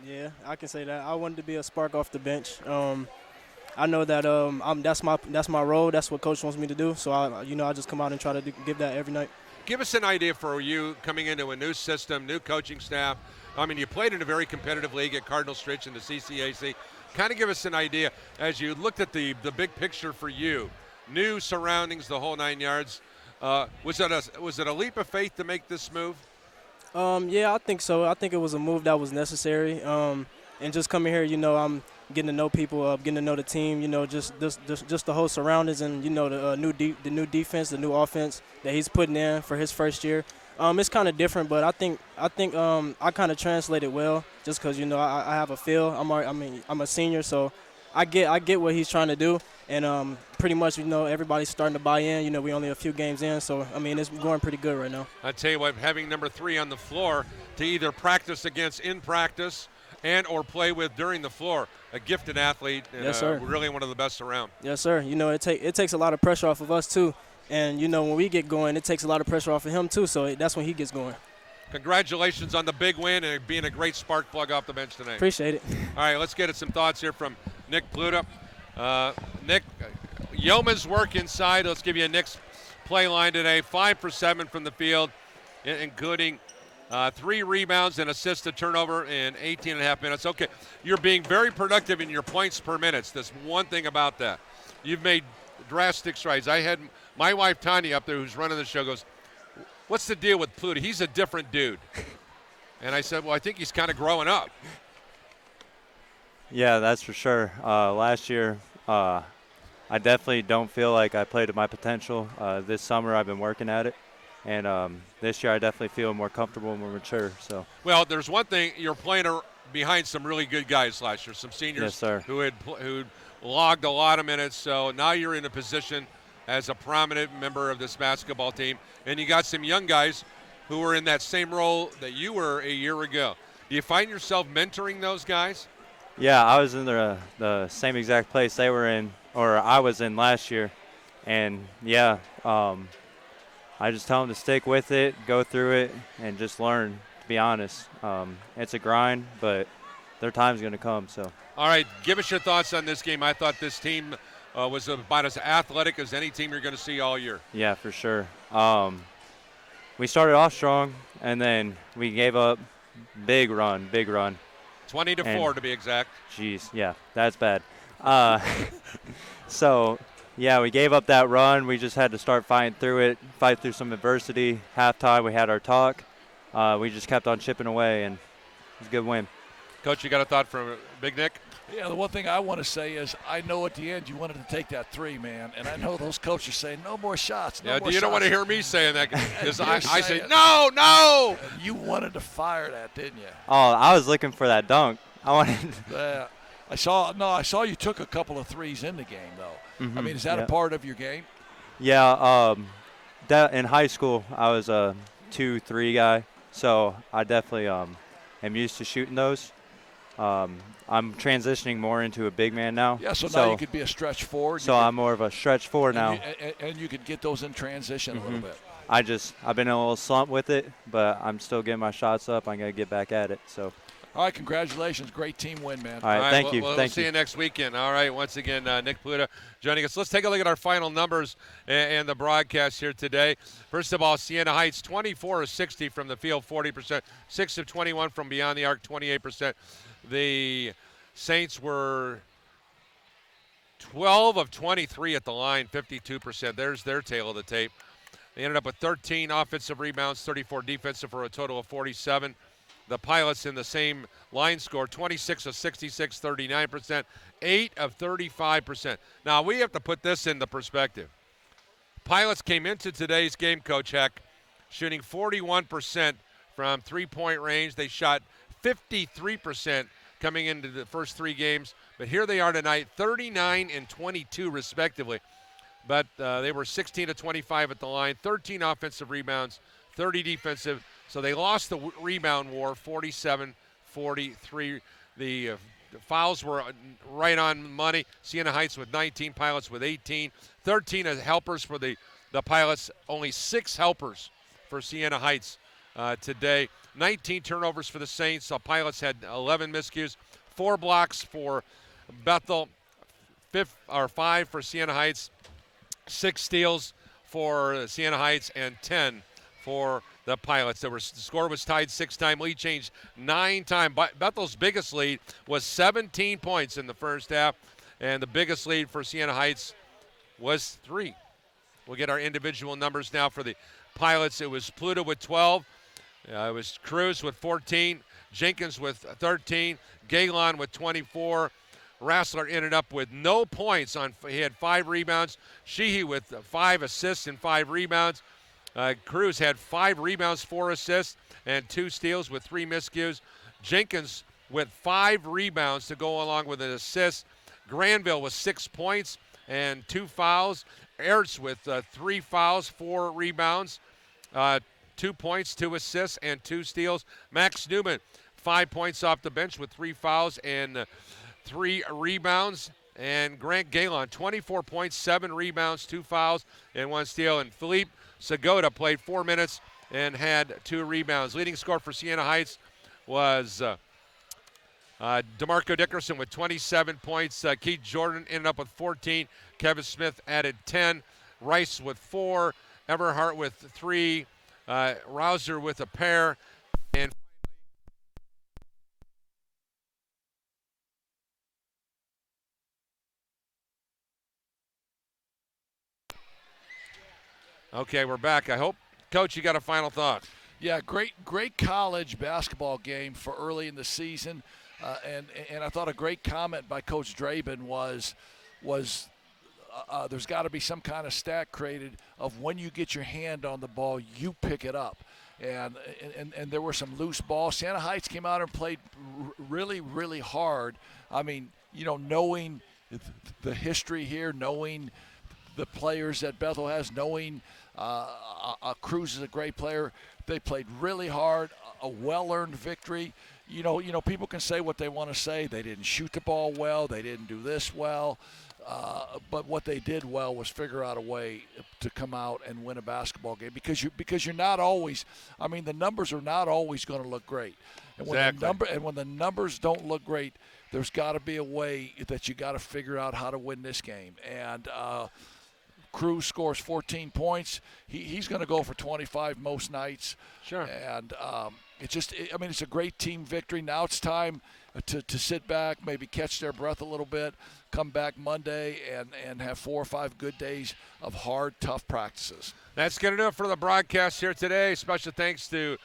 Yeah, I can say that. I wanted to be a spark off the bench. I know that that's my role. That's what Coach wants me to do. So I just come out and try to give that every night. Give us an idea for you coming into a new system, new coaching staff. I mean, you played in a very competitive league at Cardinal Stritch in the CCAC. Kind of give us an idea as you looked at the big picture for you. New surroundings, the whole 9 yards. Was it a leap of faith to make this move? Yeah, I think so. I think it was a move that was necessary. And just coming here, I'm getting to know people, getting to know the team. Just the whole surroundings, and the new defense, the new offense that he's putting in for his first year. It's kind of different, but I think I kind of translated well, just because I have a feel. I'm a senior, so I get what he's trying to do, and pretty much, everybody's starting to buy in. We only a few games in, so, it's going pretty good right now. I tell you what, having number 3 on the floor to either practice against in practice and or play with during the floor, a gifted athlete, and yes, sir. Really one of the best around. Yes, sir. It takes a lot of pressure off of us, too. And, when we get going, it takes a lot of pressure off of him, too, so that's when he gets going. Congratulations on the big win and being a great spark plug off the bench tonight. Appreciate it. All right, let's get some thoughts here from Nick Pluta. Nick, yeoman's work inside. Let's give you Nick's play line today. 5 for 7 from the field, including 3 rebounds and assists to turnover in 18 and a half minutes. Okay, you're being very productive in your points per minute. That's one thing about that. You've made drastic strides. I had my wife Tanya up there, who's running the show, goes, "What's the deal with Pluta? He's a different dude." And I said, well, I think he's kind of growing up. Yeah, that's for sure. Last year, I definitely don't feel like I played to my potential. This summer, I've been working at it. And this year, I definitely feel more comfortable and more mature. So. Well, there's one thing. You're playing behind some really good guys last year, some seniors yes, sir. who logged a lot of minutes. So now you're in a position as a prominent member of this basketball team. And you got some young guys who were in that same role that you were a year ago. Do you find yourself mentoring those guys? Yeah, I was in the same exact place they were in, or I was in last year. And, yeah, I just tell them to stick with it, go through it, and just learn, to be honest. It's a grind, but their time's going to come. So. All right, give us your thoughts on this game. I thought this team was about as athletic as any team you're going to see all year. Yeah, for sure. We started off strong, and then we gave up big run. 20-4 to be exact. Jeez, yeah, that's bad. So, yeah, we gave up that run. We just had to start fighting through some adversity. Halftime, we had our talk. We just kept on chipping away, and it was a good win. Coach, you got a thought from Big Nick? Yeah, the one thing I want to say is I know at the end you wanted to take that 3, man, and I know those coaches say no more shots. No more you don't want to hear me saying that because I say no. You wanted to fire that, didn't you? Oh, I was looking for that dunk. I wanted. I saw you took a couple of 3s in the game though. Mm-hmm. I mean, is that a part of your game? Yeah. In high school, I was a 2-3 guy, so I definitely am used to shooting those. I'm transitioning more into a big man now. Yeah, so now you could be a stretch forward. So I'm more of a stretch forward now. And you could get those in transition a little bit. I've been in a little slump with it, but I'm still getting my shots up. I'm going to get back at it. So. All right, congratulations. Great team win, man. All right, thank you. We'll see you next weekend. All right, once again, Nick Pluta joining us. Let's take a look at our final numbers and the broadcast here today. First of all, Siena Heights, 24 of 60 from the field, 40%. 6 of 21 from beyond the arc, 28%. The Saints were 12 of 23 at the line, 52%. There's their tail of the tape. They ended up with 13 offensive rebounds, 34 defensive for a total of 47. The Pilots in the same line score, 26 of 66, 39%, 8 of 35%. Now, we have to put this into perspective. Pilots came into today's game, Coach Heck, shooting 41% from three-point range. They shot 53% coming into the first 3 games. But here they are tonight, 39 and 22 respectively. But they were 16 of 25 at the line, 13 offensive rebounds, 30 defensive. So they lost the rebound war, 47-43. The fouls were right on money. Siena Heights with 19, Pilots with 18. 13 as helpers for the Pilots, only 6 helpers for Siena Heights today. 19 turnovers for the Saints. The Pilots had 11 miscues, 4 blocks for Bethel, 5 for Siena Heights, 6 steals for Siena Heights, and 10 for the Pilots. The score was tied 6-time. Lead changed 9 times. Bethel's biggest lead was 17 points in the first half, and the biggest lead for Siena Heights was 3. We'll get our individual numbers now for the Pilots. It was Pluta with 12. It was Cruz with 14. Jenkins with 13. Galen with 24. Rassler ended up with no points. He had 5 rebounds. Sheehy with 5 assists and 5 rebounds. Cruz had 5 rebounds, 4 assists, and 2 steals with 3 miscues. Jenkins with 5 rebounds to go along with an assist. Granville with 6 points and 2 fouls. Ertz with 3 fouls, 4 rebounds, 2 points, 2 assists, and 2 steals. Max Newman, 5 points off the bench with 3 fouls and 3 rebounds. And Grant Galen, 24 points, 7 rebounds, 2 fouls, and 1 steal. And Philippe Segota played 4 minutes and had 2 rebounds. Leading scorer for Siena Heights was DeMarco Dickerson with 27 points. Keith Jordan ended up with 14. Kevin Smith added 10. Rice with 4. Everhart with 3. Rouser with a pair. And okay, we're back. I hope, Coach, you got a final thought. Yeah, great college basketball game for early in the season. And I thought a great comment by Coach Draben was there's got to be some kind of stat created of when you get your hand on the ball, you pick it up. And there were some loose balls. Siena Heights came out and played really, really hard. I mean, knowing the history here, knowing the players that Bethel has, knowing Cruz is a great player, they played really hard, a well-earned victory. People can say what they want to say. They didn't shoot the ball well. They didn't do this well. But what they did well was figure out a way to come out and win a basketball game because you're not always. I mean, the numbers are not always going to look great. And when the numbers don't look great, there's got to be a way that you got to figure out how to win this game. And Cruz scores 14 points. He's going to go for 25 most nights. Sure. And it's a great team victory. Now it's time to sit back, maybe catch their breath a little bit, come back Monday and have 4 or 5 good days of hard, tough practices. That's going to do it for the broadcast here today. Special thanks to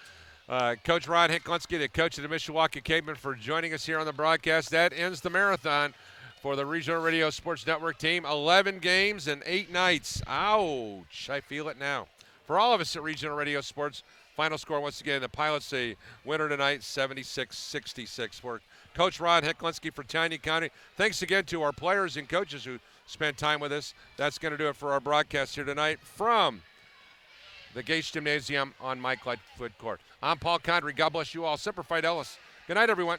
Coach Ron Hicklinski, the coach of the Mishawaka Cavemen, for joining us here on the broadcast. That ends the marathon for the Regional Radio Sports Network team. 11 games and 8 nights. Ouch, I feel it now. For all of us at Regional Radio Sports, final score once again, the Pilots a winner tonight, 76-66. For Coach Ron Hicklinski for Tiny County, thanks again to our players and coaches who spent time with us. That's going to do it for our broadcast here tonight from the Gates Gymnasium on Mike Lightfoot Court. I'm Paul Condry. God bless you all. Semper Fidelis. Good night, everyone.